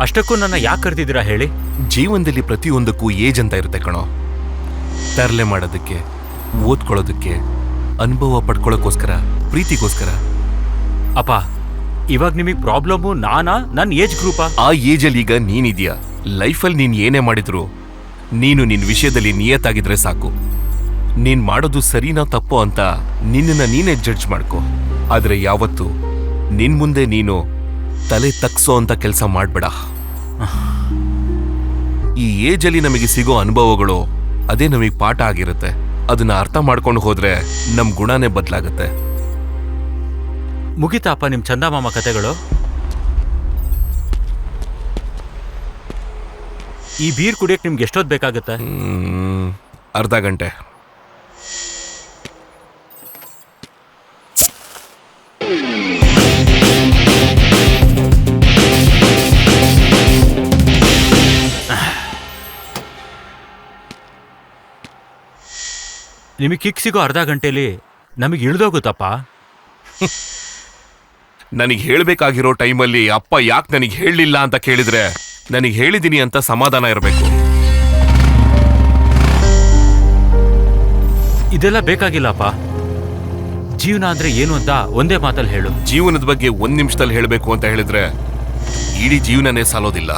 ಅಷ್ಟಕ್ಕೂ ನನ್ನ ಯಾಕೆ ಕರೆದಿದ್ದೀರಾ ಹೇಳಿ? ಜೀವನದಲ್ಲಿ ಪ್ರತಿಯೊಂದಕ್ಕೂ ಏಜ್ ಅಂತ ಇರುತ್ತೆ ಕಣೋ. ತರಲೆ ಮಾಡೋದಕ್ಕೆ, ಓದ್ಕೊಳ್ಳೋದಕ್ಕೆ, ಅನುಭವ ಪಡ್ಕೊಳ್ಳೋಕ್ಕೋಸ್ಕರ, ಪ್ರೀತಿಗೋಸ್ಕರ. ಅಪ್ಪ, ಇವಾಗ ನಿಮಗೆ ಪ್ರಾಬ್ಲಮ್ಮು ನಾನಾ, ನನ್ನ ಏಜ್ ಗ್ರೂಪಾ? ಆ ಏಜಲ್ಲಿ ಈಗ ನೀನಿದ್ಯಾ. ಲೈಫಲ್ಲಿ ನೀನು ಏನೇ ಮಾಡಿದ್ರು ನೀನು ನಿನ್ನ ವಿಷಯದಲ್ಲಿ ನಿಯತ್ತಾಗಿದ್ರೆ ಸಾಕು. ನೀನು ಮಾಡೋದು ಸರಿನಾ ತಪ್ಪೋ ಅಂತ ನಿನ್ನನ್ನು ನೀನೇ ಜಡ್ಜ್ ಮಾಡ್ಕೊ. ಆದರೆ ಯಾವತ್ತು ನಿನ್ ಮುಂದೆ ನೀನು ತಲೆ ತಗ್ಸೋ ಅಂತ ಕೆಲಸ ಮಾಡ್ಬೇಡ. ಈ ಏಜಲ್ಲಿ ನಮಗೆ ಸಿಗೋ ಅನುಭವಗಳು ಅದೇ ನಮಗೆ ಪಾಠ ಆಗಿರುತ್ತೆ. ಅದನ್ನ ಅರ್ಥ ಮಾಡ್ಕೊಂಡು ಹೋದ್ರೆ ನಮ್ ಗುಣನೇ ಬದಲಾಗತ್ತೆ. ಮುಗಿತಾಪ ನಿಮ್ ಚಂದಮಾಮ ಕತೆಗಳು? ಈ ಬೀರ್ ಕುಡಿಯಕ್ಕೆ ನಿಮ್ಗೆ ಎಷ್ಟೊತ್ತು ಬೇಕಾಗತ್ತೆ? ಅರ್ಧ ಗಂಟೆ. ನಿಮಗೆ ಕಿಕ್ ಸಿಗೋ ಅರ್ಧ ಗಂಟೆಲಿ ನಮಗೆ ಇಳಿದೋಗುತ್ತಪ್ಪ. ನನಗೆ ಹೇಳ್ಬೇಕಾಗಿರೋ ಟೈಮಲ್ಲಿ ಅಪ್ಪ ಯಾಕೆ ನನಗೆ ಹೇಳಲಿಲ್ಲ ಅಂತ ಕೇಳಿದ್ರೆ ನನಗೆ ಹೇಳಿದ್ದೀನಿ ಅಂತ ಸಮಾಧಾನ ಇರಬೇಕು. ಇದೆಲ್ಲ ಬೇಕಾಗಿಲ್ಲಪ್ಪ. ಜೀವನ ಅಂದ್ರೆ ಏನು ಅಂತ ಒಂದೇ ಮಾತಲ್ಲಿ ಹೇಳು. ಜೀವನದ ಬಗ್ಗೆ 1 ನಿಮಿಷದಲ್ಲಿ ಹೇಳಬೇಕು ಅಂತ ಹೇಳಿದ್ರೆ ಇಡೀ ಜೀವನನೇ ಸಾಲೋದಿಲ್ಲ.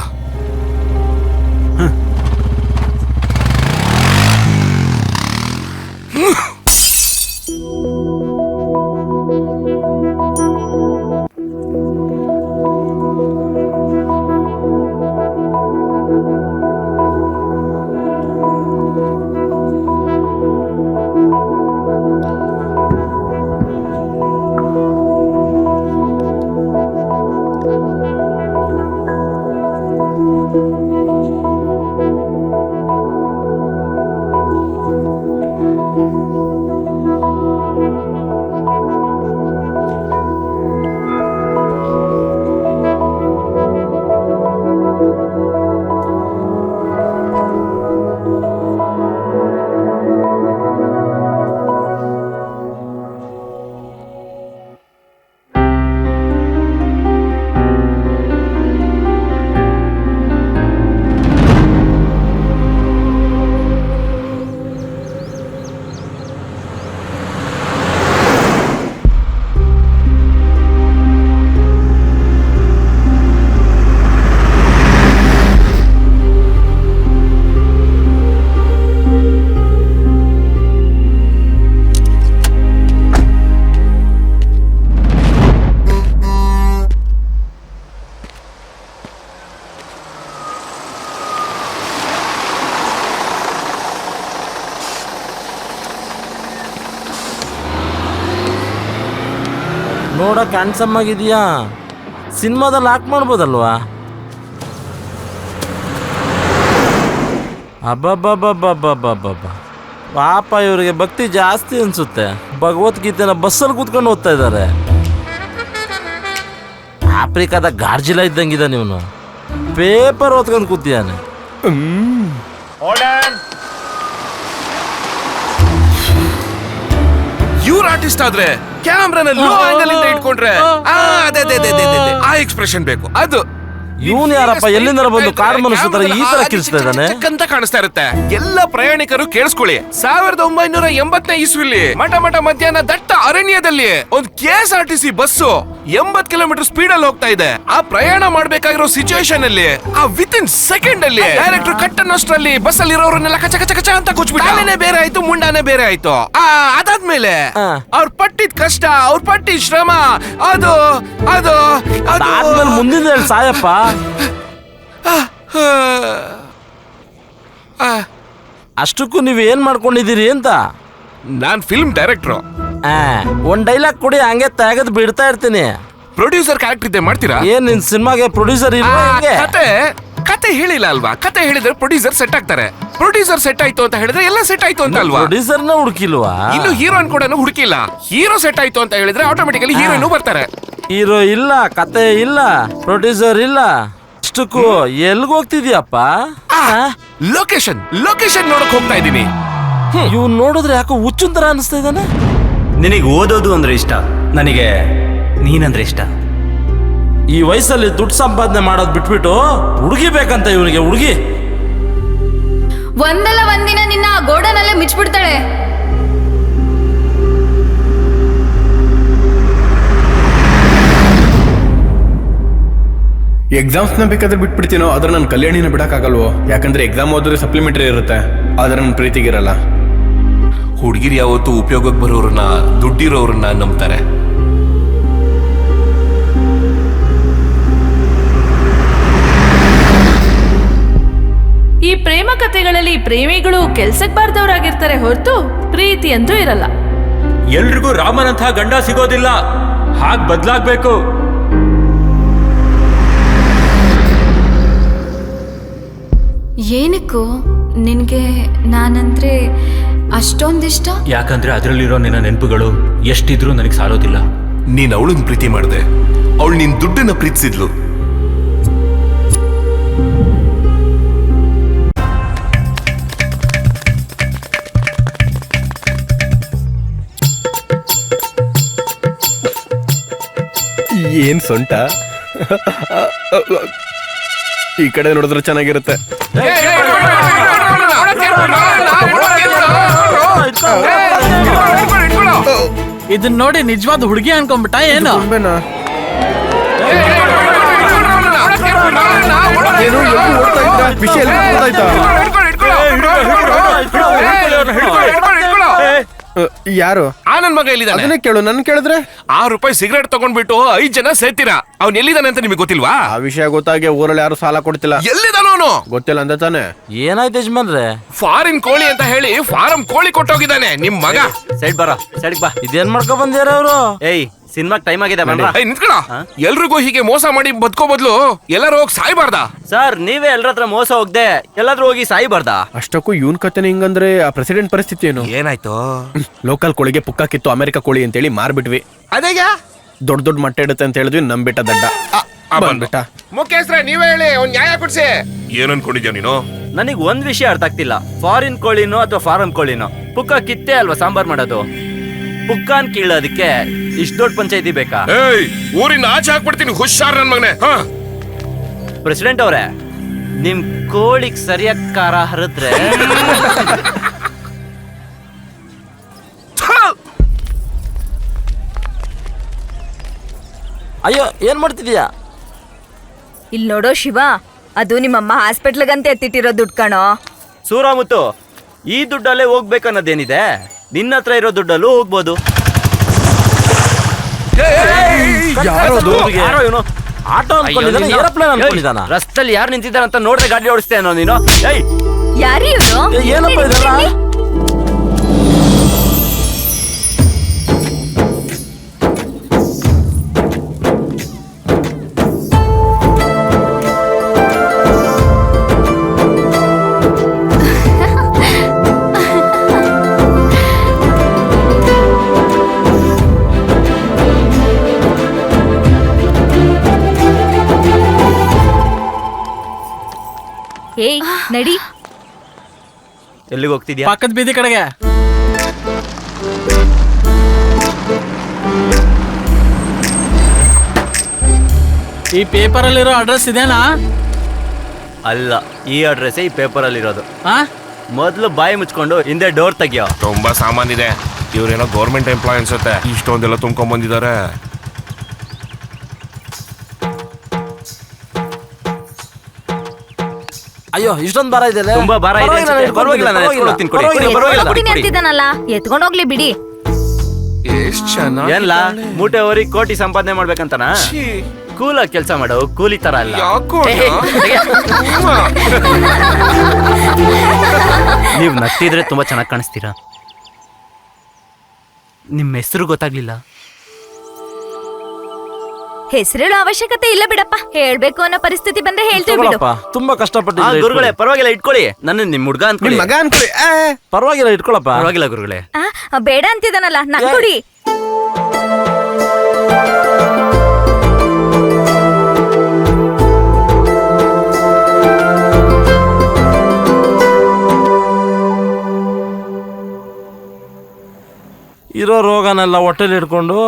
ನೋಡಕ್ಕೆ ಹ್ಯಾಂಡ್ಸಮ್ ಆಗಿದೆಯಾ? ಸಿನಿಮಾದಲ್ಲಿ ಆಕ್ಟ್ ಮಾಡ್ಬೋದಲ್ವಾ? ಅಬ್ಬಬ್ಬಬ್ಬಬ್ಬಬ್ಬಬ್ಬ, ಪಾಪ ಇವರಿಗೆ ಭಕ್ತಿ ಜಾಸ್ತಿ ಅನ್ಸುತ್ತೆ. ಭಗವದ್ಗೀತೆನ ಬಸ್ಸಲ್ಲಿ ಕೂತ್ಕೊಂಡು ಓದ್ತಾ ಇದ್ದಾರೆ. ಆಫ್ರಿಕಾದ ಗಾರ್ಜಿಲ ಇದ್ದಂಗಿದೆ. ನೀವನು ಪೇಪರ್ ಓದ್ಕೊಂಡು ಕೂತಿದ್ದಾನೆ. ಇವ್ರ ಆರ್ಟಿಸ್ಟ್ ಆದ್ರೆ ಕ್ಯಾಮ್ರಾನ ಲೋ ಆಂಗಲ್ ಇಂದ ಇಟ್ಕೊಂಡ್ರೆ ಆ ಎಕ್ಸ್ಪ್ರೆಷನ್ ಬೇಕು. ಅದು ಇವನು ಯಾರಪ್ಪ? ಎಲ್ಲಿಂದ ಬಂದು ಕಾಡು ಮನುಷ್ಯ ತರ ಈ ತರ ಕಿರಿಸ್ತಾ ಇದ್ದಾನೆ ಅಂತ ಕಾಣಿಸ್ತಾ ಇರುತ್ತೆ. ಎಲ್ಲ ಪ್ರಯಾಣಿಕರು ಕೇಳಿಸ್ಕೊಳ್ಳಿ. 1980ನೇ ಇಸ್ವಿಲಿ ಮಠ ಮಧ್ಯಾಹ್ನ ದಟ್ಟ ಅರಣ್ಯದಲ್ಲಿ ಒಂದು KSRTC ಬಸ್ಸು 80 ಕಿಲೋಮೀಟರ್ ಸ್ಪೀಡ್ ಅಲ್ಲಿ ಹೋಗ್ತಾ ಇದೆ. ಆ ಪ್ರಯಾಣ ಮಾಡ್ಬೇಕಾಗಿರೋ ಸಿಚುವೇಶನ್ ಅಲ್ಲಿ ಆ ವಿತಿನ್ ಸೆಕೆಂಡ್ ಅಲ್ಲಿ ಡೈರೆಕ್ಟರ್ ಕಟ್ ಅನ್ನೋಷ್ಟ್ರಲ್ಲಿ ಬಸ್ ಅಲ್ಲಿ ಇರೋರನ್ನೆಲ್ಲ ಕಚ ಕಚ ಕಚ ಅಂತ ಕುಚ್ಬಿಟ್ಟು ಕಾಲೇನೆ ಬೇರೆ ಆಯ್ತು, ಮುಂಡಾನೆ ಬೇರೆ ಆಯ್ತು. ಅದಾದ್ಮೇಲೆ ಅವ್ರ ಪಟ್ಟಿದ್ ಕಷ್ಟ, ಅವ್ರ ಪಟ್ಟಿದ್ ಶ್ರಮ, ಅದು ಅದು ಆದ್ಮೇಲೆ ಮುಂದಿನ ಹೇಳಿ ಸಾಯಪ್ಪ. ಅಷ್ಟಕ್ಕೂ ನೀವ್ ಏನ್ ಮಾಡ್ಕೊಂಡಿದ್ದೀರಿ ಅಂತ? ನಾನ್ ಫಿಲ್ಮ್ ಡೈರೆಕ್ಟ್ರು. ಒಂದ್ ಡೈಲಾಗ್ ಕೊಡಿ, ಹಂಗೆ ತೆಗೆದ್ ಬಿಡ್ತಾ ಇರ್ತೀನಿ. ಪ್ರೊಡ್ಯೂಸರ್ ಕ್ಯಾರೆಕ್ಟರ್ ಇದ್ದೆ ಮಾಡ್ತೀರಾ? ಏನ್ ನಿನ್ ಸಿನಿಮಾಗೆ ಪ್ರೊಡ್ಯೂಸರ್ ಇಲ್ಲ? ಕತೆ ಹೇಳಿಲ್ಲ ಅಲ್ವಾ? ಕತೆ ಹೇಳಿದ್ರೆ ಪ್ರೊಡ್ಯೂಸರ್ ಸೆಟ್ ಆಗ್ತಾರೆ. ಪ್ರೊಡ್ಯೂಸರ್ ಸೆಟ್ ಆಯ್ತು ಅಂತ ಹೇಳಿದ್ರೆ ಎಲ್ಲ ಸೆಟ್ ಆಯ್ತು ಅಂತ ಅಲ್ವಾ? ಪ್ರೊಡ್ಯೂಸರ್ನ ಹುಡುಕಿಲ್ವಾ? ಇನ್ನು ಹೀರೋನ್ ಕೂಡ ಹುಡುಕಿಲ್ಲ. ಹೀರೋ ಸೆಟ್ ಆಯ್ತು ಅಂತ ಹೇಳಿದ್ರೆ ಆಟೋಮೆಟಿಕಲಿ ಹೀರೋಯಿನ್ ಬರ್ತಾರೆ. ಹೀರೋ ಇಲ್ಲ, ಕತೆ ಇಲ್ಲ, ಪ್ರೊಡ್ಯೂಸರ್ ಇಲ್ಲ. ಅಷ್ಟಕ್ಕೂ ಎಲ್ಗ್ ಹೋಗ್ತಿದ್ಯಪ್ಪ? ಲೊಕೇಶನ್ ನೋಡಕ್ ಹೋಗ್ತಾ ಇದ್ದೀನಿ. ಇವ್ ನೋಡಿದ್ರೆ ಯಾಕೋ ಹುಚ್ಚುನ್ ತರ ಅನಿಸ್ತಾ ಇದ್ದಾನೆ. ನಿನಗೆ ಓದೋದು ಅಂದ್ರೆ ಇಷ್ಟ, ನನಗೆ ನೀನಂದ್ರೆ ಇಷ್ಟ. ಈ ವಯಸ್ಸಲ್ಲಿ ದುಡ್ಡು ಸಂಪಾದನೆ ಮಾಡೋದು ಬಿಟ್ಬಿಟ್ಟು ಹುಡುಗಿ ಬೇಕಂತ ಇವನಿಗೆ ಹುಡುಗಿ. ಒಂದಲ್ಲ ಒಂದಿನ ನಿನ್ನ ಆ ಗೋಡನಲ್ಲೇ ಮುಚ್ಚಿಬಿಡ್ತಾಳೆ. ಎಕ್ಸಾಮ್ಸ್ನ ಬೇಕಾದ್ರೆ ಬಿಟ್ಬಿಡ್ತೀನೋ, ಆದ್ರೆ ನನ್ನ ಕಲ್ಯಾಣಿನ ಬಿಡಕ್ಕಾಗಲ್ವೋ? ಯಾಕಂದ್ರೆ ಎಕ್ಸಾಮ್ ಓದಿದ್ರೆ ಸಪ್ಲಿಮೆಂಟರಿ ಇರುತ್ತೆ, ಆದ್ರೆ ನನ್ನ ಪ್ರೀತಿಗಿರಲ್ಲ. ಹುಡುಗಿರು ಯಾವತ್ತು ಉಪಯೋಗಕ್ಕೆ ಬರೋರನ್ನ, ದುಡ್ಡಿರೋರನ್ನ ನಂಬ್ತಾರೆ. ಈ ಪ್ರೇಮ ಕಥೆಗಳಲ್ಲಿ ಪ್ರೇಮಿಗಳು ಕೆಲ್ಸಕ್ಕೆ ಬಾರ್ದವ್ರಾಗಿರ್ತಾರೆ ಹೊರತು ಪ್ರೀತಿ ಅಂತೂ ಇರಲ್ಲ. ಎಲ್ರಿಗೂ ರಾಮನಂತಹ ಗಂಡ ಸಿಗೋದಿಲ್ಲ, ಹಾಗ್ ಬದ್ಲಾಗ್ಬೇಕು. ಏನಕ್ಕೂ ನಿನಗೆ ನಾನಂದ್ರೆ ಅಷ್ಟೊಂದಿಷ್ಟ? ಯಾಕಂದ್ರೆ ಅದರಲ್ಲಿರೋ ನಿನ್ನ ನೆನಪುಗಳು ಎಷ್ಟಿದ್ರೂ ನನಗೆ ಸಾಲೋದಿಲ್ಲ. ನೀನ್ ಅವಳನ್ನ ಪ್ರೀತಿ ಮಾಡ್ದೆ, ಅವಳು ನಿನ್ ದುಡ್ಡನ್ನ ಪ್ರೀತಿಸಿದ್ಲು. ಏನ್ ಸೊಂಟ? ಈ ಕಡೆ ನೋಡಿದ್ರೆ ಚೆನ್ನಾಗಿರುತ್ತೆ. ಇದನ್ನ ನೋಡಿ ನಿಜವಾದ ಹುಡುಗಿ ಅನ್ಕೊಂಡ್ಬಿಟ್ಟ ಏನು? ವಿಷಯ ಯಾರು? ನನ್ ಮಗ ಎಲ್ಲಿದ್ದಾನೆ? ಅದನ್ನೇ ಕೇಳು. ನನ್ ಕೇಳಿದ್ರೆ ₹6 ಸಿಗರೇಟ್ ತಗೊಂಡ್ಬಿಟ್ಟು 5 ಜನ ಸೇರ್ತೀರಾ. ಅವ್ನ್ ಎಲ್ಲಿದ್ದಾನೆ ಅಂತ ನಿಮಗೆ ಗೊತ್ತಿಲ್ವಾ? ಆ ವಿಷಯ ಗೊತ್ತಾಗಿ ಊರಲ್ಲಿ ಯಾರು ಸಾಲ ಕೊಡ್ತಿಲ್ಲ. ಎಲ್ಲಿದ್ದಾನ ಅವನು? ಗೊತ್ತಿಲ್ಲ ಅಂದ ತಾನೆ. ಏನಾಯ್ತು ಯಜಮಾನ್ರೆ? ಫಾರಿನ್ ಕೋಳಿ ಅಂತ ಹೇಳಿ ಫಾರಂ ಕೋಳಿ ಕೊಟ್ಟೋಗಿದ್ದಾನೆ ನಿಮ್ ಮಗ. ಸೈಡ್ ಬರ, ಸೈಡ್ ಬಾ. ಇದೇನ್ ಮಾಡ್ಕೊ ಬಂದಿರ ಅವರು? ಏಯ್, ಸಿನಿಮಾಗ್ ಟೈಮ್ ಆಗಿದೆ ಬನ್ರ. ನಿಂತ್ಕೊಳ. ಎಲ್ರಿಗೂ ಹೀಗೆ ಮೋಸ ಮಾಡಿ ಬದುಕೋ ಬದ್ಲು ಎಲ್ಲರೂ ಹೋಗಿ ಸಾಯ್ಬಾರ್ದ? ಸರ್, ನೀವೇ ಎಲ್ಲರ ಹತ್ರ ಮೋಸ ಹೋಗ್ದೆ ಎಲ್ಲಾದ್ರೂ ಹೋಗಿ ಸಾಯ್ಬಾರ್ದ? ಅಷ್ಟಕ್ಕೂ ಇವನ್ ಕತೆನ ಹಿಂಗಂದ್ರೆ ಆ ಪ್ರೆಸಿಡೆಂಟ್ ಪರಿಸ್ಥಿತಿ ಏನು? ಏನಾಯ್ತು? ಲೋಕಲ್ ಕೋಳಿಗೆ ಪುಕ್ಕ ಕಿತ್ತು ಅಮೆರಿಕ ಕೋಳಿ ಅಂತೇಳಿ ಮಾರ್ಬಿಟ್ವಿ. ಅದೇಗ ದೊಡ್ಡ ದೊಡ್ಡ ಮೊಟ್ಟೆ ಇಡುತ್ತೆ ಅಂತ ಹೇಳಿದ್ವಿ, ನಂಬಿಟ್ಟ ದಡ್ಡ ಬಂದ್ಬಿಟ್ಟ. ಮುಖ್ಯಸ್ಥರೇ ನೀವೇ ಹೇಳಿ, ಒಂದ್ ನ್ಯಾಯ ಕೊಡ್ಸಿ. ಏನ್ ಅನ್ಕೊಂಡಿದ್ಯಾ ನೀನು? ನನಗ್ ಒಂದ್ ವಿಷಯ ಅರ್ಥ ಆಗ್ತಿಲ್ಲ. ಫಾರಿನ್ ಕೋಳಿನೋ ಅಥವಾ ಫಾರಂ ಕೋಳಿನೋ ಪುಕ್ಕ ಕಿತ್ತೆ ಅಲ್ವಾ ಸಾಂಬಾರ್ ಮಾಡೋದು? ಪುಕ್ಕಾನ್ ಕೀಳೋದಕ್ಕೆ ಇಷ್ಟ ದೊಡ್ಡ ಪಂಚಾಯತಿ ಬೇಕಾ? ಏಯ್, ಊರಿನ ಆಚೆ ಹಾಕ್ಬಿಡ್ತೀನಿ, ಹುಷಾರ್ ನನ್ ಮಗನೇ. ಪ್ರೆಸಿಡೆಂಟ್ ಅವ್ರೆ, ನಿಮ್ ಕೋಳಿಗ್ ಸರಿಯಾಗಿ ಖಾರ ಹರಿದ್ರೆ ಅಯ್ಯೋ, ಏನ್ ಮಾಡ್ತಿದ್ಯಾ? ಇಲ್ಲಿ ನೋಡೋ ಶಿವ, ಅದು ನಿಮ್ಮಮ್ಮ ಹಾಸ್ಪಿಟ್ಲ್ಗಂತ ಎತ್ತಿಟ್ಟಿರೋ ದುಡ್ಡು ಕಣೋ. ಸೂರಾಮುತ್ತು, ಈ ದುಡ್ಡಲ್ಲೇ ಹೋಗ್ಬೇಕನ್ನೋದೇನಿದೆ? ನಿನ್ನ ಹತ್ರ ಇರೋ ದುಡ್ಡಲ್ಲೂ ಹೋಗ್ಬೋದು. ಯಾರೋ ಇವನು ಆಟೋ ಅನ್ಕೊಂಡಿದ್ದಾನೆ, ಏರೋಪ್ಲೇನ್ ಅನ್ಕೊಂಡಿದ್ದಾನ? ರಸ್ತೆಯಲ್ಲಿ ಯಾರು ನಿಂತಿದ್ದಾರೆ ಅಂತ ನೋಡ್ದೆ ಗಾಡಿ ಓಡಿಸ್ತೇನೋ ನೀನು? ಏಯ್, ಯಾರು ಇವನು? ಏನಪ್ಪ ಇದೆಲ್ಲ? ಏಯ್ ನಡಿ. ಎಲ್ಲಿಗೆ ಹೋಗ್ತಿದ್ಯಾ? ಪಕ್ಕದ ಬೀದಿ ಕಡೆಗೆ. ಈ ಪೇಪರ್ ಅಲ್ಲಿರೋ ಅಡ್ರೆಸ್ ಇದೇನಾ? ಅಲ್ಲ, ಈ ಅಡ್ರೆಸ್ ಈ ಪೇಪರ್ ಅಲ್ಲಿ ಇರೋದು. ಹಾ, ಮೊದ್ಲು ಬಾಯಿ ಮುಚ್ಕೊಂಡು ಹಿಂದೆ ಡೋರ್ ತೆಗಿಯೋ. ತುಂಬಾ ಸಾಮಾನಿದೆ. ಇವ್ರೇನೋ ಗೌರ್ಮೆಂಟ್ ಎಂಪ್ಲಾಯ್ ಅನ್ಸುತ್ತೆ, ಇಷ್ಟೊಂದೆಲ್ಲ ತುಂಬ್ಕೊಂಡ್ ಬಂದಿದ್ದಾರೆ. ಅಯ್ಯೋ, ಇಷ್ಟೊಂದು ಭಾರ ಇದೆ. ತುಂಬಾ ಭಾರ ಇದೆ ಅನ್ಸುತ್ತೆ. ಪರವಾಗಿಲ್ಲ, ನಾನು ಎತ್ಕೊಂಡು ಹೋಗ್ತೀನಿ, ಕೊಡಿ. ಕೊಡ್ತೀನಿ ಅಂತಿದ್ದಾನಲ್ಲ, ಎತ್ಕೊಂಡು ಹೋಗ್ಲಿ ಬಿಡಿ. ಎಷ್ಟ್ ಚೆನ್ನಾಗಿ ಏನ್ಲಾ, ಮೂಟೆ ಹೊರಿ ಕೋಟಿ ಸಂಪಾದನೆ ಮಾಡ್ಬೇಕಂತನಾ? ಕೂಲಾಗಿ ಕೆಲಸ ಮಾಡೋ, ಕೂಲಿ ತರ ಅಲ್ಲ. ನೀವ್ ನಗ್ತಿದ್ರೆ ತುಂಬಾ ಚೆನ್ನಾಗಿ ಕಾಣಿಸ್ತೀರಾ. ನಿಮ್ ಹೆಸರು ಗೊತ್ತಾಗ್ಲಿಲ್ಲ. ಹೆಸರೇಳೋ ಅವಶ್ಯಕತೆ ಇಲ್ಲ ಬಿಡಪ್ಪ. ಹೇಳ್ಬೇಕು ಅನ್ನೋ ಪರಿಸ್ಥಿತಿ ಬಂದ್ರೆ ಹೇಳ್ತೀವಿ ಬಿಡು. ತುಂಬಾ ಕಷ್ಟಪಟ್ಟಿದ್ದೆ. ಗುರುಗಳೇ, ಪರವಾಗಿಲ್ಲ, ಇಟ್ಕೊಳ್ಳಿ. ನನ್ನ ನಿಮ್ ಹುಡ್ಗ ಅನ್ಕೊಳ್ಳಿ. ಮಗ ಅನ್ಕೊಳ್ಳಿ. ಪರವಾಗಿಲ್ಲ, ಇಟ್ಕೊಳಪ್ಪ. ಪರವಾಗಿಲ್ಲ ಗುರುಗಳೇ. ಬೇಡ ಅಂತಿದ್ದಾನಲ್ಲ, ನನ್ ಕೊಡಿ. ಇರೋ ರೋಗನೆಲ್ಲ ಹೊಟ್ಟೆಲಿ ಇಟ್ಕೊಂಡು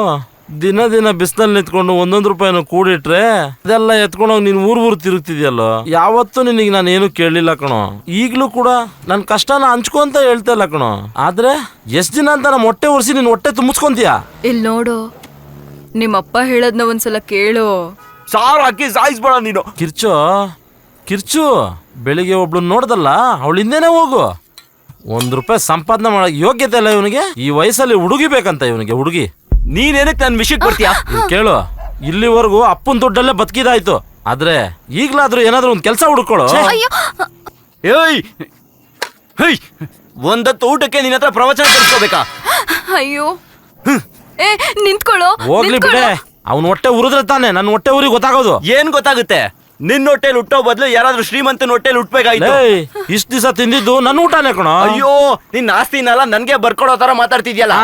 ದಿನ ದಿನ ಬಿಸಿಲಲ್ಲಿ ನಿಂತ್ಕೊಂಡು 1 ರೂಪಾಯಿನ ಕೂಡಿಟ್ರೆ ಅದೆಲ್ಲ ಎತ್ಕೊಂಡೋಗಿ ನೀನ್ ಊರ್ ತಿರುಗ್ತಿದ್ಯಲ್ಲೋ. ಯಾವತ್ತೂ ನಿನಗೆ ನಾನು ಏನು ಕೇಳಲಿಲ್ಲ ಕಣೋ. ಈಗ್ಲೂ ಕೂಡ ನನ್ನ ಕಷ್ಟನ ಹಂಚ್ಕೊ ಅಂತ ಹೇಳ್ತಾ ಇಲ್ಲ ಕಣೋ. ಆದ್ರೆ ಎಷ್ಟ್ ದಿನ ಅಂತ ನಮ್ಮ ಹೊಟ್ಟೆ ಉರ್ಸಿ ನೀನ್ ಹೊಟ್ಟೆ ತುಂಬಿಸ್ಕೊಂತೀಯ? ಇಲ್ಲಿ ನೋಡು, ನಿಮ್ಮಪ್ಪ ಹೇಳದ್ನ ಒಂದ್ಸಲ ಕೇಳು. ಸಾರು ಹಾಕಿ ಸಾಯಿಸ್ಬೇಡ ನೀನು. ಕಿರ್ಚು ಬೆಳಿಗ್ಗೆ ಒಬ್ಳು ನೋಡ್ದಲ್ಲ, ಅವಳ ಹಿಂದೆನೆ ಹೋಗು. 1 ರೂಪಾಯಿ ಸಂಪಾದನೆ ಮಾಡಕ್ ಯೋಗ್ಯತೆ ಇಲ್ಲ ಇವನಿಗೆ. ಈ ವಯಸ್ಸಲ್ಲಿ ಹುಡುಗಿ ಬೇಕಂತ ಇವನಿಗೆ, ಹುಡುಗಿ. ನೀನೇನಕ್ಕೆ ನನ್ನ ವಿಷಯಕ್ಕೆ ಬರ್ತೀಯಾ? ಕೇಳು, ಇಲ್ಲಿವರೆಗೂ ಅಪ್ಪನ ದುಡ್ಡಲ್ಲೇ ಬದುಕಿದಾಯ್ತು. ಆದ್ರೆ ಈಗ್ಲಾದ್ರೂ ಏನಾದ್ರೂ ಒಂದ್ ಕೆಲಸ ಹುಡುಕೊಳ್ಳೋ. ಏಯ್ ಹೇಯ್, ಒಂದತ್ತು ಊಟಕ್ಕೆ ನಿನ್ನ ಹತ್ರ ಪ್ರವಚನ ಕಲ್ಸ್ಕೋಬೇಕಾ? ಅಯ್ಯೋ, ಏ ನಿಂತ್ಕೊಳ್ಳೋ. ಹೋಗ್ಲಿ ಬಿಡೆ, ಅವ್ನ ಹೊಟ್ಟೆ ಉರಿದ್ರೆ ತಾನೆ ನನ್ನ ಹೊಟ್ಟೆ ಊರಿಗೆ ಗೊತ್ತಾಗೋದು. ಏನ್ ಗೊತ್ತಾಗುತ್ತೆ? ನಿನ್ನ ಹೊಟ್ಟೆಲ್ ಹುಟ್ಟೋ ಬದಲು ಯಾರಾದ್ರೂ ಶ್ರೀಮಂತನ ಹೊಟ್ಟೆಲ್ ಹುಟ್ಬೇಕಾಯ್ತು. ಇಷ್ಟ ದಿವಸ ತಿಂದಿದ್ದು ನನ್ನ ಊಟನೇ ಕಣೋ. ಅಯ್ಯೋ, ನಿನ್ನ ಆಸ್ತಿನೆಲ್ಲ ನನ್ಗೆ ಬರ್ಕೊಡೋ ತರ ಮಾತಾಡ್ತಿದ್ಯಲ್ಲ.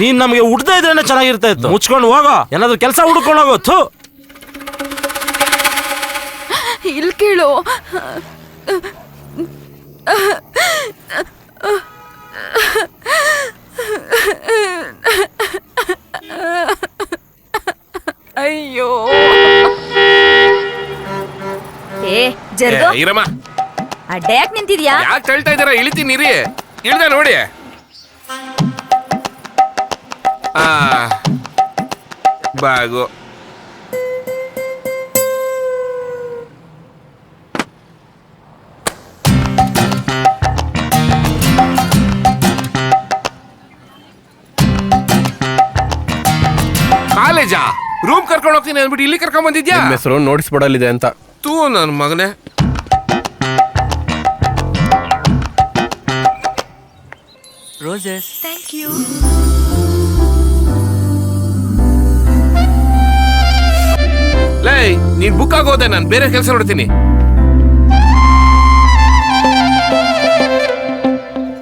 ನೀನ್ ನಮ್ಗೆ ಹುಡ್ತಾ ಇದ್ರೇನೆ ಚೆನ್ನಾಗಿರ್ತಾ ಇತ್ತು. ಮುಚ್ಕೊಂಡು ಹೋಗೋ, ಏನಾದ್ರು ಕೆಲಸ ಹುಡ್ಕೊಂಡು ಹೋಗೋ. ಥು, ಇಲ್ಲಿ ಕೇಳು. ಅಯ್ಯೋ, ಏ ಜರ್ಗೋ, ಇರಮ್ಮ, ಅಡ್ಡ ಯಾಕೆ ನಿಂತಿದ್ಯಾ? ಯಾಕೆ ತಳ್ತಾ ಇದ್ದೀರಾ? ಇಳಿತೀನಿ ರೀ. ಇಳ್ದ ನೋಡಿ. ಬಾಗು. ಕಾಲೇಜಾ? ರೂಮ್ ಕರ್ಕೊಂಡು ಹೋಗ್ತೀನಿ ಅಂದ್ಬಿಟ್ಟು ಇಲ್ಲಿ ಕರ್ಕೊಂಡ್ ಬಂದಿದ್ಯಾ? ನಿಮ್ಮ ಹೆಸರು ನೋಟಿಸ್ ಬೋರ್ಡಲ್ಲಿದೆ ಅಂತ. ತೂ ನನ್ನ ಮಗನೇ. ರೋಸಸ್. Thank you. ಲೈ, ನೀನ್ ಬುಕ್ ಆಗೋದೆ, ನಾನು ಬೇರೆ ಕೆಲಸ ನೋಡ್ತೀನಿ.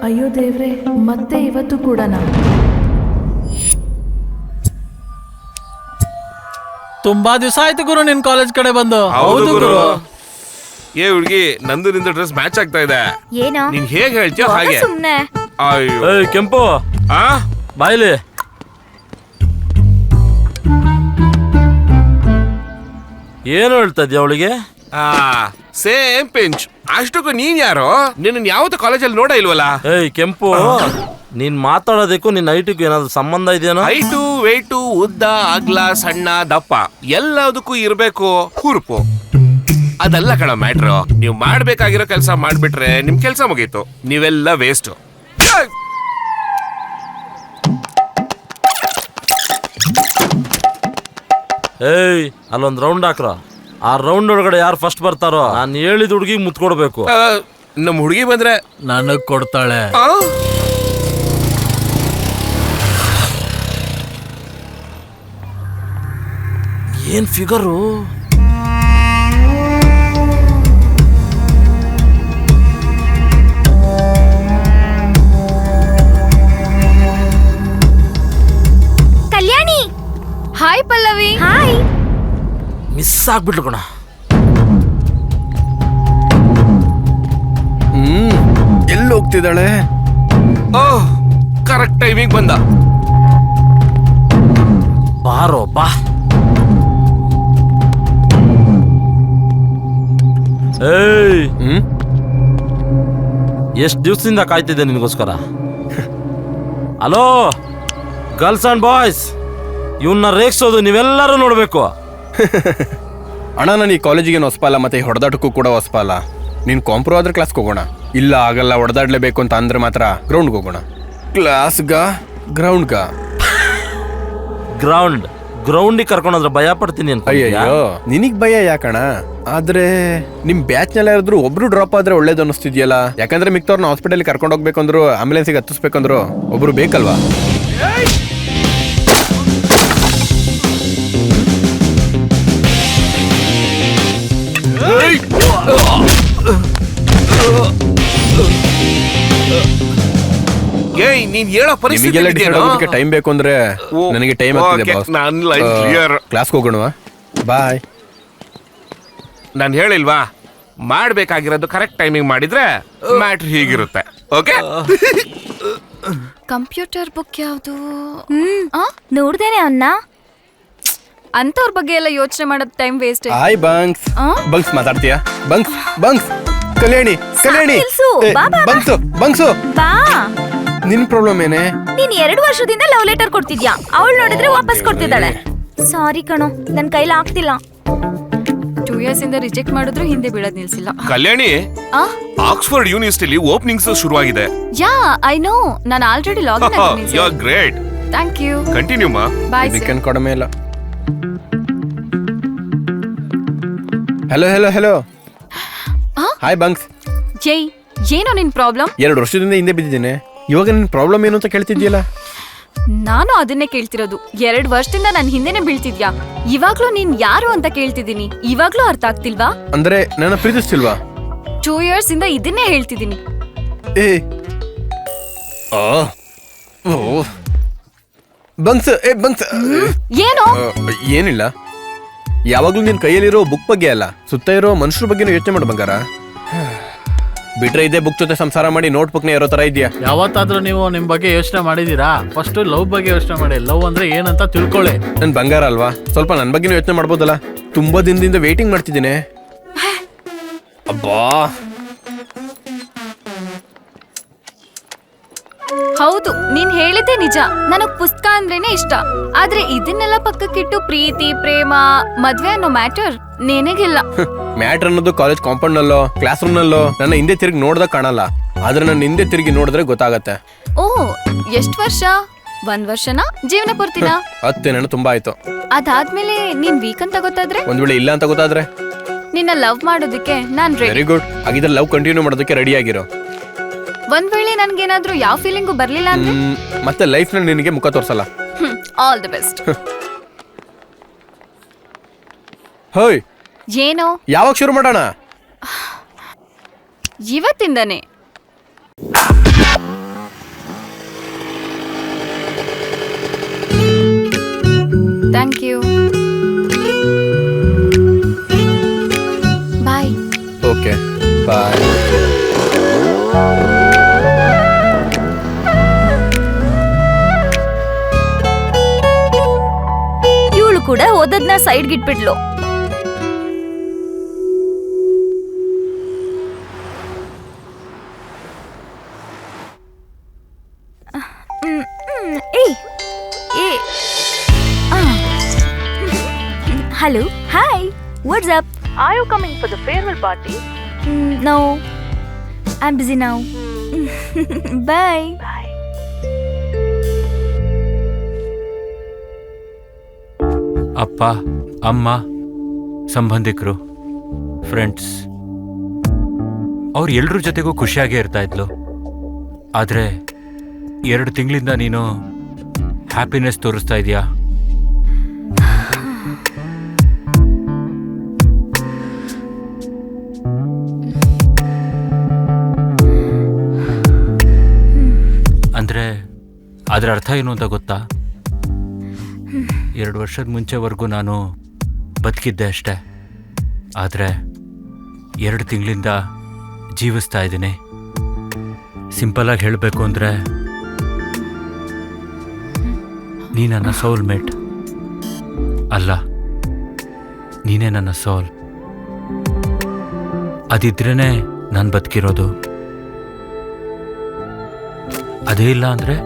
ಅಯ್ಯೋ ದೇವ್ರೆ, ಮತ್ತೆ ಇವತ್ತು ಕೂಡ ನಾವು ತುಂಬಾ ದಿವಸ ಆಯ್ತು ಗುರು ನಿನ್ ಕಾಲೇಜ್ ಕಡೆ ಬಂದು. ಹೌದು ಗುರು. ಏ ಹುಡ್ಗಿ, ನಂದು ನಿಂದು ಡ್ರೆಸ್ ಮ್ಯಾಚ್ ಆಗ್ತಾ ಇದೆ. ಏನೋ ನೀನ್ ಹೇಗ್ ಹೇಳ್ತೀಯೋ ಹಾಗೆ. ಸುಮ್ನೆ. ಅಯ್ಯೋ, ಏಯ್ ಕೆಂಪು, ಬಾಯ್ಲಿ. ಏನು ಹೇಳ್ತಾ ಇದ್ಯಾ ಅವಳಿಗೆ? Same pinch. ಅಷ್ಟಕ್ಕೂ ನೀನ್ ಯಾರೋ? ನಿನ್ನ ಯಾವತ್ತು ಕಾಲೇಜಲ್ಲಿ ನೋಡ ಇಲ್ವಲ್ಲ? ಏಯ್ ಕೆಂಪು, ನೀನ್ ಮಾತಾಡೋದಕ್ಕೂ ನಿನ್ನ ಹೈಟಿಗೂ ಏನಾದ್ರು ಸಂಬಂಧ ಇದೆಯೇನೋ? ಹೈಟು, ವೇಟು, ಉದ್ದ, ಅಗ್ಲ, ಸಣ್ಣ, ದಪ್ಪ ಎಲ್ಲದಕ್ಕೂ ಇರ್ಬೇಕು ಹುರುಪು. ಅದೆಲ್ಲ ಕಣ ಮ್ಯಾಟ್ರು. ನೀವು ಮಾಡ್ಬೇಕಾಗಿರೋ ಕೆಲಸ ಮಾಡ್ಬಿಟ್ರೆ ನಿಮ್ ಕೆಲಸ ಮುಗೀತು. ನೀವೆಲ್ಲ ವೇಸ್ಟ್. ಏಯ್, ಅಲ್ಲೊಂದ್ ರೌಂಡ್ ಹಾಕ್ರ. ಆ ರೌಂಡ್ ಒಳಗಡೆ ಯಾರು ಫಸ್ಟ್ ಬರ್ತಾರೋ ನಾನು ಹೇಳಿದ ಹುಡುಗಿಗೆ ಮುತ್ಕೊಡ್ಬೇಕು. ನಮ್ ಹುಡುಗಿ ಬಂದ್ರೆ ನನಗ್ ಕೊಡ್ತಾಳೆ. ಏನ್ ಫಿಗರು! ಕಲ್ಯಾಣಿ. ಹಾಯ್ ಪಲ್ಲವಿ. ಹಾಯ್. ಮಿಸ್ ಆಗ್ಬಿಟ್ಲು ಕಣ. ಎಲ್ಲಿ ಹೋಗ್ತಿದ್ದಾಳೆ? ಓಹ್, ಕರೆಕ್ಟ್ ಟೈಮಿಂಗ್ ಬಂದ. ಬಾರೋ ಬಾ. ಏಯ್, ಎಷ್ಟು ದಿವಸದಿಂದ ಕಾಯ್ತಿದ್ದೆ ನಿನಗೋಸ್ಕರ. ಹಲೋ ಗರ್ಲ್ಸ್ ಅಂಡ್ ಬಾಯ್ಸ್, ಇವನ್ನ ರೇಗ್ಸೋದು ನೀವೆಲ್ಲರೂ ನೋಡ್ಬೇಕು. ಅಣ್ಣ, ನಾನು ಈ ಕಾಲೇಜಿಗೆ ಹೊಸಪಲ್ಲ, ಮತ್ತೆ ಹೊಡೆದಾಟಕ್ಕೂ ಕೂಡ ಹೊಸಪಲ್ಲ. ನೀನು ಕಾಂಪ್ರೋ ಆದ್ರೆ ಕ್ಲಾಸ್ಗೆ ಹೋಗೋಣ. ಇಲ್ಲ ಆಗಲ್ಲ, ಹೊಡೆದಾಡ್ಲೇಬೇಕು ಅಂತ ಅಂದ್ರೆ ಮಾತ್ರ ಗ್ರೌಂಡ್ಗೆ ಹೋಗೋಣ. ಕ್ಲಾಸ್ಗ ಗ್ರೌಂಡ್ಗ? ಗ್ರೌಂಡಿಗೆ ಕರ್ಕೊಂಡ್ರೆ ಭಯ ಪಡ್ತೀನಿ ಅಂತ. ಅಯ್ಯಯ್ಯೋ, ನಿನಗ್ ಭಯ ಯಾಕಣ? ಆದ್ರೆ ನಿಮ್ ಬ್ಯಾಚ್ ನಲ್ಲಿ ಯಾರಾದ್ರೂ ಒಬ್ರು ಡ್ರಾಪ್ ಆದ್ರೆ ಒಳ್ಳೇದು ಅನ್ನಿಸ್ತಿದ್ಯಲ್ಲ. ಯಾಕಂದ್ರೆ ಮಿಕ್ತವ್ರನ್ನ ಹಾಸ್ಪಿಟಲ್ ಕರ್ಕೊಂಡು ಹೋಗ್ಬೇಕಂದ್ರು, ಆಂಬುಲೆನ್ಸ್ಗೆ ಹತ್ತಿಸ್ಬೇಕಂದ್ರು ಒಬ್ರು ಬೇಕಲ್ವಾ? ಏಯ್, ನೀನ್ ಹೇಳೋ ನಿಮಗೆಲ್ಲ ಡಿಸೈಡ್ ಪರಿಸ್ಥಿತಿ ಆಗೋದಕ್ಕೆ ಟೈಮ್ ಬೇಕು ಅಂದ್ರೆ ನನಗೆ ಟೈಮ್ ಆಗ್ತಿದೆ ಬಾಸ್. ನನ್ನ ಲೈಫ್ ಕ್ಲಿಯರ್. ಕ್ಲಾಸ್ಗೆ ಹೋಗೋಣವಾ? ಬಾಯ್. ನಾನು ಹೇಳಿಲ್ವಾ, ಮಾಡ್ಬೇಕಾಗಿರೋದು ಕರೆಕ್ಟ್ ಟೈಮಿಂಗ್ ಮಾಡಿದ್ರೆ ಮ್ಯಾಟ್ರ್ ಹೀಗಿರುತ್ತೆ. ಓಕೆ. ಕಂಪ್ಯೂಟರ್ ಬುಕ್ ಯಾವುದು? ನೋಡ್ದೇನೆ ಅವನ್ನ. ಅಂತವ್ರ ಬಗ್ಗೆ ಎಲ್ಲ ಯೋಚನೆ ಮಾಡೋದ್ ಟೈಮ್ ವೇಸ್ಟ್. Hi Bunks. ಆ? ಬಂಕ್ಸ್ ಮಾತಾಡ್ತೀಯಾ? Bunks Bunks. ಕಲ್ಯಾಣಿ ನಿಲ್ಸು. ಬಾ, ಬಾ, ಬಾ. ಬಂಕ್ಸು. ಬಾ, ನಿನ್ ಪ್ರಾಬ್ಲಮ್ ಏನೇ? ನೀನ್ 2 ವರ್ಷದಿಂದ ಲವ್ ಲೆಟರ್ ಕೊಡ್ತಿದ್ಯಾ, ಅವಳು ನೋಡಿದ್ರೆ ವಾಪಸ್ ಕೊಡ್ತಿದ್ದಾಳೆ. ಸಾರಿ ಕಣೋ, ನನ್ ಕೈಲಿ ಆಗ್ತಿಲ್ಲ. 2 years ಇಂದ ರಿಜೆಕ್ಟ್ ಮಾಡಿದ್ರು ಹಿಂದೆ ಬೀಳೋದ್ ನಿಲ್ಸಿಲ್ಲ. ಕಲ್ಯಾಣಿ, ಆ? ಆಕ್ಸ್ಫರ್ಡ್ ಯೂನಿವರ್ಸಿಟಿಲಿ ಓಪನಿಂಗ್ಸ್ ಶುರುವಾಗಿದೆ. ಯಾ ಐ ನೋ, ನಾನು ಆಲ್ರೆಡಿ ಲಾಗಿನ್ ಯು ಆಗಿದ್ದೀನಿ. ಆರ್ ಗ್ರೇಟ್. Thank you. ಕಂಟಿನ್ಯೂ ಮಾ. Bye sir. ಇದಕ್ಕೇನು ಕಡಿಮೆ ಇಲ್ಲ. Hello hi bunks. ಜೈ, ಏನೋ ನಿನ್ ಪ್ರಾಬ್ಲಮ್? 2 ವರ್ಷದಿಂದ ಹಿಂದೆ ಬಿದ್ದಿದ್ದೇನೆ, ಇವಾಗ ನಿನ್ ಪ್ರಾಬ್ಲಮ್ ಏನು ಅಂತ ಕೇಳ್ತಿದ್ಯಲ್ಲ? ನಾನು ಅದನ್ನೇ ಕೇಳ್ತಿರೋದು. 2 ವರ್ಷದಿಂದ ನನ್ ಹಿಂದೆನೆ ಬೀಳ್ತಿದ್ಯಾ, ಇವಾಗ್ಲೂ ನೀನ್ ಯಾರು ಅಂತ ಕೇಳ್ತಿದ್ದೀನಿ. ಇವಾಗ್ಲೂ ಅರ್ಥ ಆಗ್ತಿಲ್ವಾ? ಅಂದ್ರೆ ನನ್ನ ಪ್ರೀತಿಸ್ತಿಲ್ವಾ? 2 years ಇಂದ ಇದನ್ನೇ ಹೇಳ್ತಿದ್ದೀನಿ. ಏ ಬಂಕ್ಸ್. ಏನು? ಏನಿಲ್ಲ, ಯಾವಾಗ್ಲೂ ನಿನ್ ಕೈಯಲ್ಲಿರೋ ಬುಕ್ ಬಗ್ಗೆ ಅಲ್ಲ, ಸುತ್ತ ಇರೋ ಮನುಷ್ಯರ ಬಗ್ಗೆನೂ ಯೋಚನೆ ಮಾಡು ಬಂಗಾರ. ಬಿಟ್ರೆ ಇದೇ ಬುಕ್ ಜೊತೆ ಸಂಸಾರ ಮಾಡಿ ನೋಟ್ ಬುಕ್ನೇ ಇರೋ ತರ ಇದೆಯಾ? ಯಾವತ್ತಾದ್ರೂ ನೀವು ನಿಮ್ ಬಗ್ಗೆ ಯೋಚನೆ ಮಾಡಿದೀರಾ? ಫಸ್ಟ್ ಲವ್ ಬಗ್ಗೆ ಯೋಚನೆ ಮಾಡಿ. ಲವ್ ಅಂದ್ರೆ ಏನಂತ ತಿಳ್ಕೊಳ್ಳಿ. ನನ್ ಬಂಗಾರ ಅಲ್ವಾ, ಸ್ವಲ್ಪ ನನ್ ಬಗ್ಗೆನೂ ಯೋಚನೆ ಮಾಡ್ಬೋದಲ್ಲ. ತುಂಬಾ ದಿನದಿಂದ ವೇಟಿಂಗ್ ಮಾಡ್ತಿದ್ದೀನಿ. ಅಬ್ಬಾ, ಹೌದು, ನೀನ್ ಹೇಳಿದ್ದೆ ನಿಜ. ನನಗ್ ಪುಸ್ತಕ ಅಂದ್ರೇನೆ ಇಷ್ಟ. ಆದ್ರೆ ಇದನ್ನೆಲ್ಲ ಪಕ್ಕಕ್ಕಿಟ್ಟು ಪ್ರೀತಿ, ಪ್ರೇಮ, ಮದ್ವೆ ಅನ್ನೋ ಮ್ಯಾಟರ್ ನಿನಗಿಲ್ಲ. ಮ್ಯಾಟ್ರ್ ಅನ್ನೋದು ಕಾಲೇಜ್ ಕಾಂಪೌಂಡ್ ನಲ್ಲೋ ಕ್ಲಾಸ್ ರೂಮ್ ನಲ್ಲೋ ನನ್ನ ಹಿಂದೆ ತಿರುಗಿ ನೋಡ್ದಾಗ ಕಾಣಲ್ಲ, ಆದ್ರೆ ನನ್ನ ಹಿಂದೆ ತಿರುಗಿ ನೋಡಿದ್ರೆ ಗೊತ್ತಾಗತ್ತೆ. ಓ, ಎಷ್ಟ್ ವರ್ಷ? 1 ವರ್ಷನಾ, ಜೀವನ ಪೂರ್ತಿನಾ? 10 ನೆನ ತುಂಬಾ ಆಯ್ತು. ಅದಾದ್ಮೇಲೆ ನೀನ್ ವೀಕ್ ಅಂತ ಗೊತ್ತಾದ್ರೆ? ಒಂದ್ ವೇಳೆ ಇಲ್ಲ ಅಂತ ಗೊತ್ತಾದ್ರೆ? ನಿನ್ನ ಲವ್ ಮಾಡೋದಕ್ಕೆ ನಾನ್ ರೆಡಿ. Very good. ಹಾಗಿದ್ರೆ ಲವ್ ಕಂಟಿನ್ಯೂ ಮಾಡೋದಕ್ಕೆ ರೆಡಿ ಆಗಿರೋ. ಒಂದ್ ವೇಳೆ ನನ್ಗೇನಾದ್ರೂ ಯಾವ ಫೀಲಿಂಗು ಬರ್ಲಿಲ್ಲ ಅಂದ್ರೆ? ಮತ್ತೆ ಲೈಫ್ ನಲ್ಲಿ ನಿನಗೆ ಮುಖ ತೋರ್ಸಲ್ಲ. All the best. ಹೋಯ್, ಏನೋ? ಯಾವಾಗ ಶುರು ಮಾಡೋಣ? ಇವತ್ತಿಂದನೇ. Thank you. Bye. Okay bye. ಇವಳು ಕೂಡ ಓದದ್ನ ಸೈಡ್ ಗಿಟ್ಬಿಟ್ಲು. Hello, hi, what's up? Are you coming for the farewell party? No, I'm busy now. Bye. ಅಪ್ಪ, ಅಮ್ಮ, ಸಂಬಂಧಿಕರು, ಫ್ರೆಂಡ್ಸ್, ಅವ್ರು ಎಲ್ರ ಜೊತೆಗೂ ಖುಷಿಯಾಗೇ ಇರ್ತಾ ಇದ್ಲು. ಆದರೆ 2 ತಿಂಗಳಿಂದ ನೀನು ಹ್ಯಾಪಿನೆಸ್ ತೋರಿಸ್ತಾ ಇದೀಯಾ. ಅಂದರೆ ಅದರ ಅರ್ಥ ಏನು ಅಂತ ಗೊತ್ತಾ? 2 ವರ್ಷದ ಮುಂಚೆವರೆಗೂ ನಾನು ಬದುಕಿದ್ದೆ ಅಷ್ಟೆ, ಆದರೆ 2 ತಿಂಗಳಿಂದ ಜೀವಿಸ್ತಾ ಇದ್ದೀನಿ. ಸಿಂಪಲಾಗಿ ಹೇಳಬೇಕು ಅಂದರೆ ನೀ ನನ್ನ ಸೋಲ್ಮೇಟ್ ಅಲ್ಲ, ನೀನೇ ನನ್ನ ಸೋಲ್. ಅದಿದ್ರೇ ನಾನು ಬದುಕಿರೋದು. ಅದೇ ಇಲ್ಲ ಅಂದರೆ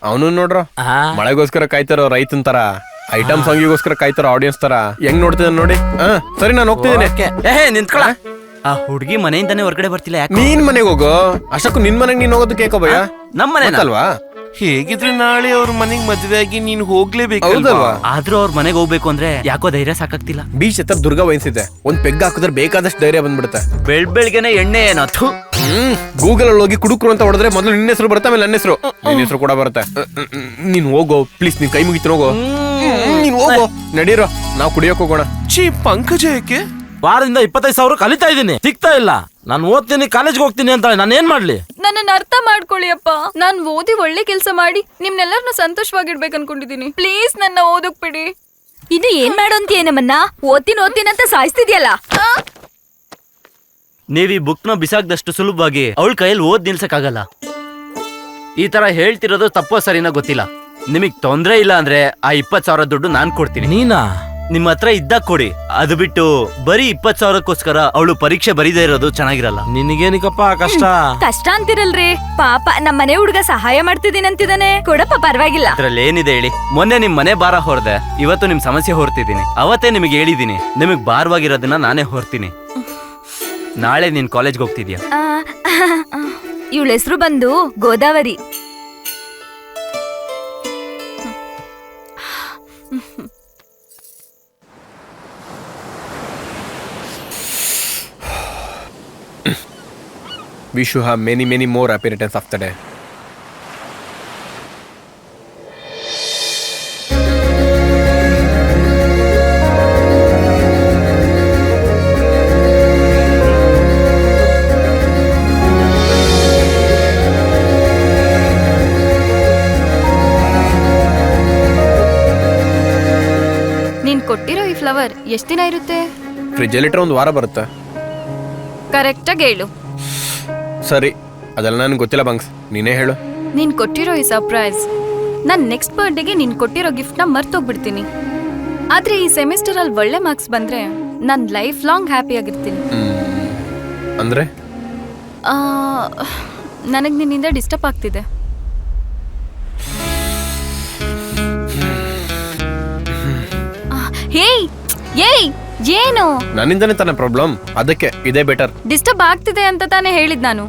ಅವನು ನೋಡ್ರ ಮಳೆಗೋಸ್ಕರ ಕಾಯ್ತಾರೋ ರೈತನ್ ತರ, ಐಟಮ್ ಸಾಂಗಿಗೋಸ್ಕರ ಕಾಯ್ತಾರೋ ಆಡಿಯನ್ಸ್ ತರ. ಹೆಂಗ್ ನೋಡ್ತಿದ್ದಾನೆ ನೋಡಿ. ಸರಿ, ನಾನು ಹೋಗ್ತಿದ್ದೀನಿ. ನಿಂತ್ಕೊಳ. ಆ ಹುಡುಗಿ ಮನೆಯಿಂದಾನೆ ಹೊರಗಡೆ ಬರ್ತಿಲ್ಲ. ಯಾಕೆ? ನೀನ್ ಮನೆಗೆ ಹೋಗು. ಅಷ್ಟಕ್ಕೂ ನಿನ್ ಮನೆಗೆ ನೀನ್ ಹೋಗೋದಕ್ಕೆ ಯಾಕೋ ಭಯ? ನಮ್ಮ ಮನೆ ಅಲ್ವಾ? ಹೇಗಿದ್ರೆ ನಾಳೆ ಅವ್ರ ಮನೆಗ್ ಮದ್ವೆ ಆಗಿ ನೀನ್ ಹೋಗ್ಲೇಬೇಕು. ಹೌದಲ್ವಾ? ಆದ್ರೂ ಅವ್ರ ಮನೆಗೆ ಹೋಗ್ಬೇಕು ಅಂದ್ರೆ ಯಾಕೋ ಧೈರ್ಯ ಸಾಕಾಗ್ತಿಲ್ಲ. ಬೀಚ್ ಹತ್ರ ದುರ್ಗ ವಹಿಸಿದೆ, ಒಂದ್ ಪೆಗ್ ಹಾಕಿದ್ರೆ ಬೇಕಾದಷ್ಟು ಧೈರ್ಯ ಬಂದ್ಬಿಡುತ್ತೆ. ಬೆಳ್ಬೆಳ್ಗೆನೆ ಎಣ್ಣೆ ಏನೋ. ಗೂಗಲ್ ಅಲ್ಲಿ ಹೋಗಿ ಕುಡುಕ್ರು ಅಂತ ಹೊಡೆದ್ರೆ ಮೊದಲು ನಿನ್ನ ಹೆಸರು ಬರುತ್ತೆ, ಆಮೇಲೆ ನನ್ನ ಹೆಸರು, ನಿನ್ನ ಹೆಸರು ಕೂಡ ಬರುತ್ತೆ. ನೀನ್ ಹೋಗೋ ಪ್ಲೀಸ್, ನಿನ್ ಕೈ ಮುಗಿತು ಹೋಗೋ. ನೀನ್ ಹೋಗೋ, ನಡೀರೋ, ನಾವು ಕುಡಿಯೋಕ್ ಹೋಗೋಣ. ಚೀ, ಪಂಕಜ ಯಾಕೆ? ವಾರದಿಂದ 25,000 ಕಲಿತಾ ಇದ್ದೀನಿ, ಸಿಗ್ತಾ ಇಲ್ಲ. ನಾನು ಓದ್ತೀನಿ ಕಾಲೇಜ್ಗೆ ಹೋಗ್ತೀನಿ ಅಂತಾಳೆ, ನಾನು ಏನ್ ಮಾಡ್ಲಿ? ನನ್ನನ್ನು ಅರ್ಥ ಮಾಡ್ಕೊಳ್ಳಿ ಅಪ್ಪ. ನಾನ್ ಓದಿ ಒಳ್ಳೆ ಕೆಲಸ ಮಾಡಿ ನಿಮ್ನೆಲ್ಲರನ್ನು ಸಂತೋಷವಾಗಿಡ್ಬೇಕು ಅನ್ಕೊಂಡಿದೀನಿ. ಪ್ಲೀಸ್ ನನ್ನ ಓದಕ್ ಬಿಡಿ. ಇದು ಏನ್ ಮಾಡೋ ಅಂತೀಯ ನಮ್ಮನ್ನ? ಓದ್ತೀನಿ ಅಂತ ಸಾಯಿಸ್ತಿದ್ಯಲ್ಲ. ನೀವ್ ಈ ಬುಕ್ನ ಬಿಸಾಕ್ದಷ್ಟು ಸುಲಭವಾಗಿ ಅವಳ ಕೈಯಲ್ಲಿ ಓದ್ ನಿಲ್ಸಕ್ಕಾಗಲ್ಲ. ಈ ತರ ಹೇಳ್ತಿರೋದು ತಪ್ಪೋ ಸರಿನೋ ಗೊತ್ತಿಲ್ಲ. ನಿಮಗ್ ತೊಂದ್ರೆ ಇಲ್ಲ ಅಂದ್ರೆ ಆ 20,000 ದುಡ್ಡು ನಾನ್ ಕೊಡ್ತೀನಿ. ನೀನಾ? ನಿಮ್ಮ ಹತ್ರ ಇದ್ದಾಗ ಕೊಡಿ. ಅದು ಬಿಟ್ಟು ಬರೀ 20,000ಕ್ಕೋಸ್ಕರ ಅವಳು ಪರೀಕ್ಷೆ ಬರೀದೇ ಇರೋದು ಚೆನ್ನಾಗಿರಲ್ಲ. ನಿನಗೇನಿಕಪ್ಪ ಕಷ್ಟ? ಕಷ್ಟ ಅಂತಿರಲ್ರಿ, ಪಾಪ ನಮ್ಮ ಮನೆ ಹುಡುಗ ಸಹಾಯ ಮಾಡ್ತಿದ್ದೀನಿ ಅಂತಿದ್ದಾನೆ. ಕೊಡಪ್ಪ, ಪರವಾಗಿಲ್ಲ. ಅದ್ರಲ್ಲಿ ಏನಿದೆ ಹೇಳಿ? ಮೊನ್ನೆ ನಿಮ್ ಮನೆ ಭಾರ ಹೊರದೆ, ಇವತ್ತು ನಿಮ್ ಸಮಸ್ಯೆ ಹೊರ್ತಿದ್ದೀನಿ. ಅವತ್ತೇ ನಿಮಗೆ ಹೇಳಿದೀನಿ, ನಿಮಗ್ ಭಾರವಾಗಿರೋದನ್ನ ನಾನೇ ಹೊರ್ತೀನಿ. ನಾಳೆ ನೀನ್ ಕಾಲೇಜ್ಗೆ ಹೋಗ್ತಿದ್ಯಾ? ಇವಳ ಹೆಸರು ಬಂದು Godavari. Wish you have many more happy returns of the day. ನೀನ್ ಕೊಟ್ಟಿರೋ ಈ ಫ್ಲವರ್ ಎಷ್ಟ್ ದಿನ ಇರುತ್ತೆ? ಫ್ರಿಜ್ಜಲ್ಲಿಟ್ರೆ 1 ವಾರ ಬರುತ್ತೆ. ಕರೆಕ್ಟಾಗಿ ಹೇಳು. ಸರಿ, ಅದೆಲ್ಲ ನನಗೆ ಗೊತ್ತಿಲ್ಲ ಬಂಗ್ಸ್, ನೀನೇ ಹೇಳು. ನೀನ್ ಕೊಟ್ಟಿರೋ ಈ ಸರ್ಪ್ರೈಸ್, ನನ್ ನೆಕ್ಸ್ಟ್ ಬರ್ಡೇಗೆ ನೀನ್ ಕೊಟ್ಟಿರೋ ಗಿಫ್ಟ್ ನ ಮರ್ತೋಗ್ಬಿಡ್ತೀನಿ. ಆದ್ರೆ ಈ ಸೆಮಿಸ್ಟರ್ ಅಲ್ಲಿ ಒಳ್ಳೆ ಮಾರ್ಕ್ಸ್ ಬಂದ್ರೆ ನಾನ್ ಲೈಫ್ ಲಾಂಗ್ ಹ್ಯಾಪಿ ಆಗಿರ್ತೀನಿ. ಅಂದ್ರೆ ನನಗ್ ನಿನ್ನಿಂದ ಡಿಸ್ಟರ್ಬ್ ಆಗ್ತಿದೆ. ಹೇಯ್ ಏಯ್, ಏನು? ನನ್ನಿಂದನೇ ತಾನೇ ಪ್ರಾಬ್ಲಮ್, ಅದಕ್ಕೆ ಇದೇ ಬೆಟರ್. ಡಿಸ್ಟರ್ಬ್ ಆಗ್ತಿದೆ ಅಂತ ತಾನೇ ಹೇಳಿದ್ ನಾನು.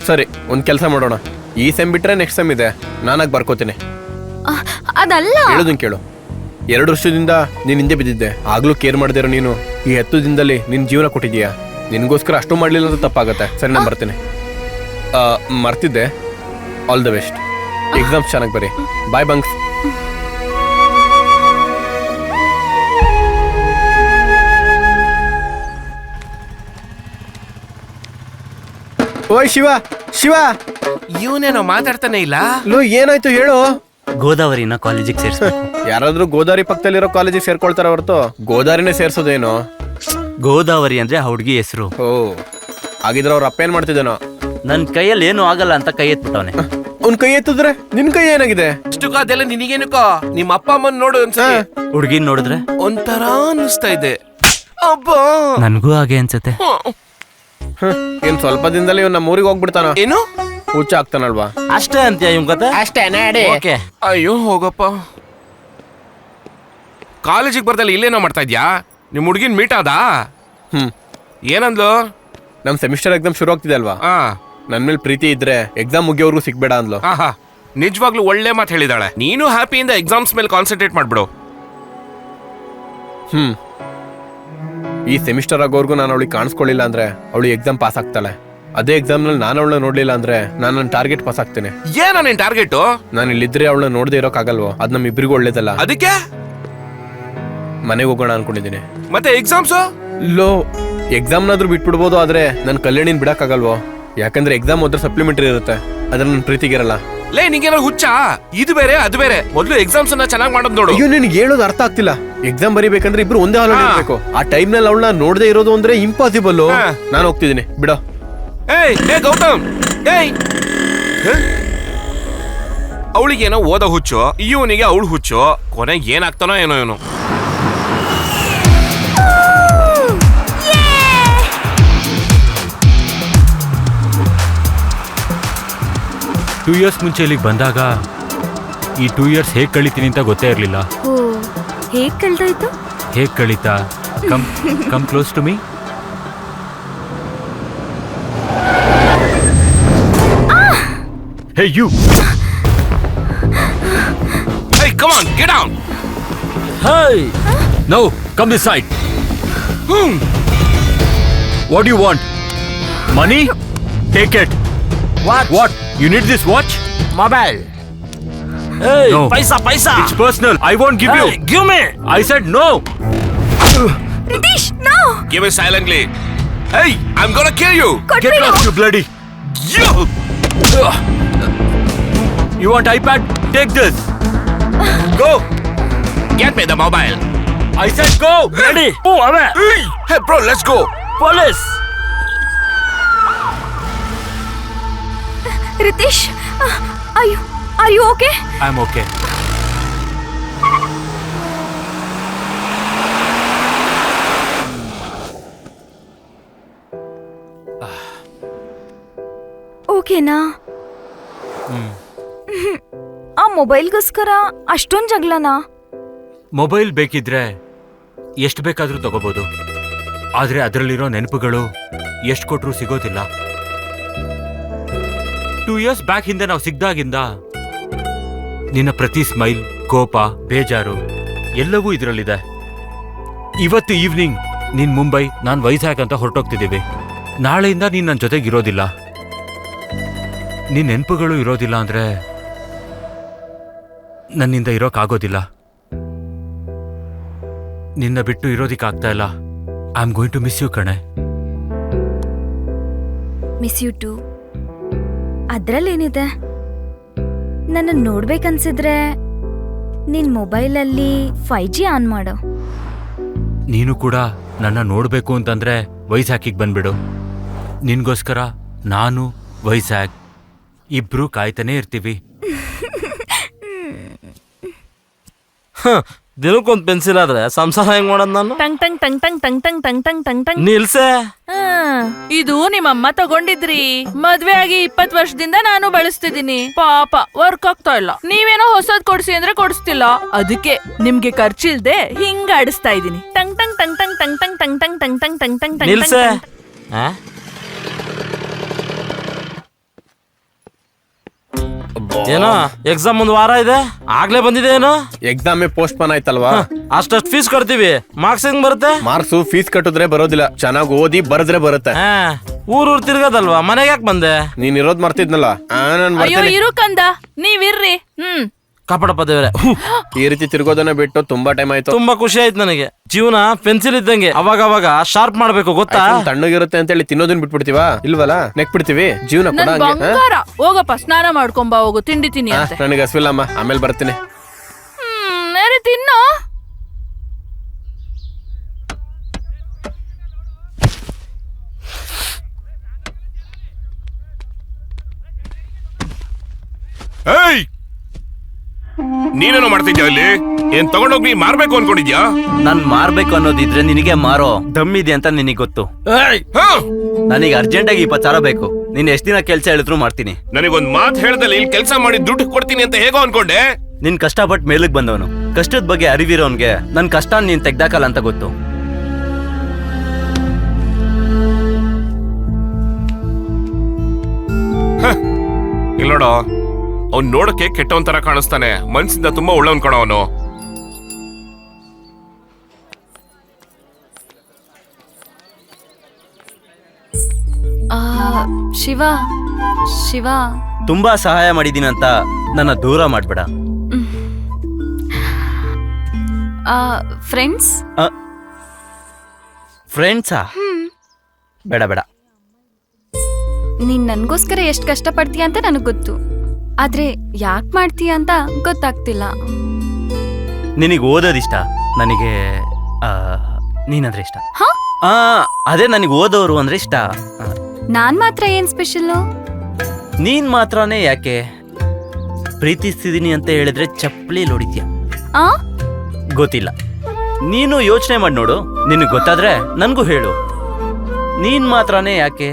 ಸರಿ, ಒಂದ್ ಕೆಲಸ ಮಾಡೋಣ. ಈ ಸೆಮ್ ಬಿಟ್ರೆ ನೆಕ್ಸ್ಟ್ ಸೆಮ್ ಇದೆ, ನಾನಾಗಿ ಬರ್ಕೋತೀನಿ. ಅದಲ್ಲ, ಹೇಳೋದನ್ ಕೇಳು. 2 ವರ್ಷದಿಂದ ನೀನ್ ಹಿಂದೆ ಬಿದ್ದಿದ್ದೆ, ಆಗ್ಲೂ ಕೇರ್ ಮಾಡ್ದಿರೋ ನೀನು ಈ 10 ದಿನದಲ್ಲಿ ನಿನ್ ಜೀವನ ಕೊಟ್ಟಿದೀಯಾ. ನಿನ್ಗೋಸ್ಕರ ಅಷ್ಟು ಮಾಡ್ಲಿಲ್ಲ ಅಂತ ತಪ್ಪಾಗತ್ತೆ. ಸರಿ, ನಾನು ಬರ್ತೀನಿ. ಮರ್ತಿದ್ದೆ. All the best. ಎಕ್ಸಾಮ್ಸ್ ಚೆನ್ನಾಗಿ ಬರೀ. ಬಾಯ್ ಬಂಗ್ಸ್. ಓಯ್ ಶಿವ, ಶಿವ, ಇವನೇನೋ ಮಾತಾಡ್ತಾನೆ ಇಲ್ಲ. ಲೋ, ಏನಾಯ್ತು ಹೇಳು. ಗೋದಾವರಿನ ಕಾಲೇಜಿಗೆ ಸೇರಿಸ್ಬೇಕು. ಯಾರಾದ್ರೂ ಗೋದಾವರಿ ಪಕ್ಕದಲ್ಲಿರೋ ಕಾಲೇಜಿಗೆ ಸೇರ್ಕೊಳ್ತಾರ ಹೊರತು ಗೋದಾವರಿನೇ ಸೇರ್ಸೋದೇನು? ಗೋದಾವರಿ ಅಂದ್ರೆ ಆ ಹುಡುಗಿ ಹೆಸರು. ಓ, ಹಾಗಿದ್ರೆ ಅವ್ರ ಅಪ್ಪ ಏನ್ ಮಾಡ್ತಿದ್ದೇನೋ? ನನ್ ಕೈಯಲ್ಲಿ ಏನು ಆಗಲ್ಲ ಅಂತ ಕೈ ಎತ್ಬಿಟ್ಟವನೆ. ಅವ್ನ್ ಕೈ ಎತ್ತಿದ್ರೆ ನಿನ್ ಕೈ ಏನಾಗಿದೆ? ಅಷ್ಟು ಅದೆಲ್ಲ ನಿನಗೇನಕ್ಕೋ? ನಿಮ್ಮ ಅಪ್ಪ ಅಮ್ಮನ್ ನೋಡು ಅನ್ಸುತ್ತೆ. ಹುಡುಗಿನ್ ನೋಡಿದ್ರೆ ಒಂಥರ ಅನ್ನಿಸ್ತಾ ಇದೆ. ಅಬ್ಬಾ, ನನ್ಗೂ ಹಾಗೆ ಅನ್ಸುತ್ತೆ. ಏನ್ ಸ್ವಲ್ಪ ದಿನದಲ್ಲಿ ಇವ್ನ ನಮ್ಮ ಊರಿಗೆ ಹೋಗ್ಬಿಡ್ತಾನ? ಏನು ಹುಚ್ಚ ಆಗ್ತಾನಲ್ವಾ? ಅಷ್ಟೇ ಅಂತೀಯ ಇವ್ ಕತೆ? ಅಷ್ಟೇ ನಾಡಿ. ಓಕೆ. ಅಯ್ಯೋ ಹೋಗಪ್ಪ. ಕಾಲೇಜಿಗೆ ಬರ್ದಲ್ಲಿ ಇಲ್ಲೇನೋ ಮಾಡ್ತಾ ಇದ್ಯಾ? ನಿಮ್ ಹುಡುಗಿನ ಮೀಟ್ ಆದ? ಏನಂದ್ಲು? ನಮ್ ಸೆಮಿಸ್ಟರ್ ಎಕ್ಸಾಮ್ ಶುರು ಆಗ್ತಿದೆ ಅಲ್ವಾ, ನನ್ ಮೇಲೆ ಪ್ರೀತಿ ಇದ್ರೆ ಎಕ್ಸಾಮ್ ಮುಗಿಯೋರ್ಗು ಸಿಗ್ಬೇಡ ಅಂದ್ಲು. ನಿಜವಾಗ್ಲೂ ಒಳ್ಳೆ ಮಾತು ಹೇಳಿದಾಳೆ. ನೀನು ಹ್ಯಾಪಿಯಿಂದ ಎಕ್ಸಾಮ್ಸ್ ಮೇಲೆ ಕಾನ್ಸಂಟ್ರೇಟ್ ಮಾಡ್ಬಿಡು. ಈ ಸೆಮಿಸ್ಟರ್ ಆಗೋರ್ಗು ನಾನು ಅವಳಿಗೆ ಕಾಣಿಸ್ಕೊಳ್ಳಿಲ್ಲ ಅಂದ್ರೆ ಅವಳು ಎಕ್ಸಾಮ್ ಪಾಸ್ ಆಗ್ತಾಳೆ. ಅದೇ ಎಕ್ಸಾಮ್ ನಲ್ಲಿ ನಾನು ಅವಳನ್ನ ನೋಡ್ಲಿಲ್ಲ ಅಂದ್ರೆ ನಾನು ನನ್ನ ಟಾರ್ಗೆಟ್ ಪಾಸ್ ಆಗ್ತೇನೆ. ಏನೋ ನಿನ್ ಟಾರ್ಗೆಟ್? ನಾನು ಇಲ್ಲಿದ್ರೆ ಅವಳನ್ನ ನೋಡದೆ ಇರೋಕ್ಕಾಗಲ್ವೋ? ಅದ್ ನಮ್ ಇಬ್ಬರಿಗೂ ಒಳ್ಳೇದಲ್ಲ. ಅದಕ್ಕೆ ಮನೆಗೆ ಹೋಗೋಣ ಅನ್ಕೊಂಡಿದ್ದೀನಿ. ಮತ್ತೆ ಎಕ್ಸಾಮ್ಸ್? ಲೋ, ಎಕ್ಸಾಮ್ನಾದ್ರೂ ಬಿಟ್ಬಿಡ್ಬೋದು, ಆದ್ರೆ ನನ್ ಕಲ್ಯಾಣಿನ ಬಿಡಕ್ಕಾಗಲ್ವೋ? ಯಾಕಂದ್ರೆ ಎಕ್ಸಾಮ್ ಹೋದ್ರೆ ಸಪ್ಲಿಮೆಂಟರಿ ಇರುತ್ತೆ, ಅದ್ರ ನನ್ ಪ್ರೀತಿಗಿರಲ್ಲ. ಲೇ, ನಿಂಗೇನೋ ಹುಚ್ಚ? ಇದು ಬೇರೆ ಅದು ಬೇರೆ. ಮೊದಲು ಎಕ್ಸಾಮ್ಸ್ ಅನ್ನ ಚೆನ್ನಾಗಿ ಮಾಡೋದು ನೋಡು. ಅಯ್ಯೋ, ನಿನ್ಗೆ ಹೇಳೋದು ಅರ್ಥ ಆಗ್ತಿಲ್ಲ. ಎಕ್ಸಾಮ್ ಬರೀಬೇಕಂದ್ರೆ ಇಬ್ರು ಒಂದೇ ಹಾಲ್ ಇರ್ಬೇಕು. ಆ ಟೈಮ್ ನಲ್ಲಿ ಅವಳನ್ನ ನೋಡದೆ ಇರೋದು ಅಂದ್ರೆ ಇಂಪಾಸಿಬಲ್. ನಾನು ಹೋಗ್ತಿದ್ದೀನಿ, ಬಿಡೋ. ಏಯ್ ಗೌತಮ್, ಏಯ್, ಅವಳಿಗೇನೋ ಓದ ಹುಚ್ಚು, ಇವನಿಗೆ ಅವಳು ಹುಚ್ಚು. ಕೊನೆಗೆ ಏನಾಗ್ತಾನೋ ಏನೋ ಇವನು. ಟೂ ಇಯರ್ಸ್ ಮುಂಚೆ ಇಲ್ಲಿಗೆ ಬಂದಾಗ ಈ 2 ಇಯರ್ಸ್ ಹೇಗೆ ಕಳಿತೀನಿ ಅಂತ ಗೊತ್ತೇ ಇರಲಿಲ್ಲ. ಓ, ಹೇಗ್ ಕಳ್ದೋಯ್ತು? ಹೇಗೆ ಕಳೀತಾ? Come close to me. Hey you. Hey, come on, get down. Hey! No, come this side. What do you want? Money? Take it. What? You need this watch? Mobile. Hey, No. paisa. It's personal. I won't give you. Hey, give me. I said no. Ritesh, no! Give it silently. Hey, I'm gonna kill you. Get lost, you bloody. You. You want iPad? Take this. Go. Get me the mobile. I said go. Ready? Away. Hey, bro, let's go. Police. Ritesh, are you okay? I'm okay. ಓಕೆನಾ? ಆ ಮೊಬೈಲ್ಗೋಸ್ಕರ ಅಷ್ಟೊಂದು ಜಗಳನಾ? Mobile ಬೇಕಿದ್ರೆ ಎಷ್ಟು ಬೇಕಾದ್ರೂ ತಗೋಬಹುದು, ಆದ್ರೆ ಅದರಲ್ಲಿರೋ ನೆನಪುಗಳು ಎಷ್ಟು ಕೊಟ್ರೂ ಸಿಗೋದಿಲ್ಲ. 2 years ಬ್ಯಾಕ್ ಹಿಂದೆ ನಾವು ಸಿಗ್ದಾಗಿಂದ ನಿನ್ನ ಪ್ರತಿ ಸ್ಮೈಲ್, ಕೋಪ, ಬೇಜಾರು ಎಲ್ಲವೂ ಇದರಲ್ಲಿದೆ. ಇವತ್ತು ಈವ್ನಿಂಗ್ ನೀನ್ ಮುಂಬೈ, ನಾನು ವೈಜಾಗ್ ಅಂತ ಹೊರಟೋಗ್ತಿದ್ದೀವಿ. ನಾಳೆಯಿಂದ ನೀನ್ ನನ್ನ ಜೊತೆಗಿರೋದಿಲ್ಲ. ನಿನ್ ನೆನಪುಗಳು ಇರೋದಿಲ್ಲ ಅಂದ್ರೆ ನನ್ನಿಂದ ಇರೋಕ್ಕಾಗೋದಿಲ್ಲ. ನಿನ್ನ ಬಿಟ್ಟು ಇರೋದಿಕ್ಕಾಗ್ತಾ ಇಲ್ಲ. I am going to miss you ಕಣೆ. Miss you too. ಅದ್ರಲ್ಲೇನಿದೆ? ನನ್ನ ನೋಡ್ಬೇಕನ್ಸಿದ್ರೆ ನಿನ್ ಮೊಬೈಲಲ್ಲಿ 5G ಆನ್ ಮಾಡು. ನೀನು ಕೂಡ ನನ್ನ ನೋಡ್ಬೇಕು ಅಂತಂದ್ರೆ ವೈಜಾಗಿಗೆ ಬಂದ್ಬಿಡು. ನಿನ್ಗೋಸ್ಕರ ನಾನು ವೈಜಾಗ್ ಇಬ್ರು ಕಾಯ್ತಾನೆ ಇರ್ತೀವಿ. ದಿನಕ್ಕೊಂದ್ ಪೆನ್ಸಿಲ್ ಆದ್ರೆ ಸಂಸಾರ ಹೆಂಗ್ ಮಾಡೋದ್ ನಾನು? ಟಂಗ್ ಟಂಗ್ ಟಂಗ್ ಟಂಗ್ ಟಂಗ್ ಟಂಗ್ ಟಂಗ್ ಟಂಗ್ ಟಂಗ್ ಟಂಗ್. ನಿಲ್ಸೆ. ಇದು ನಿಮ್ಮಮ್ಮ ತಗೊಂಡಿದ್ರಿ. ಮದ್ವೆ ಆಗಿ 20 ವರ್ಷದಿಂದ ನಾನು ಬಳಸ್ತಿದ್ದೀನಿ. ಪಾಪ ವರ್ಕ್ ಆಗ್ತಾ ಇಲ್ಲ. ನೀವೇನೋ ಹೊಸದ್ ಕೊಡ್ಸಿ ಅಂದ್ರೆ ಕೊಡಿಸ್ತಿಲ್ಲ. ಅದಕ್ಕೆ ನಿಮ್ಗೆ ಖರ್ಚಿಲ್ದೆ ಹಿಂಗ ಆಡಿಸ್ತಾ ಇದೀನಿ. ಟಂಗ್ ಟಂಗ್ ಟಂಗ್ ಟಂಗ್ ಟಂಗ್ ಟಂಗ್ ಟಂಗ್ ಟಂಗ್ ಟಂಗ್ ಟಂಗ್ ಟಂಗ್ ಟಂಗ್ ಟಂಗ್. ನಿಲ್ಸೆ. ಏನೋ ಎಕ್ಸಾಮ್ ಒಂದ್ ವಾರ ಇದೆ, ಆಗ್ಲೇ ಬಂದಿದೆ ಏನೋ? ಎಕ್ಸಾಮ್ ಪೋಸ್ಟ್ ಪೋನ್ ಆಯ್ತಲ್ವಾ? ಅಷ್ಟಷ್ಟು ಫೀಸ್ ಕಟ್ತೀವಿ, ಮಾರ್ಕ್ಸ್ ಹೆಂಗ್ ಬರುತ್ತೆ? ಮಾರ್ಕ್ಸು ಫೀಸ್ ಕಟ್ಟಿದ್ರೆ ಬರೋದಿಲ್ಲ, ಚೆನ್ನಾಗಿ ಓದಿ ಬರೆದ್ರೆ ಬರುತ್ತೆ. ಊರ್ ತಿರ್ಗದಲ್ವಾ, ಮನೆಗೆ ಯಾಕೆ ಬಂದೆ? ನೀನ್ ಇರೋದ್ ಮರ್ತಿದ್ನಲ್ಲ. ಅಯ್ಯೋ ಇರು ಕಂದ, ನೀವಿರ್ರಿ. ಕಾಪಾಡಪ್ಪ ದೇವ್ರೆ. ಈ ರೀತಿ ತಿರ್ಗೋದನ್ನ ಬಿಟ್ಟು ತುಂಬಾ ಟೈಮ್ ಆಯ್ತು. ತುಂಬಾ ಖುಷಿ ಆಯ್ತು ನನಗೆ. ಜೀವನ ಪೆನ್ಸಿಲ್ ಇದ್ದಂಗೆ, ಅವಾಗ ಅವಾಗ ಶಾರ್ಪ್ ಮಾಡ್ಬೇಕು ಗೊತ್ತಾ? ತಣ್ಣಗಿರುತ್ತೆ ಅಂತ ಹೇಳಿ ತಿನ್ನೋದನ್ನ ಬಿಟ್ಬಿಡ್ತೀವ ಇಲ್ವಲ್ಲ, ನೆಕ್ ಬಿಡ್ತೀವಿ. ಜೀವನ ಕೂಡ ಹಂಗೆ. ಹೋಗಪ್ಪ ಸ್ನಾನ ಮಾಡ್ಕೊಂಬ, ಹೋಗು, ತಿಂಡಿ ತಿನ್ನಿ ಅಂತೆ. ನನಗೆ ಹಸ್ವಿಲ್ಲಮ್ಮ, ಆಮೇಲೆ ಬರ್ತೀನಿ. ತಿನ್ನು. ಏಯ್, ನೀನೇನೋ ಮಾಡ್ತಿದ್ಯಾ ಅಲ್ಲಿ? ಏನ್ ತಗೊಂಡೋಗಿ ಮಾರ್ಬೇಕು ಅನ್ಕೊಂಡಿದ್ಯಾ? ನಾನ್ ಮಾರ್ಬೇಕು ಅನ್ನೋದಿದ್ರೆ ನಿನಗೆ ಮಾರೋ ದಮ್ಮಿದೆ ಅಂತ ನಿನಗೆ ಗೊತ್ತು. ನನಗೆ ಅರ್ಜೆಂಟ್ ಆಗಿ 20,000 ಬೇಕು. ನೀನ್ ಎಷ್ಟ್ ದಿನ ಕೆಲ್ಸ ಹೇಳಿದ್ರು ಮಾಡ್ತೀನಿ. ನನಗೊಂದ್ ಮಾತು ಹೇಳ್ದಲ್ಲಿ ಇಲ್ಲಿ ಕೆಲಸ ಮಾಡಿ ದುಡ್ಡು ಕೊಡ್ತೀನಿ ಅಂತ ಹೇಗೋ ಅನ್ಕೊಂಡೆ. ನಿನ್ ಕಷ್ಟಪಟ್ಟು ಮೇಲಕ್ ಬಂದವನು, ಕಷ್ಟದ ಬಗ್ಗೆ ಅರಿವಿರೋನ್ಗೆ ನನ್ ಕಷ್ಟ ನೀನ್ ತೆಗ್ದಾಕಲ್ಲ ಅಂತ ಗೊತ್ತು. ಇಲ್ಲ ನೋಡೋ, ಅವ್ನ್ ನೋಡಕ್ಕೆ ಕೆಟ್ಟವನ್ ತರ ಕಾಣಿಸ್ತಾನೆ, ಮನ್ಸಿಂದ ತುಂಬಾ ಒಳ್ಳೆವನ್ ಕಣೋ ಅವನು. ಶಿವ ಶಿವ, ತುಂಬಾ ಸಹಾಯ ಮಾಡಿದೀನಿ ಅಂತ ನನ್ನ ದೂರ ಮಾಡ್ಬೇಡ. ಫ್ರೆಂಡ್ಸ್ ಫ್ರೆಂಡ್ಸಾ? ಬೇಡ ಬೇಡ. ನೀನ್ ನನ್ಗೋಸ್ಕರ ಎಷ್ಟು ಕಷ್ಟ ಪಡ್ತೀಯ ಅಂತ ನನಗ್ ಗೊತ್ತು, ಆದ್ರೆ ಯಾಕೆ ಮಾಡ್ತೀಯ ಅಂತ ಗೊತ್ತಾಗ್ತಿಲ್ಲ. ನಿನಗೆ ಓದೋದಿಷ್ಟ, ನನಗೆ ನೀನಂದ್ರೆ ಇಷ್ಟ. ಹಾ? ಅದೇ ನನಗೆ ಓದೋರು ಅಂದ್ರೆ ಇಷ್ಟ. ನಾನ್ ಮಾತ್ರ ಏನ್ ಸ್ಪೆಷಲ್? ನೀನ್ ಮಾತ್ರನೇ ಯಾಕೆ? ಪ್ರೀತಿಸ್ತಿದೀನಿ ಅಂತ ಹೇಳಿದ್ರೆ ಚಪ್ಪಲಿ ಹೊಡಿತೀಯ. ಗೊತ್ತಿಲ್ಲ, ನೀನು ಯೋಚನೆ ಮಾಡಿ ನೋಡು. ನಿನಗೆ ಗೊತ್ತಾದ್ರೆ ನನ್ಗೂ ಹೇಳು. ನೀನ್ ಮಾತ್ರನೇ ಯಾಕೆ?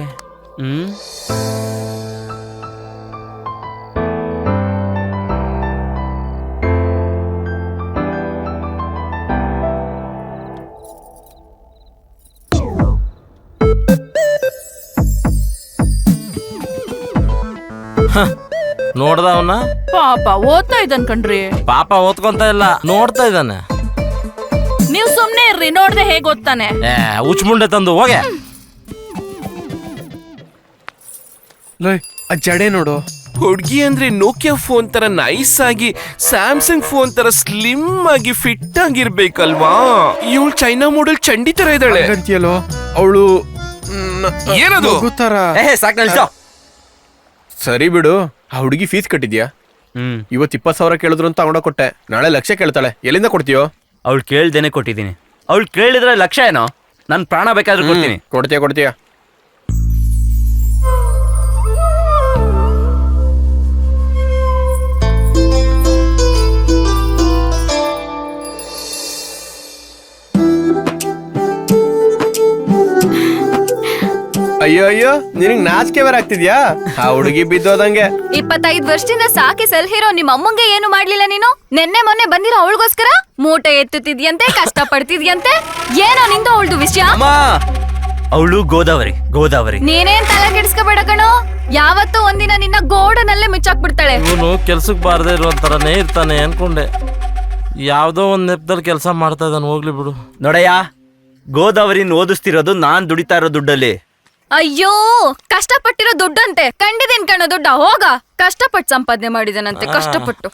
ನೋಡ್ದ ಅವನ್ನ? ಪಾಪ ಓದ್ತಾ ಇದ್ದಾನ್ ಕಣ್ರಿ. ಪಾಪ ಓದ್ಕೊಂತ ಇಲ್ಲ, ನೋಡ್ತಾ ಇದ್ದಾನೆ. ನೀವ್ ಸುಮ್ನೆ ಇರ್ರಿ, ನೋಡ್ದೆ ಹೇಗ್ ಓದ್ತಾನೆ. ಉಚ್ಮುಂಡೆ ತಂದು ಹೋಗೆ. ಆ ಜಡೆ ನೋಡು. ಹುಡ್ಗಿ ಅಂದ್ರೆ ನೋಕಿಯಾ ಫೋನ್ ತರ ನೈಸ್ ಆಗಿ, ಸ್ಯಾಮ್ಸಂಗ್ ಫೋನ್ ತರ ಸ್ಲಿಮ್ ಆಗಿ ಫಿಟ್ ಆಗಿರ್ಬೇಕಲ್ವಾ? ಇವಳು ಚೈನಾ ಮಾಡೆಲ್ ಚಂಡಿ ತರ ಇದ್ದಾಳೆ ಅಂತೀಯಲ್ಲೋ ಅವಳು. ಏನದು? ಮಗು ತರ. ಸಾಕ್ ನಿಲ್ಸೋ. ಸರಿ ಬಿಡು, ಆ ಹುಡುಗಿ ಫೀಸ್ ಕಟ್ಟಿದ್ಯಾ? ಇವತ್ತು 20,000 ಕೇಳಿದ್ರು ಅಂತ ತಗೊಂಡ ಕೊಟ್ಟೆ. ನಾಳೆ 1,00,000 ಕೇಳ್ತಾಳೆ, ಎಲ್ಲಿಂದ ಕೊಡ್ತೀಯೋ? ಅವಳು ಕೇಳ್ದೇನೆ ಕೊಟ್ಟಿದ್ದೀನಿ. ಅವಳು ಕೇಳಿದ್ರೆ 1,00,000 ಏನೋ, ನನ್ ಪ್ರಾಣ ಬೇಕಾದ್ರೂ ಕೊಡ್ತೀನಿ. ಕೊಡ್ತೀಯಾ ಅಯ್ಯೋ ನಿನಗ್ ನಾಚಿಕೆ ಬರಾಗ್ತಿದ್ಯಾ? ಆ ಹುಡುಗಿ ಬಿದ್ದೋದಂಗೆ. 25 ವರ್ಷದಿಂದ ಸಾಕಿ ಸಲ್ಹಿರೋ ನಿಮ್ಮ ಅಮ್ಮಂಗೆ ಏನು ಮಾಡ್ಲಿಲ್ಲ ನೀನು? ನೆನ್ನೆ ಮೊನ್ನೆ ಬಂದಿರೋ ಅವಳಿಗೋಸ್ಕರ ಮೂಟೆ ಎತ್ತುತ್ತಿದ್ಯಂತೆ, ಕಷ್ಟ ಪಡ್ತಿದ್ಯಂತೆ. ಏನೋ ನಿಂದು ಅವಳ್ದು ವಿಷಯ. ಅವಳು ಗೋದಾವರಿ. ನೀನೇನ್ ತಲೆ ಕೆಡಿಸ್ಕೋಬೇಡ ಕಣೋ, ಯಾವತ್ತೂ ಒಂದಿನ ನಿನ್ನ ಗೋಡನಲ್ಲೇ ಮುಚ್ಚಾಕ್ಬಿಡ್ತಾಳೆ. ಇವನು ಕೆಲ್ಸಕ್ಕೆ ಬಾರದೇ ಇರೋ ತರನೇ ಇರ್ತಾನೆ ಅನ್ಕೊಂಡೆ. ಯಾವ್ದೋ ಒಂದ್ ನೆಪದಲ್ಲಿ ಕೆಲಸ ಮಾಡ್ತಾ ಇದ್ದಾನೆ, ಹೋಗ್ಲಿ ಬಿಡು. ನೋಡಯ್ಯ, ಗೋದಾವರಿನ ಓದಿಸ್ತಿರೋದು ನಾನ್ ದುಡಿತಾ ಇರೋ ದುಡ್ಡಲ್ಲಿ. ಅಯ್ಯೋ, ಕಷ್ಟಪಟ್ಟಿರೋ ದುಡ್ಡಂತೆ. ಕಂಡಿದೀನ್ ಕಣೋ ದುಡ್ಡ, ಹೋಗ. ಕಷ್ಟಪಟ್ಟು ಸಂಪಾದನೆ ಮಾಡಿದನಂತೆ, ಕಷ್ಟಪಟ್ಟು.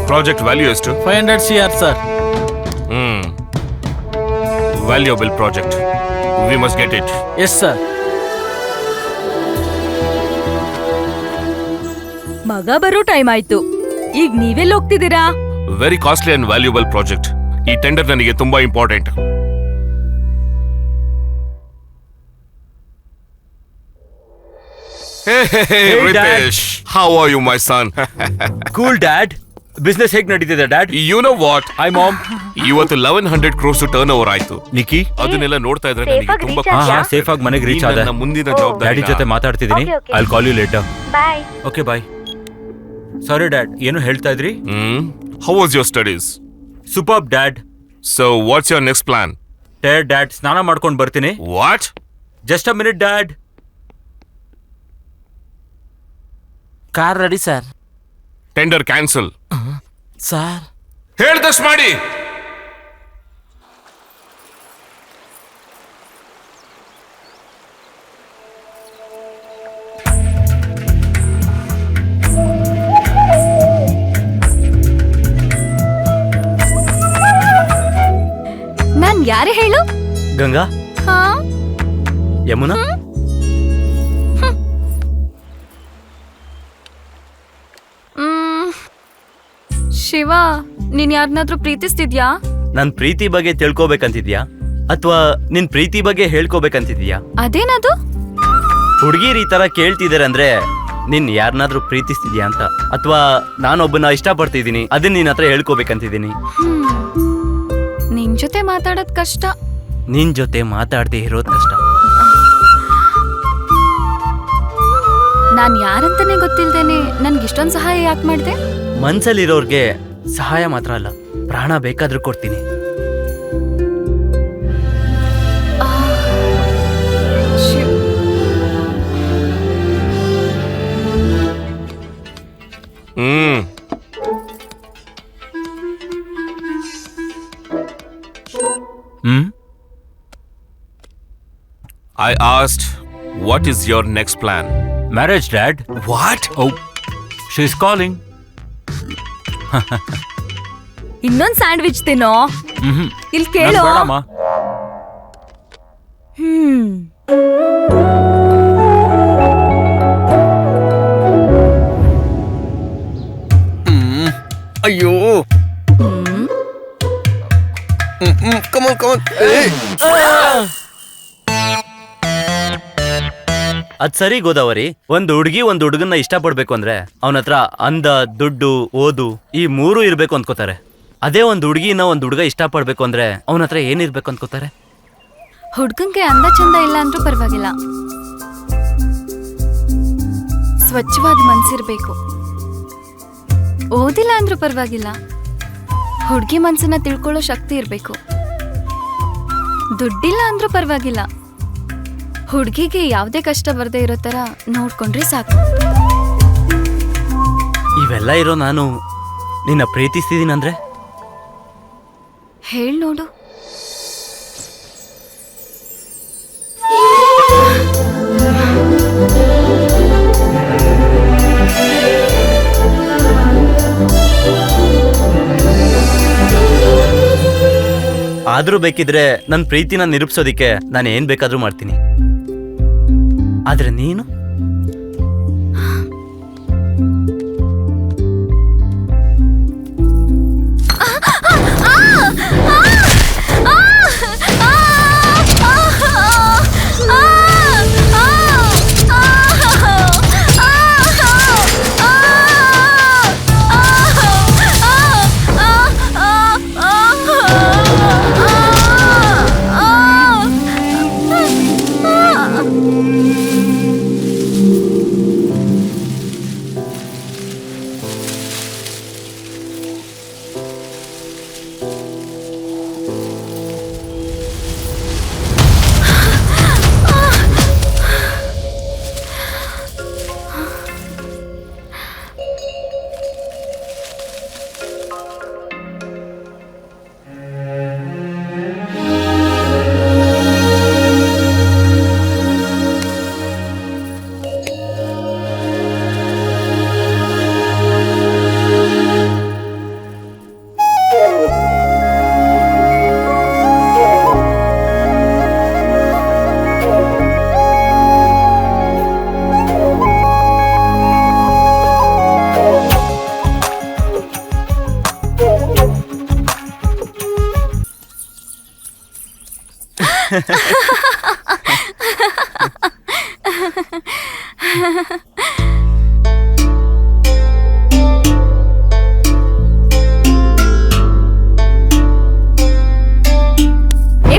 ಪ್ರಾಜೆಕ್ಟ್ ವ್ಯಾಲ್ಯೂ ಎಷ್ಟು? 500 CR sir. Valuable project. We must get it. Yes sir. ಮಗ ಬರೋ ಟೈಮ್ ಆಯ್ತು, ಈಗ ನೀವೆಲ್ಲ ಹೋಗ್ತಿದ್ದೀರಾ? Very costly and valuable project. ಈ ಟೆಂಡರ್ ನನಗೆ ತುಂಬಾ important. Ritesh, how are you my son? Cool dad. Business ಹೇಗ್ ನಡೀತಿದೆ dad? You know what, I mom, ಇವತ್ತು 1100 crores ಟರ್ನ್ ಓವರ್ ಆಯ್ತು. ನಿಕ್ಕಿ, ಅದನ್ನೆಲ್ಲ ನೋಡ್ತಾ ಇದ್ರೆ ನನಗೆ ತುಂಬಾ ಸೇಫ್ ಆಗಿ ಮನೆಗೆ ರೀಚ್ ಆದ. ಮುಂದಿನ ಡ್ಯಾಡಿ ಜವಾಬ್ದಾರಿ ಜೊತೆ ಮಾತಾಡ್ತಿದ್ದೀನಿ. I call you later. Okay bye. Sorry dad, ಏನು ಹೇಳ್ತಾ ಇದ್ರಿ? How was your studies? Super dad. So what's your next plan? Dad, ಸ್ನಾನ ಮಾಡ್ಕೊಂಡು ಬರ್ತೀನಿ. What? Just a minute dad. Car ready sir. Tender cancel. Sir ಹೇಳ್ದಷ್ಟು ಮಾಡಿ. ನಾನ್ ಯಾರೇ ಹೇಳು? ಗಂಗಾ, ಹಾ, ಯಮುನಾ, ಶಿವ, ನೀನ್ ಯಾರನ್ನಾದ್ರೂ ಪ್ರೀತಿಸ್ತಿದ್ಯಾ? ನನ್ ಪ್ರೀತಿ ಬಗ್ಗೆ ತಿಳ್ಕೊಬೇಕಂತಿದ್ಯಾ ಅಥವಾ ನಿನ್ ಪ್ರೀತಿ ಬಗ್ಗೆ ಹೇಳ್ಕೋಬೇಕಂತಿದ್ಯಾ? ಅದೇನದು? ಹುಡುಗಿರ್ ಈ ತರ ಕೇಳ್ತಿದಾರೆ ಅಂದ್ರೆ ನಿನ್ ಯಾರನ್ನಾದ್ರೂ ಪ್ರೀತಿಸ್ತಿದ್ಯಾ ಅಂತ, ಅಥವಾ ನಾನೊಬ್ಬನ ಇಷ್ಟಪಡ್ತಿದ್ದೀನಿ ಅದನ್ನ ನಿನ್ ಹತ್ರ ಹೇಳ್ಕೋಬೇಕಂತಿದ್ದೀನಿ. ನಿನ್ ಜೊತೆ ಮಾತಾಡೋದ್ ಕಷ್ಟ. ನಿನ್ ಜೊತೆ ಮಾತಾಡದೆ ಇರೋದ್ ಕಷ್ಟ. ನಾನ್ ಯಾರಂತಾನೆ ಗೊತ್ತಿಲ್ದೇನೆ ನನ್ಗಿಷ್ಟೊಂದ್ ಸಹಾಯ ಯಾಕೆ ಮಾಡ್ದೆ? ಮನ್ಸಲ್ಲಿರೋರ್ಗೆ ಸಹಾಯ ಮಾತ್ರ ಅಲ್ಲ, ಪ್ರಾಣ ಬೇಕಾದ್ರೂ ಕೊಡ್ತೀನಿ. I asked, what is your next plan? Marriage dad. What? Oh, she is calling. ಇನ್ನೊಂದ್ ಸ್ಯಾಂಡ್ವಿಚ್ ತಿನ್ನೋ. ಇಲ್ಲಿ ಕೇಳು. ಬೇಡಮ್ಮ. ಅಯ್ಯೋ, ಕಮಾನ್ ಕಮಾನ್. ಅದ್ ಸರಿ ಗೋದಾವರಿ, ಒಂದ್ ಹುಡುಗನ್ನ ಇಷ್ಟಪಡ್ಬೇಕು ಅಂದ್ರೆ ಅವನ ಹತ್ರ ಅಂದ, ದುಡ್ಡು, ಓದು ಈ ಮೂರು ಇರ್ಬೇಕು ಅನ್ಕೋತಾರೆ. ಅದೇ ಒಂದ್ ಹುಡುಗಿನ ಒಂದ್ ಹುಡುಗ ಇಷ್ಟಪಡ್ಬೇಕು ಅಂದ್ರೆ ಅವನ ಹತ್ರ ಏನಿರ್ಬೇಕು ಅನ್ಕೋತಾರೆ? ಹುಡ್ಗಂಗೆ ಅಂದ ಚಂದ ಇಲ್ಲ ಅಂದ್ರೂ ಪರವಾಗಿಲ್ಲ, ಸ್ವಚ್ಛವಾದ ಮನ್ಸಿರ್ಬೇಕು. ಓದಿಲ್ಲ ಅಂದ್ರೂ ಪರವಾಗಿಲ್ಲ, ಹುಡ್ಗಿ ಮನ್ಸನ್ನ ತಿಳ್ಕೊಳ್ಳೋ ಶಕ್ತಿ ಇರ್ಬೇಕು. ದುಡ್ಡಿಲ್ಲ ಅಂದ್ರೂ ಪರವಾಗಿಲ್ಲ, ಹುಡ್ಗಿಗೆ ಯಾವುದೇ ಕಷ್ಟ ಬರ್ದೇ ಇರೋ ತರ ನೋಡ್ಕೊಂಡ್ರೆ ಸಾಕು. ಇವೆಲ್ಲ ಇರೋ ನಾನು ನಿನ್ನ ಪ್ರೀತಿಸ್ತಿದ್ದೀನಂದ್ರೆ ಹೇಳ್ ನೋಡು. ಆದ್ರೂ ಬೇಕಿದ್ರೆ ನನ್ನ ಪ್ರೀತಿನ ನಿರೂಪಿಸೋದಿಕ್ಕೆ ನಾನು ಏನ್ ಬೇಕಾದ್ರೂ ಮಾಡ್ತೀನಿ. ಆದ್ರೆ ನೀನು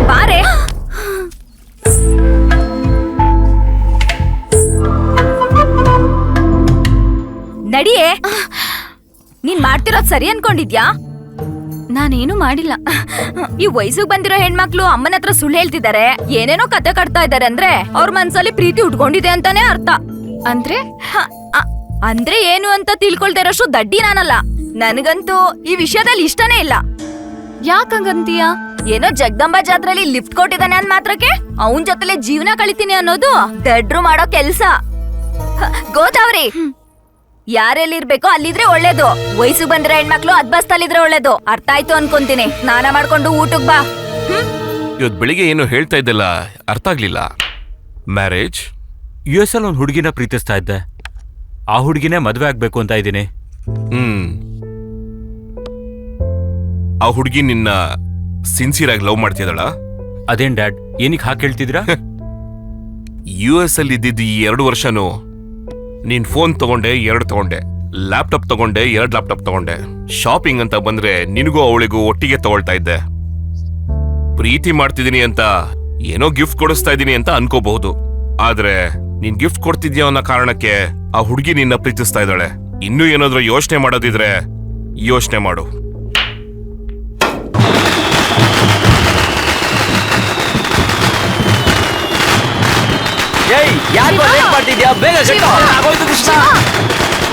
ಬಾರೆ ನಡಿಯೇ. ನೀನ್ ಮಾಡ್ತಿರೋದ್ ಸರಿ ಅನ್ಕೊಂಡಿದ್ಯಾ? ನಾನೇನು ಮಾಡಿಲ್ಲ. ಈ ವಯಸ್ಸಿಗೆ ಬಂದಿರೋ ಹೆಣ್ಮಕ್ಳು ಅಮ್ಮನ ಹತ್ರ ಸುಳ್ಳು ಹೇಳ್ತಿದ್ದಾರೆ, ಏನೇನೋ ಕತೆ ಕಟ್ತಾ ಇದಾರೆ ಅಂದ್ರೆ ಅವ್ರ ಮನ್ಸಲ್ಲಿ ಪ್ರೀತಿ ಉಟ್ಕೊಂಡಿದೆ ಅಂತಾನೆ ಅರ್ಥ. ಅಂದ್ರೆ ಅಂದ್ರೆ ಏನು ಅಂತ ತಿಳ್ಕೊಳ್ತಾ ಇರೋಷ್ಟು ದಡ್ಡಿ ನಾನಲ್ಲ. ನನಗಂತೂ ಈ ವಿಷಯದಲ್ಲಿ ಇಷ್ಟನೇ ಇಲ್ಲ. ಯಾಕಂಗಂತೀಯ? ಏನೋ ಜಗದಂಬಾ ಜಾತ್ರೆಲಿ ಲಿಫ್ಟ್ ಕೊಟ್ಟಿದ್ದಾನೆ ಅಂದ್ ಮಾತ್ರಕ್ಕೆ ಅವನ್ ಜೊತೆಲೆ ಜೀವನ ಕಳಿತೀನಿ ಅನ್ನೋದು ದಡ್ರು ಮಾಡೋ ಕೆಲ್ಸ. ಗೋದಾವರಿ, ಯಾರೆಲ್ಲಿರ್ಬೇಕೋ ಅಲ್ಲಿದ್ರೆ ಒಳ್ಳೇದು. ವಯಸ್ಸಿಗೆ ಬಂದಿರೋ ಹೆಣ್ಮಕ್ಳು ಅದ್ಬಸ್ತಲ್ಲಿದ್ರೆ ಒಳ್ಳೇದು. ಅರ್ಥ ಆಯ್ತು ಅನ್ಕೊಂತೀನಿ. ಸ್ನಾನ ಮಾಡ್ಕೊಂಡು ಊಟಕ್ ಬಾ. ಇವತ್ ಬೆಳಿಗ್ಗೆ ಏನು ಹೇಳ್ತಾ ಇದ್ದಲ್ಲ, ಅರ್ಥ ಆಗ್ಲಿಲ್ಲ. ಮ್ಯಾರೇಜ್? US ಅಲ್ಲಿ ಒಂದು ಹುಡುಗಿನ ಪ್ರೀತಿಸ್ತಾ ಇದ್ದೆ. ಆ ಹುಡುಗಿನೇ ಮದ್ವೆ ಆಗ್ಬೇಕು ಅಂತ ಇದ್ದೀನಿ. ಆ ಹುಡುಗಿ ನಿನ್ನ ಸಿನ್ಸಿಯರ್ ಆಗಿ ಲವ್ ಮಾಡ್ತಿದ್ದಾಳ? ಅದೇನ್ ಡ್ಯಾಡ್, ಏನಕ್ಕೆ ಹಾಗೆ ಹೇಳ್ತಿದ್ರಾ? US ಅಲ್ಲಿ ಇದ್ದಿದ್ದು ಈ 2 ವರ್ಷನೂ ನೀನ್ ಫೋನ್ ತಗೊಂಡೆ 2 ತಗೊಂಡೆ, ಲ್ಯಾಪ್ಟಾಪ್ ತಗೊಂಡೆ 2 ಲ್ಯಾಪ್ಟಾಪ್ ತಗೊಂಡೆ. ಶಾಪಿಂಗ್ ಅಂತ ಬಂದ್ರೆ ನಿನಗೂ ಅವಳಿಗೂ ಒಟ್ಟಿಗೆ ತಗೊಳ್ತಾ ಇದ್ದೆ. ಪ್ರೀತಿ ಮಾಡ್ತಿದ್ದೀನಿ ಅಂತ ಏನೋ ಗಿಫ್ಟ್ ಕೊಡಿಸ್ತಾ ಇದ್ದೀನಿ ಅಂತ ಅನ್ಕೋಬಹುದು. ಆದ್ರೆ ನೀನ್ ಗಿಫ್ಟ್ ಕೊಡ್ತಿದ್ಯಾ ಅನ್ನೋ ಕಾರಣಕ್ಕೆ ಆ ಹುಡುಗಿ ನಿನ್ನ ಪ್ರೀತಿಸ್ತಾ ಇದ್ದಾಳೆ. ಇನ್ನೂ ಏನಾದ್ರೂ ಯೋಚನೆ ಮಾಡೋದಿದ್ರೆ ಯೋಚನೆ ಮಾಡು. ಮಾಡ್ತಿದ್ಯಾ? ಬೇಗ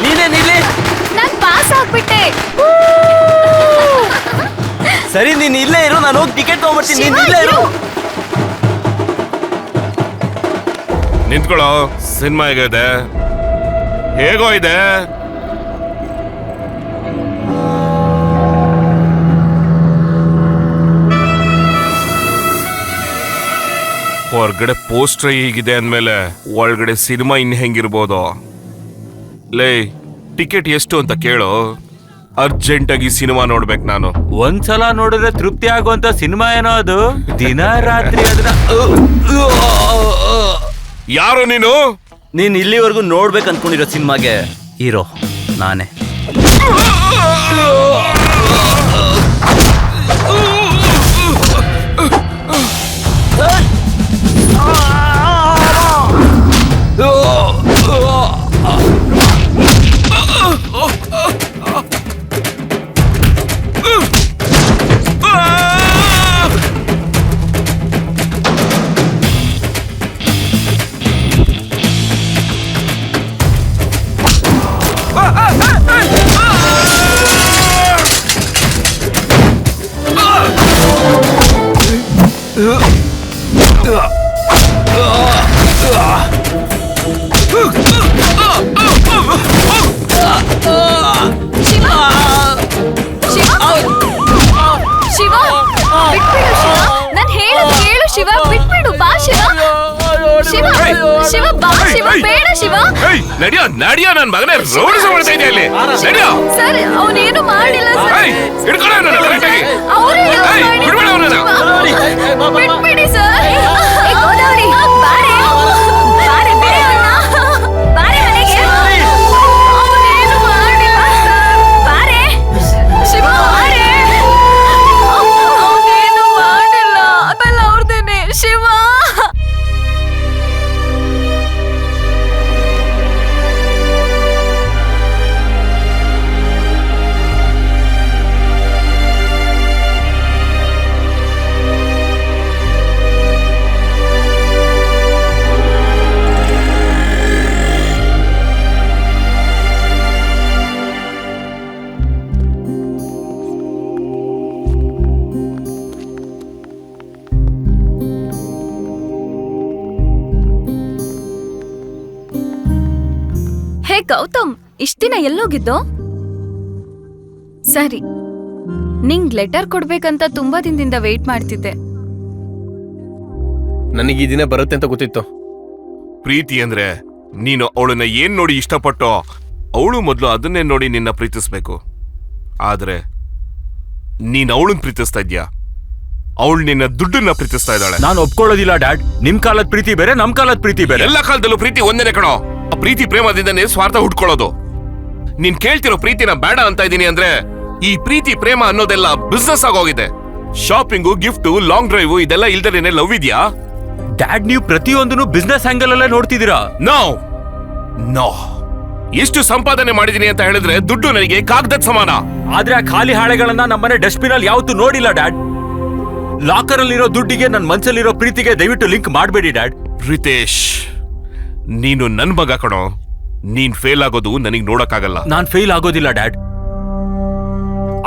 ನೀನೇ ನಿಲ್ಲಿ. ನಾನ್ ಪಾಸ್ ಆಗ್ಬಿಟ್ಟೆ. ಸರಿ, ನೀನ್ ಇಲ್ಲೇ ಇರು, ನಾನು ಹೋಗಿ ಟಿಕೆಟ್ ತಗೊಂಡ್ಬರ್ತೀನಿ. ನೀನ್ ಇಲ್ಲೇ ಇರು. ನಿಂತ್ಕೊಳ್ಳೋ. ಸಿನಿಮಾ ಹೇಗಿದೆ? ಹೇಗೋ ಇದೆ? ಹೊರಗಡೆ ಪೋಸ್ಟರ್ ಹೀಗಿದೆ ಅಂದ್ಮೇಲೆ ಒಳಗಡೆ ಸಿನಿಮಾ ಇನ್ ಹೆಂಗಿರ್ಬೋದು? ಲೇ, ಟಿಕೆಟ್ ಎಷ್ಟು ಅಂತ ಕೇಳು. ಅರ್ಜೆಂಟ್ ಆಗಿ ಸಿನಿಮಾ ನೋಡ್ಬೇಕು ನಾನು. ಒಂದ್ಸಲ ನೋಡಿದ್ರೆ ತೃಪ್ತಿ ಆಗುವಂತ ಸಿನಿಮಾ ಏನೋ ಅದು. ದಿನ ರಾತ್ರಿ ಅದನ್ನ ಯಾರು ನೀನು? ನೀನ್ ಇಲ್ಲಿವರೆಗೂ ನೋಡ್ಬೇಕು ಅನ್ಕೊಂಡಿರೋ ಸಿನಿಮಾಗೆ ಹೀರೋ ನಾನೇ. ಶಿವ ಬಾ ಶಿವ ಬೇಡ ಶಿವ. ನಡಿಯೋ ನಡಿಯೋ ನನ್ ಮಗನೇ ರೋಡ್ ಮಾಡ್ತಾ ಇದೆಯಾ ಇಲ್ಲಿ ನಡಿಯೋ. ಸರ್ ಅವನೇನು ಮಾಡಿಲ್ಲ ಸರ್. ಹಿಡ್ಕೊಳ್ಳೋ ನನ್ನ ಕರೆಕ್ಟಾಗಿ. ಅವರೇ ಬಿಡ್ಬೇಡ ಅವನನ್ನ. ಬಿಟ್ಬಿಡಿ ಸರ್. ಗೋದಾವರಿ ಬಾರೆ ಬಾರೆ ಬೇಡ ಬಾರೆ ಮನೆಗೆ ಅವನೇನು ಮಾಡಿಲ್ಲ ಸರ್. ಬಾರೆ ಶಿವ ಬಾರೆ. ಅವನೇನು ಮಾಡಿಲ್ಲ ಅದೆಲ್ಲ ಅವ್ರದೇನೆ ಶಿವ. ಹೇ ಗೌತಮ್, ಇಷ್ಟ ದಿನ ಎಲ್ಲೋಗಿದ್ದೋ? ಸರಿ, ನಿಂಗ್ ಲೆಟರ್ ಕೊಡ್ಬೇಕಂತ ತುಂಬಾ ದಿನದಿಂದ ವೇಟ್ ಮಾಡ್ತಿದ್ದೆ. ನನಗೆ ಈ ದಿನ ಬರುತ್ತೆ ಅಂತ ಗೊತ್ತಿತ್ತು. ಪ್ರೀತಿ ಅಂದ್ರೆ ನೀನು ಅವಳನ್ನ ಏನ್ ನೋಡಿ ಇಷ್ಟಪಟ್ಟೋ ಅವಳು ಮೊದಲು ಅದನ್ನೇ ನೋಡಿ ನಿನ್ನ ಪ್ರೀತಿಸ್ಬೇಕು. ಆದ್ರೆ ನೀನ್ ಅವಳನ್ನ ಪ್ರೀತಿಸ್ತಾ ಇದ್ಯಾ, ಅವಳು ನಿನ್ನ ದುಡ್ಡನ್ನ ಪ್ರೀತಿಸ್ತಾ ಇದ್ದಾಳೆ. ನಾನು ಒಪ್ಕೊಳ್ಳೋದಿಲ್ಲ ಡ್ಯಾಡ್. ನಿಮ್ ಕಾಲದ ಪ್ರೀತಿ ಬೇರೆ, ನಮ್ ಕಾಲದ ಪ್ರೀತಿ ಬೇರೆ. ಎಲ್ಲ ಕಾಲದಲ್ಲೂ ಪ್ರೀತಿ ಒಂದೇನೆ ಕಣೋ. ಆ ಪ್ರೀತಿ ಪ್ರೇಮದಿಂದನೇ ಸ್ವಾರ್ಥ ಹುಟ್ಕೊಳ್ಳೋದು. ನೀನ್ ಕೇಳ್ತಿರೋ ಪ್ರೀತಿನ ಬೇಡ ಅಂತ ಇದೀನಿ ಅಂದ್ರೆ ಈ ಪ್ರೀತಿ ಪ್ರೇಮ ಅನ್ನೋದೆಲ್ಲ ಬಿಸ್ನೆಸ್ ಆಗೋಗಿದೆ. ಶಾಪಿಂಗು, ಗಿಫ್ಟು, ಲಾಂಗ್ ಡ್ರೈವ್ ಇದೆಲ್ಲ ಇಲ್ದೇನೆ ಲವ್ ಇದೆಯಾ? ಡ್ಯಾಡ್, ನೀವು ಪ್ರತಿಯೊಂದನ್ನು ಬಿಸ್ನೆಸ್ ಆಂಗಲ್ ಅಲ್ಲೇ ನೋಡ್ತಿದ್ದೀರಾ. ನೋ ನೋ, ಎಷ್ಟು ಸಂಪಾದನೆ ಮಾಡಿದೀನಿ ಅಂತ ಹೇಳಿದ್ರೆ ದುಡ್ಡು ನನಗೆ ಕಾಗದದ ಸಮಾನ. ಆದ್ರೆ ಆ ಖಾಲಿ ಹಾಳೆಗಳನ್ನ ನಮ್ಮನೆ ಡಸ್ಟ್ಬಿನ್ ಅಲ್ಲಿ ಯಾವತ್ತೂ ನೋಡಿಲ್ಲ ಡ್ಯಾಡ್. ಲಾಕರ್ ಅಲ್ಲಿರೋ ದುಡ್ಡಿಗೆ ನನ್ನ ಮನ್ಸಲ್ಲಿರೋ ಪ್ರೀತಿಗೆ ದಯವಿಟ್ಟು ಲಿಂಕ್ ಮಾಡಬೇಡಿ ಡ್ಯಾಡ್. ರಿತೇಶ್, ನೀನು ನನ್ ಮಗ ಕಣೋ. ನೀನ್ ಫೇಲ್ ಆಗೋದು ನನಗ್ ನೋಡಕ್ಕಾಗಲ್ಲ. ನಾನ್ ಫೇಲ್ ಆಗೋದಿಲ್ಲ ಡ್ಯಾಡ್.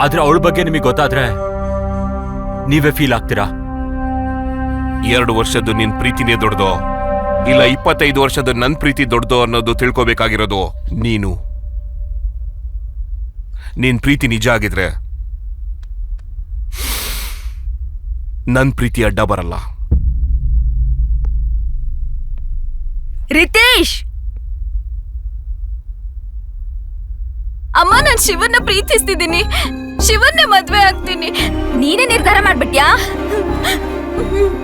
ಆದ್ರೆ ಅವಳ ಬಗ್ಗೆ ನಿಮಗೆ ಗೊತ್ತಾದ್ರೆ ನೀವೇ ಫೀಲ್ ಆಗ್ತೀರಾ. 2 ವರ್ಷದ್ದು ನಿನ್ ಪ್ರೀತಿನೇ ದೊಡ್ಡದೋ ಇಲ್ಲ 25 ವರ್ಷದ ನನ್ ಪ್ರೀತಿ ದೊಡ್ಡದೋ ಅನ್ನೋದು ತಿಳ್ಕೊಬೇಕಾಗಿರೋದು ನೀನು. ನಿನ್ ಪ್ರೀತಿ ನಿಜ ಆಗಿದ್ರೆ ನನ್ ಪ್ರೀತಿ ಅಡ್ಡ ಬರಲ್ಲ. ರಿತೇಶ್, ಅಮ್ಮ, ನಾನ್ ಶಿವನ್ನ ಪ್ರೀತಿಸ್ತಿದ್ದೀನಿ. ಶಿವನ್ನೇ ಮದ್ವೆ ಆಗ್ತೀನಿ. ನೀನೇ ನಿರ್ಧಾರ ಮಾಡ್ಬಿಟ್ಯಾ?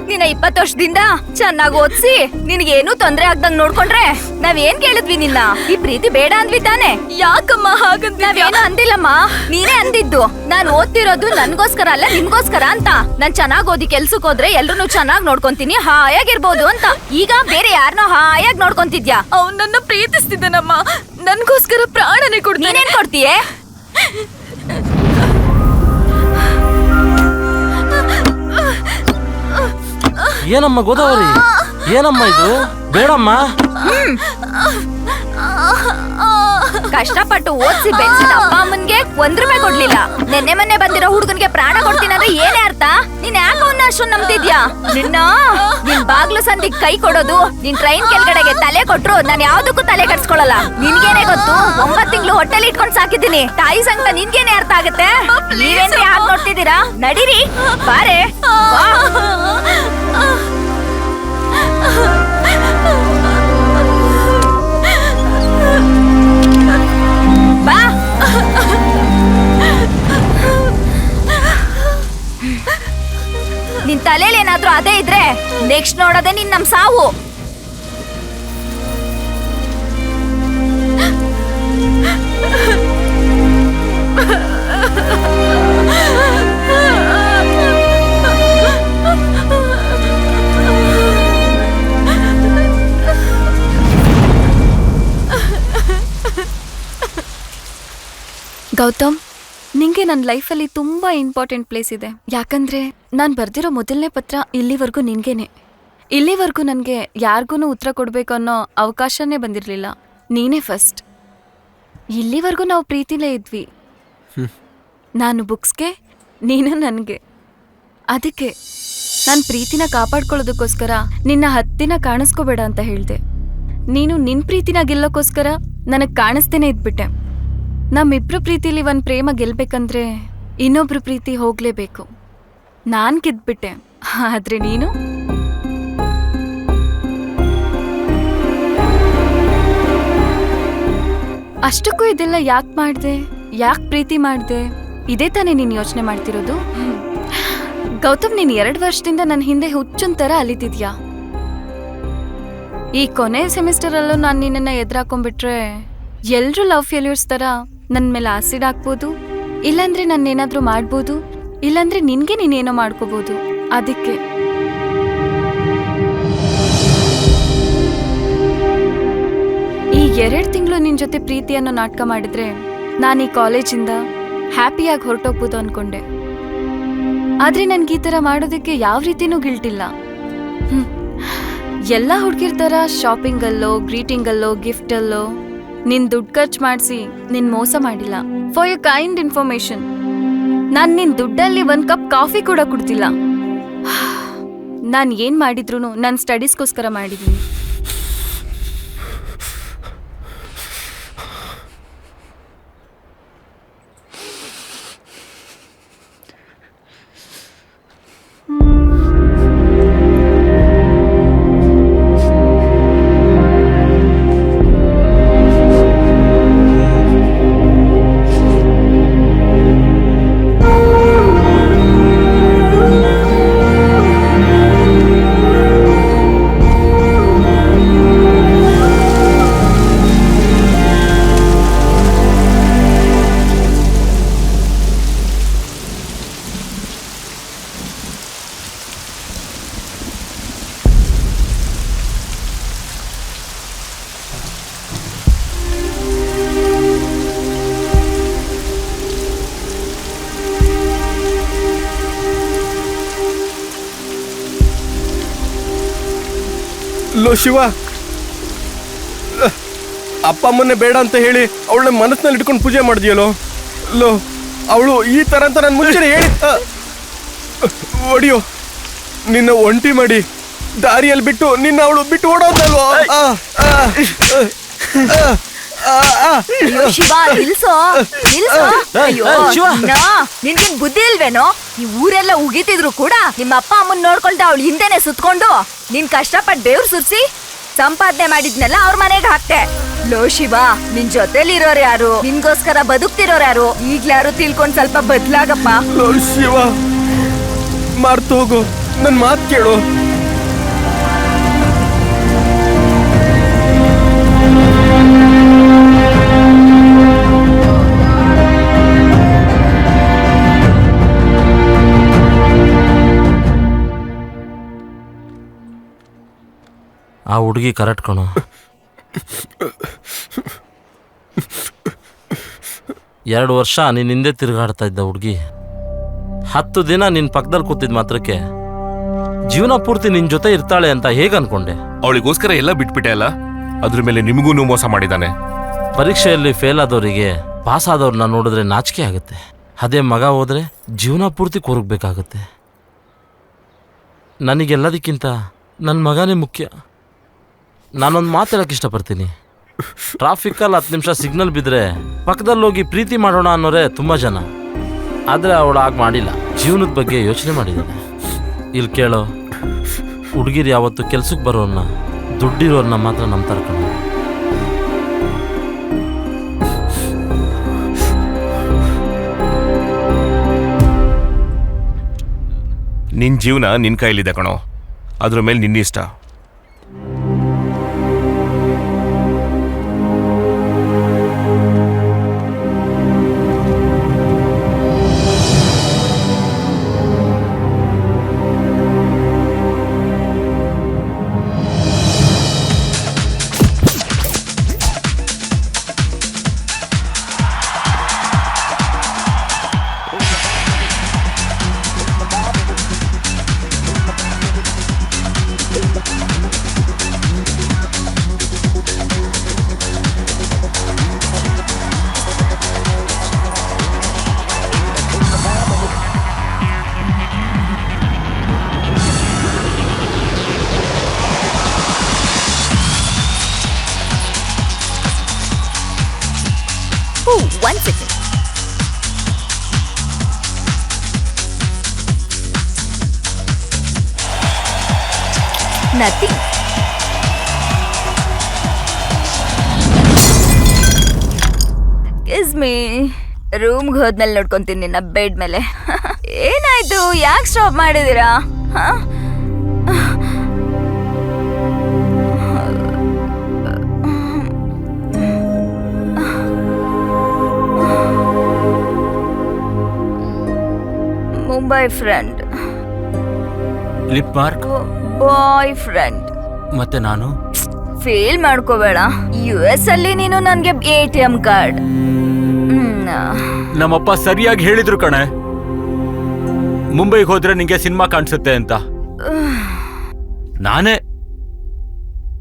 ನಿನ್ನ 20 ವರ್ಷದಿಂದ ಚೆನ್ನಾಗಿ ಓದಿಸಿ ನಿನಗೇನು ತೊಂದ್ರೆ ಆಗ್ದಂಗ್ ನೋಡ್ಕೊಂಡ್ರೆ ನಾವೇನ್ ಕೇಳಿದ್ವಿ ನಿನ್ನ? ಈ ಪ್ರೀತಿ ಬೇಡ ಅಂದ್ವಿ ತಾನೆ? ಯಾಕಮ್ಮ ಹಾಗಂತ? ನಾವೇನು ಅಂದಿಲ್ಲಮ್ಮ, ನೀನೇ ಅಂದಿದ್ದು. ನಾನ್ ಓದ್ತಿರೋದು ನನ್ಗೋಸ್ಕರ ಅಲ್ಲ ನಿಮ್ಗೋಸ್ಕರ ಅಂತ. ನಾನ್ ಚೆನ್ನಾಗ್ ಓದಿ ಕೆಲ್ಸಕ್ ಹೋದ್ರೆ ಎಲ್ರು ಚೆನ್ನಾಗ್ ನೋಡ್ಕೊಂತೀನಿ, ಹಾಯಾಗಿರ್ಬೋದು ಅಂತ. ಈಗ ಬೇರೆ ಯಾರನ್ನೋ ಹಾಯಾಗಿ ನೋಡ್ಕೊಂತಿದ್ಯಾ? ಅವ್ನು ನನ್ನ ಪ್ರೀತಿಸ್ತಿದ್ದಾನಮ್ಮ. ನನ್ಗೋಸ್ಕರ ಪ್ರಾಣನೇ ಕೊಡ್ತೀನಿ. ನೀನೇನ್ ಕೊಡ್ತೀಯೇ? ಏನಮ್ಮ ಗೋದಾವರಿ, ಏನಮ್ಮ ಇದು? ಬೇಡಮ್ಮ. ಕಷ್ಟಪಟ್ಟು ಓದಿಸಿ ಬೆಳೆಸಿದ ಅಪ್ಪ ಅಮ್ಮನ್ಗೆ 1 ರೂಪಾಯಿ ಕೊಡ್ಲಿಲ್ಲ. ನೆನ್ನೆ ಮೊನ್ನೆ ಬಂದಿರೋ ಹುಡುಗನ್ಗೆ ಪ್ರಾಣ ಕೊಡ್ತೀನಿ ಅಂದ್ರೆ ಏನೇ ಅರ್ಥ? ನೀನ್ ಯಾಕೆ ಅವನ್ನ ಅಷ್ಟೊಂದು ನಂಬ್ತಿದ್ಯಾ? ನಿನ್ ಬಾಗ್ಲು ಸಂದಿಗ್ ಕೈ ಕೊಡೋದು, ನಿನ್ ಟ್ರೈನ್ ಕೆಳಗಡೆಗೆ ತಲೆ ಕೊಟ್ರು ನಾನ್ ಯಾವ್ದಕ್ಕೂ ತಲೆ ಕಟ್ಸ್ಕೊಳಲ್ಲ. ನಿನ್ಗೇನೆ ಗೊತ್ತು? 9 ತಿಂಗಳು ಹೊಟ್ಟೆಲಿ ಇಟ್ಕೊಂಡ್ ಸಾಕಿದ್ದೀನಿ. ತಾಯಿ ಸಂಕಟ ನಿನ್ಗೇನೆ ಅರ್ಥ ಆಗತ್ತೆ? ನೀವೇನ್ರಿ ಯಾಕೆ ನೋಡ್ತಿದ್ದೀರಾ? ನಡೀರಿ, ಬಾರೆ ಬಾ. ಬಾ. ನಿನ್ ತಲೆಯಲ್ಲಿ ಏನಾದ್ರೂ ಅದೇ ಇದ್ರೆ ನೆಕ್ಸ್ಟ್ ನೋಡೋದೇ ನಿನ್ ನಮ್ ಸಾವು. ಗೌತಮ್, ನಿಂಗೆ ನನ್ನ ಲೈಫಲ್ಲಿ ತುಂಬಾ ಇಂಪಾರ್ಟೆಂಟ್ ಪ್ಲೇಸ್ ಇದೆ. ಯಾಕಂದ್ರೆ ನಾನು ಬರ್ದಿರೋ ಮೊದಲನೇ ಪತ್ರ ಇಲ್ಲಿವರೆಗೂ ನಿನ್ಗೇನೆ. ಇಲ್ಲಿವರೆಗೂ ನನಗೆ ಯಾರಿಗೂ ಉತ್ತರ ಕೊಡಬೇಕು ಅನ್ನೋ ಅವಕಾಶನೇ ಬಂದಿರಲಿಲ್ಲ. ನೀನೇ ಫಸ್ಟ್. ಇಲ್ಲಿವರೆಗೂ ನಾವು ಪ್ರೀತಿಲೇ ಇದ್ವಿ. ನಾನು ಬುಕ್ಸ್ಗೆ, ನೀನು ನನಗೆ. ಅದಕ್ಕೆ ನಾನು ಪ್ರೀತಿನ ಕಾಪಾಡ್ಕೊಳ್ಳೋದಕ್ಕೋಸ್ಕರ ನಿನ್ನ 10 ದಿನ ಕಾಣಿಸ್ಕೋಬೇಡ ಅಂತ ಹೇಳಿದೆ. ನೀನು ನಿನ್ನ ಪ್ರೀತಿನ ಗೆಲ್ಲೋಕ್ಕೋಸ್ಕರ ನನಗೆ ಕಾಣಿಸ್ತೇನೆ ಇದ್ಬಿಟ್ಟೆ. ನಮ್ಮಿಬ್ರು ಪ್ರೀತಿಲಿ ಒಂದು ಪ್ರೇಮ ಗೆಲ್ಬೇಕಂದ್ರೆ ಇನ್ನೊಬ್ರು ಪ್ರೀತಿ ಹೋಗ್ಲೇಬೇಕು. ನಾನು ಗೆದ್ಬಿಟ್ಟೆ, ಆದ್ರೆ ನೀನು ಅಷ್ಟಕ್ಕೂ ಇದೆಲ್ಲ ಯಾಕೆ ಮಾಡ್ದೆ, ಯಾಕೆ ಪ್ರೀತಿ ಮಾಡ್ದೆ, ಇದೇ ತಾನೇ ನೀನು ಯೋಚನೆ ಮಾಡ್ತಿರೋದು? ಗೌತಮ್, ನೀನ್ 2 ವರ್ಷದಿಂದ ನನ್ನ ಹಿಂದೆ ಹುಚ್ಚನ್ ತರ ಅಲಿತಿದ್ಯಾ. ಈ ಕೊನೆ ಸೆಮಿಸ್ಟರ್ ಅಲ್ಲೂ ನಾನು ನಿನ್ನನ್ನ ಎದುರಾಕೊಂಡ್ಬಿಟ್ರೆ ಎಲ್ರೂ ಲವ್ ಫೇಲ್ಯೂರ್ಸ್ ತರ ನನ್ ಮೇಲೆ ಆಸಿಡ್ ಹಾಕ್ಬೋದು, ಇಲ್ಲಾಂದ್ರೆ ನನ್ನೇನಾದ್ರೂ ಮಾಡ್ಬೋದು, ಇಲ್ಲಾಂದ್ರೆ ನಿನ್ಗೆ ನೀನೇನೋ ಮಾಡ್ಕೋಬಹುದು. ಅದಕ್ಕೆ ಈ 2 ತಿಂಗಳು ನಿನ್ ಜೊತೆ ಪ್ರೀತಿ ಅನ್ನೋ ನಾಟಕ ಮಾಡಿದ್ರೆ ನಾನು ಈ ಕಾಲೇಜಿಂದ ಹ್ಯಾಪಿಯಾಗಿ ಹೊರಟೋಗ್ಬೋದು ಅನ್ಕೊಂಡೆ. ಆದ್ರೆ ನನ್ಗೆ ಈ ತರ ಮಾಡೋದಕ್ಕೆ ಯಾವ ರೀತಿನೂ ಗಿಲ್ಟಿಲ್ಲ. ಎಲ್ಲ ಹುಡುಗಿರ್ ತರ ಶಾಪಿಂಗ್ ಅಲ್ಲೋ, ಗ್ರೀಟಿಂಗ್ ಅಲ್ಲೋ, ಗಿಫ್ಟ್ ಅಲ್ಲೋ ನಿನ್ ದುಡ್ಡು ಖರ್ಚು ಮಾಡಿಸಿ ನಿನ್ ಮೋಸ ಮಾಡಿಲ್ಲ. ಫಾರ್ ಯರ್ ಕೈಂಡ್ ಇನ್ಫಾರ್ಮೇಶನ್, ನಾನ್ ನಿನ್ ದುಡ್ಡಲ್ಲಿ 1 ಕಪ್ ಕಾಫಿ ಕೂಡ ಕುಡ್ತಿಲ್ಲ. ನಾನ್ ಏನ್ ಮಾಡಿದ್ರು ನನ್ ಸ್ಟಡೀಸ್ಗೋಸ್ಕರ ಮಾಡಿದೀನಿ. ಲೋ ಶಿವ, ಅಪ್ಪ ಅಮ್ಮನ್ನೇ ಬೇಡ ಅಂತ ಹೇಳಿ ಅವಳನ್ನ ಮನಸ್ಸಿನಲ್ಲಿ ಇಟ್ಕೊಂಡು ಪೂಜೆ ಮಾಡಿದ್ಯಲ್ಲೋ. ಲೋ, ಅವಳು ಈ ತರ ಅಂತ ನಾನು ಮುಂಚೆ ಹೇಳಿ ಒಡಿಯೋ, ನಿನ್ನ ಒಂಟಿ ಮಾಡಿ ದಾರಿಯಲ್ಲಿ ಬಿಟ್ಟು ನಿನ್ನ ಅವಳು ಬಿಟ್ಟು ಓಡೋದಲ್ವೋ. ಅಯ್ಯೋ ಶಿವ, ನಿಲ್ಸೋ ನಿಲ್ಸೋ. ಅಯ್ಯೋ ನಿನ್ಗೇನ್ ಬುದ್ಧಿ ಇಲ್ವೇನೋ? ಈ ಊರೆಲ್ಲ ಉಗಿತಿದ್ರು ಕೂಡ ನಿಮ್ಮ ಅಪ್ಪ ಅಮ್ಮನ್ ನೋಡ್ಕೊಳ್ತಾ ಅವಳು ಹಿಂದೆನೆ ಸುತ್ಕೊಂಡು ನೀನ್ ಕಷ್ಟಪಟ್ಟು ಬೇವ್ರು ಸುರ್ಸಿ ಸಂಪಾದನೆ ಮಾಡಿದ್ನೆಲ್ಲ ಅವ್ರ ಮನೆಗೆ ಹಾಕ್ತೆ. ಲೋ ಶಿವ, ನಿನ್ ಜೊತೆಲಿ ಇರೋರು ಯಾರು? ನಿನ್ಗೋಸ್ಕರ ಬದುಕ್ತಿರೋರು ಯಾರು? ಈಗ್ಲಾರು ತಿಳ್ಕೊಂಡ್ ಸ್ವಲ್ಪ ಬದ್ಲಾಗಪ್ಪ. ಲೋ ಶಿವ, ಮಾರ್ತು ಹೋಗು, ನನ್ ಮಾತು ಕೇಳು. ಆ ಹುಡುಗಿ ಕರೆಕ್ಟ್ ಕಣೋ. 2 ವರ್ಷ ನೀನ್ ಹಿಂದೆ ತಿರುಗಾಡ್ತಾ ಇದ್ದ ಹುಡುಗಿ 10 ದಿನ ನಿನ್ ಪಕ್ಕದಲ್ಲಿ ಕೂತಿದ್ ಮಾತ್ರಕ್ಕೆ ಜೀವನ ಪೂರ್ತಿ ನಿನ್ ಜೊತೆ ಇರ್ತಾಳೆ ಅಂತ ಹೇಗೆ ಅನ್ಕೊಂಡೆ? ಅವಳಿಗೋಸ್ಕರ ಎಲ್ಲ ಬಿಟ್ಬಿಟ್ಟೆ ಅಲ್ಲ, ಅದ್ರ ಮೇಲೆ ನಿಮಗೂ ಮೋಸ ಮಾಡಿದಾನೆ. ಪರೀಕ್ಷೆಯಲ್ಲಿ ಫೇಲ್ ಆದವರಿಗೆ ಪಾಸ್ ಆದವ್ರನ್ನ ನೋಡಿದ್ರೆ ನಾಚಿಕೆ ಆಗುತ್ತೆ. ಅದೇ ಮಗ ಹೋದ್ರೆ ಜೀವನ ಪೂರ್ತಿ ಕೊರಗಬೇಕಾಗತ್ತೆ. ನನಗೆಲ್ಲದಕ್ಕಿಂತ ನನ್ನ ಮಗನೇ ಮುಖ್ಯ. ನಾನೊಂದು ಮಾತು ಹೇಳಕ್ಕೆ ಇಷ್ಟಪಡ್ತೀನಿ. ಟ್ರಾಫಿಕಲ್ಲಿ 10 ನಿಮಿಷ ಸಿಗ್ನಲ್ ಬಿದ್ದರೆ ಪಕ್ಕದಲ್ಲಿ ಹೋಗಿ ಪ್ರೀತಿ ಮಾಡೋಣ ಅನ್ನೋರೇ ತುಂಬ ಜನ. ಆದರೆ ಅವಳು ಆಗ ಮಾಡಿಲ್ಲ, ಜೀವನದ ಬಗ್ಗೆ ಯೋಚನೆ ಮಾಡಿದ್ದಾನೆ. ಇಲ್ಲಿ ಕೇಳೋ, ಹುಡುಗಿರು ಯಾವತ್ತು ಕೆಲ್ಸಕ್ಕೆ ಬರೋನ್ನ, ದುಡ್ಡಿರೋರನ್ನ ಮಾತ್ರ ನಂಬ್ತಾರೆ ಕಣೋ. ನಿನ್ ಜೀವನ ನಿನ್ ಕೈಲಿದೆ ಕಣೋ, ಅದ್ರ ಮೇಲೆ ನಿನ್ನಿಷ್ಟ. One second. Nothing. Excuse me, ರೂಮ್ಗೆ ಹೋದ್ಮೇಲೆ ನೋಡ್ಕೊಂತೀನಿ ನಿನ್ನ ಬೆಡ್ ಮೇಲೆ. ಏನಾಯ್ತು, ಯಾಕೆ ಸ್ಟಾಪ್ ಮಾಡಿದೀರಾ? Mumbai friend, lip mark boy friend. ಮತ್ತೆ ನಾನು ಫೇಲ್ ಮಾಡ್ಕೋಬೇಡ. US ಅಲ್ಲಿ ನೀನು ನನ್ಗೆ ATM ಕಾರ್ಡ್. ನಮ್ಮಪ್ಪ ಸರಿಯಾಗಿ ಹೇಳಿದ್ರು ಕಣೆ, ಮುಂಬೈಗೆ ಹೋದ್ರೆ ನಿಂಗೆ ಸಿನಿಮಾ ಕಾಣಿಸುತ್ತೆ ಅಂತ. ನಾನೇ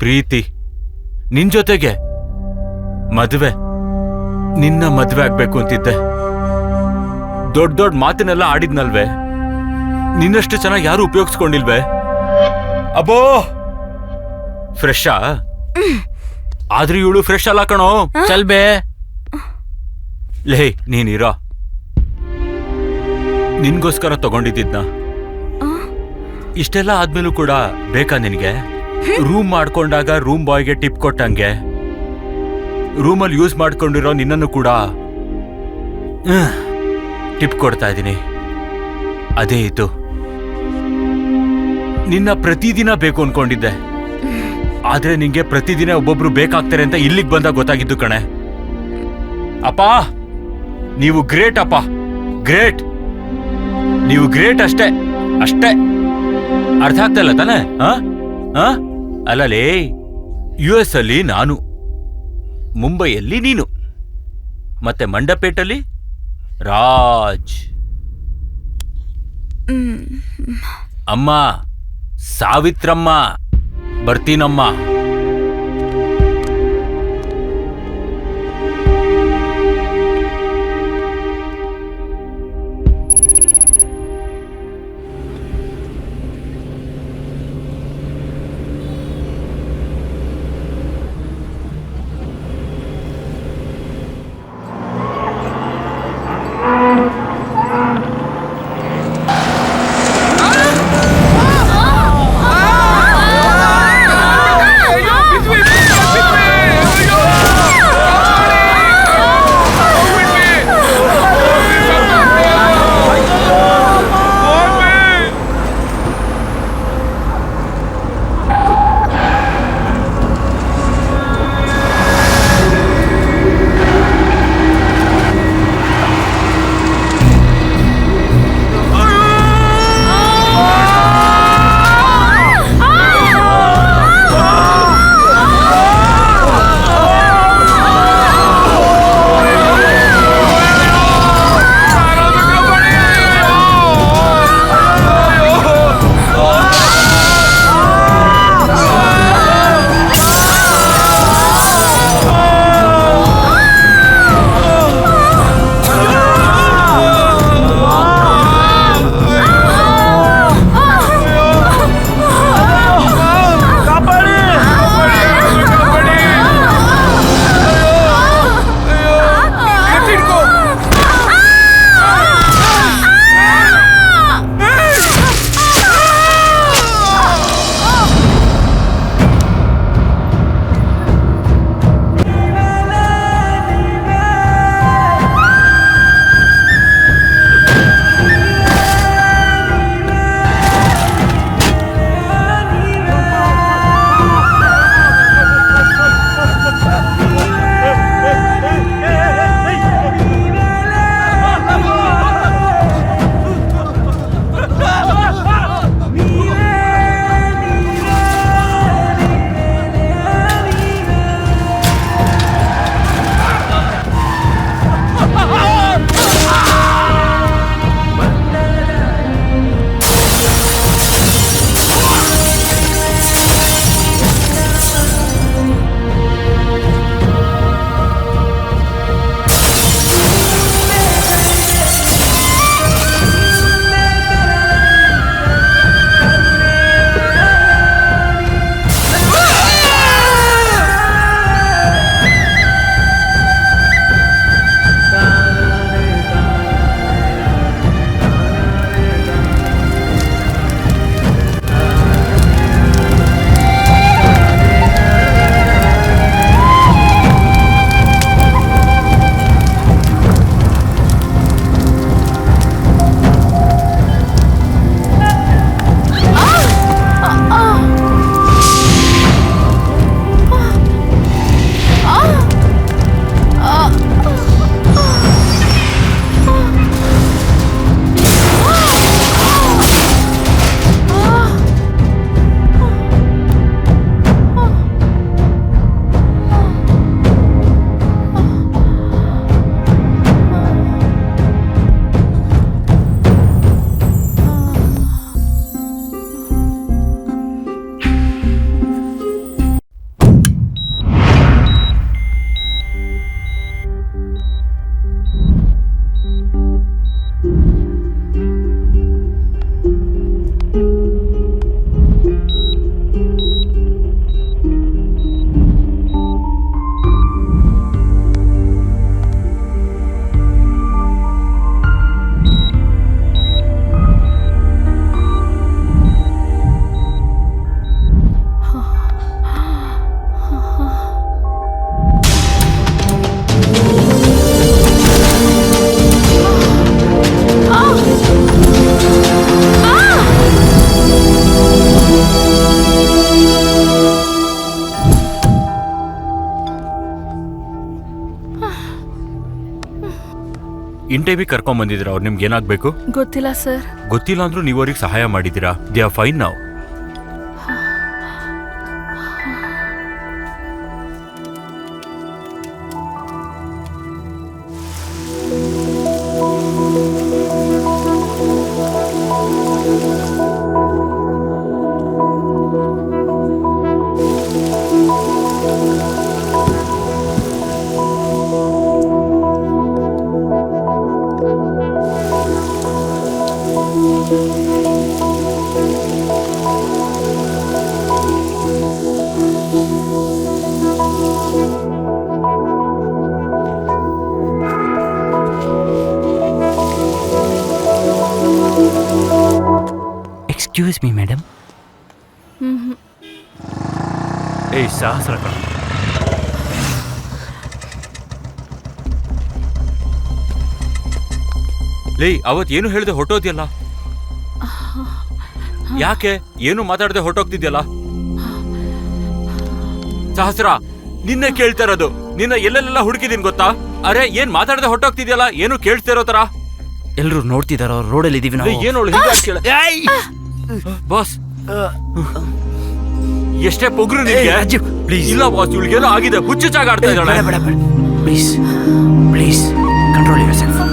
ಪ್ರೀತಿ, ನಿನ್ ಜೊತೆಗೆ ಮದ್ವೆ, ನಿನ್ನ ಮದ್ವೆ ಆಗ್ಬೇಕು ಅಂತಿದ್ದೆ. ದೊಡ್ಡ ದೊಡ್ಡ ಮಾತಿನೆಲ್ಲ ಆಡಿದ್ನಲ್ವೇ, ನಿನ್ನಷ್ಟು ಚೆನ್ನಾಗಿ ಯಾರು ಉಪಯೋಗಿಸ್ಕೊಂಡಿಲ್ವೇ? ಅಬ್ಬೋ ಫ್ರೆಶಾ? ಆದ್ರೂ ಇವಳು ಫ್ರೆಶ್ ಅಲ್ಲ ಕಣೋ. ಚಲ್ಬೆ ಲೇ, ನೀನಿರೋ, ನಿನ್ಗೋಸ್ಕರ ತಗೊಂಡಿದ್ದಿದ್ನ. ಇಷ್ಟೆಲ್ಲ ಆದ್ಮೇಲೂ ಕೂಡ ಬೇಕಾ ನಿನ್ಗೆ? ರೂಮ್ ಮಾಡ್ಕೊಂಡಾಗ ರೂಮ್ ಬಾಯ್ಗೆ ಟಿಪ್ ಕೊಟ್ಟಂಗೆ ರೂಮಲ್ಲಿ ಯೂಸ್ ಮಾಡ್ಕೊಂಡಿರೋ ನಿನ್ನನ್ನು ಕೂಡ ಟಿಪ್ ಕೊಡ್ತಾ ಇದ್ದೀನಿ. ಅದೇ ಇದು. ನಿನ್ನ ಪ್ರತಿದಿನ ಬೇಕು ಅನ್ಕೊಂಡಿದ್ದೆ, ಆದ್ರೆ ನಿಂಗೆ ಪ್ರತಿದಿನ ಒಬ್ಬೊಬ್ರು ಬೇಕಾಗ್ತಾರೆ ಅಂತ ಇಲ್ಲಿಗೆ ಬಂದಾಗ ಗೊತ್ತಾಗಿದ್ದು ಕಣೆ. ಅಪ್ಪ, ನೀವು ಗ್ರೇಟ್ ಅಪ್ಪ, ಗ್ರೇಟ್. ನೀವು ಗ್ರೇಟ್ ಅಷ್ಟೇ, ಅಷ್ಟೇ. ಅರ್ಥ ಆಗ್ತಾ ತಾನೆ? ಅಲ್ಲಲೇ, US ಅಲ್ಲಿ ನಾನು, ಮುಂಬೈಯಲ್ಲಿ ನೀನು, ಮತ್ತೆ ಮಂಡಪೇಟಲ್ಲಿ ರಾಜ್. ಅಮ್ಮ ಸಾವಿತ್ರಮ್ಮ, ಬರ್ತೀನಮ್ಮ. ಇನ್ ಟೈಮಿಗೆ ಕರ್ಕೊಂಡ್ ಬಂದಿದ್ದೀರಾ? ಅವ್ರು ನಿಮ್ಗೆ ಏನಾಗ್ಬೇಕು? ಗೊತ್ತಿಲ್ಲ ಸರ್. ಗೊತ್ತಿಲ್ಲ ಅಂದ್ರೂ ನೀವು ಅವ್ರಿಗೆ ಸಹಾಯ ಮಾಡಿದ್ದೀರಾ. ದೇ ಆರ್ ಫೈನ್ ನಾವು. Excuse me madam. ಏಯ್ ಸಹಸ್ರ ಕಣ. ಲೇ ಅವತ್ ಏನು ಹೇಳ್ದೆ ಹೊಟ್ಟೋದ್ಯಲ್ಲ? ಯಾಕೆ ಏನು ಮಾತಾಡದೆ ಹೊಟ್ಟೋಗ್ತಿದ್ಯಲ್ಲ? ಸಹಸ್ರ, ನಿನ್ನೆ ಕೇಳ್ತಾ ಇರೋದು. ನಿನ್ನ ಎಲ್ಲೆಲ್ಲ ಹುಡುಕಿದೀನಿ ಗೊತ್ತಾ? ಅರೆ ಏನ್ ಮಾತಾಡದೆ ಹೊಟ್ಟೋಗ್ತಿದ್ಯಲ್ಲ? ಏನು ಕೇಳ್ತಾ ಇರೋ ತರ. ಎಲ್ರು ನೋಡ್ತಿದಾರೋ? ರೋಡಲ್ಲಿ ಇದೀವಿ ನಾವು. ಏನು ಬಾಸ್, ಎಷ್ಟೇ ಪೊಗ್ರು ನಿನ್ಗೆ. ಪ್ಲೀಸ್ ಇಲ್ಲ ಬಾಸ್, ಇವಳಿಗೇನೋ ಆಗಿದೆ. ಹುಚ್ಚುಚ್ಚಾಗಿ ಆಡ್ತಾ ಇದ್ದಾಳೆ. Please please control your self.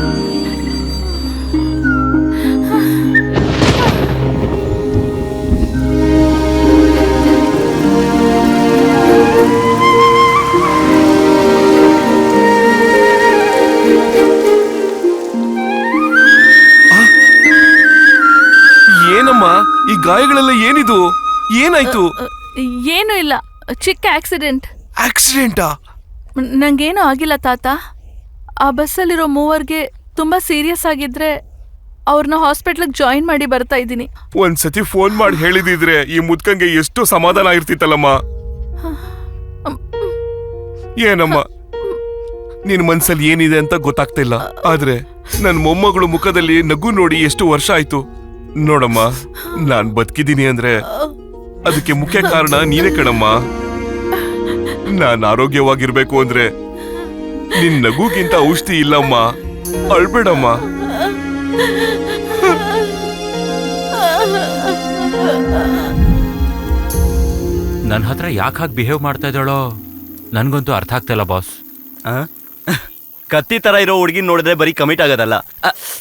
ಏನಮ್ಮ ಈ ಗಾಯಗಳೆಲ್ಲ ಏನಿದು? ಏನಾಯ್ತು? ಏನು ಇಲ್ಲ, ಚಿಕ್ಕ ಆಕ್ಸಿಡೆಂಟ್. ಆಕ್ಸಿಡೆಂಟಾ? ನಂಗೇನು ಆಗಿಲ್ಲ ತಾತ. ಆ ಬಸ್ಸಲ್ಲಿರೋ ಮೂವರ್ಗೆ ತುಂಬಾ ಸೀರಿಯಸ್ ಆಗಿದ್ರೆ ಅವ್ರನ್ನ ಹಾಸ್ಪಿಟ್ಲಿಗೆ ಜಾಯಿನ್ ಮಾಡಿ ಬರ್ತಾ ಇದ್ದೀನಿ. ಒಂದ್ಸತಿ ಫೋನ್ ಮಾಡಿ ಹೇಳಿದಿದ್ರೆ ಈ ಮುದ್ಕಂಗೆ ಎಷ್ಟು ಸಮಾಧಾನ ಆಗಿರ್ತಿತ್ತಲ್ಲಮ್ಮ. ಏನಮ್ಮ ನಿನ್ ಮನ್ಸಲ್ಲಿ ಏನಿದೆ ಅಂತ ಗೊತ್ತಾಗ್ತಿಲ್ಲ. ಆದ್ರೆ ನನ್ ಮೊಮ್ಮಗಳು ಮುಖದಲ್ಲಿ ನಗು ನೋಡಿ ಎಷ್ಟು ವರ್ಷ ಆಯ್ತು. ನೋಡಮ್ಮ, ನಾನ್ ಬದುಕಿದ್ದೀನಿ ಅಂದ್ರೆ ಅದಕ್ಕೆ ಮುಖ್ಯ ಕಾರಣ ನೀನೇ ಕಣಮ್ಮ. ನಾನ್ ಆರೋಗ್ಯವಾಗಿರ್ಬೇಕು ಅಂದ್ರೆ ನಿನ್ ನಗುಗಿಂತ ಔಷಧಿ ಇಲ್ಲಮ್ಮ. ಅಳ್ಬೇಡಮ್ಮ. ನನ್ನ ಹತ್ರ ಯಾಕೆ ಹಾಗೆ ಬಿಹೇವ್ ಮಾಡ್ತಾ ಇದ್ದಾಳೋ ನನ್ಗಂತೂ ಅರ್ಥ ಆಗ್ತಾ ಇಲ್ಲ ಬಾಸ್. ಕತ್ತಿ ತರ ಇರೋ ಹುಡುಗಿ ನೋಡಿದ್ರೆ ಬರೀ ಕಮಿಟ್ ಆಗೋದಲ್ಲ.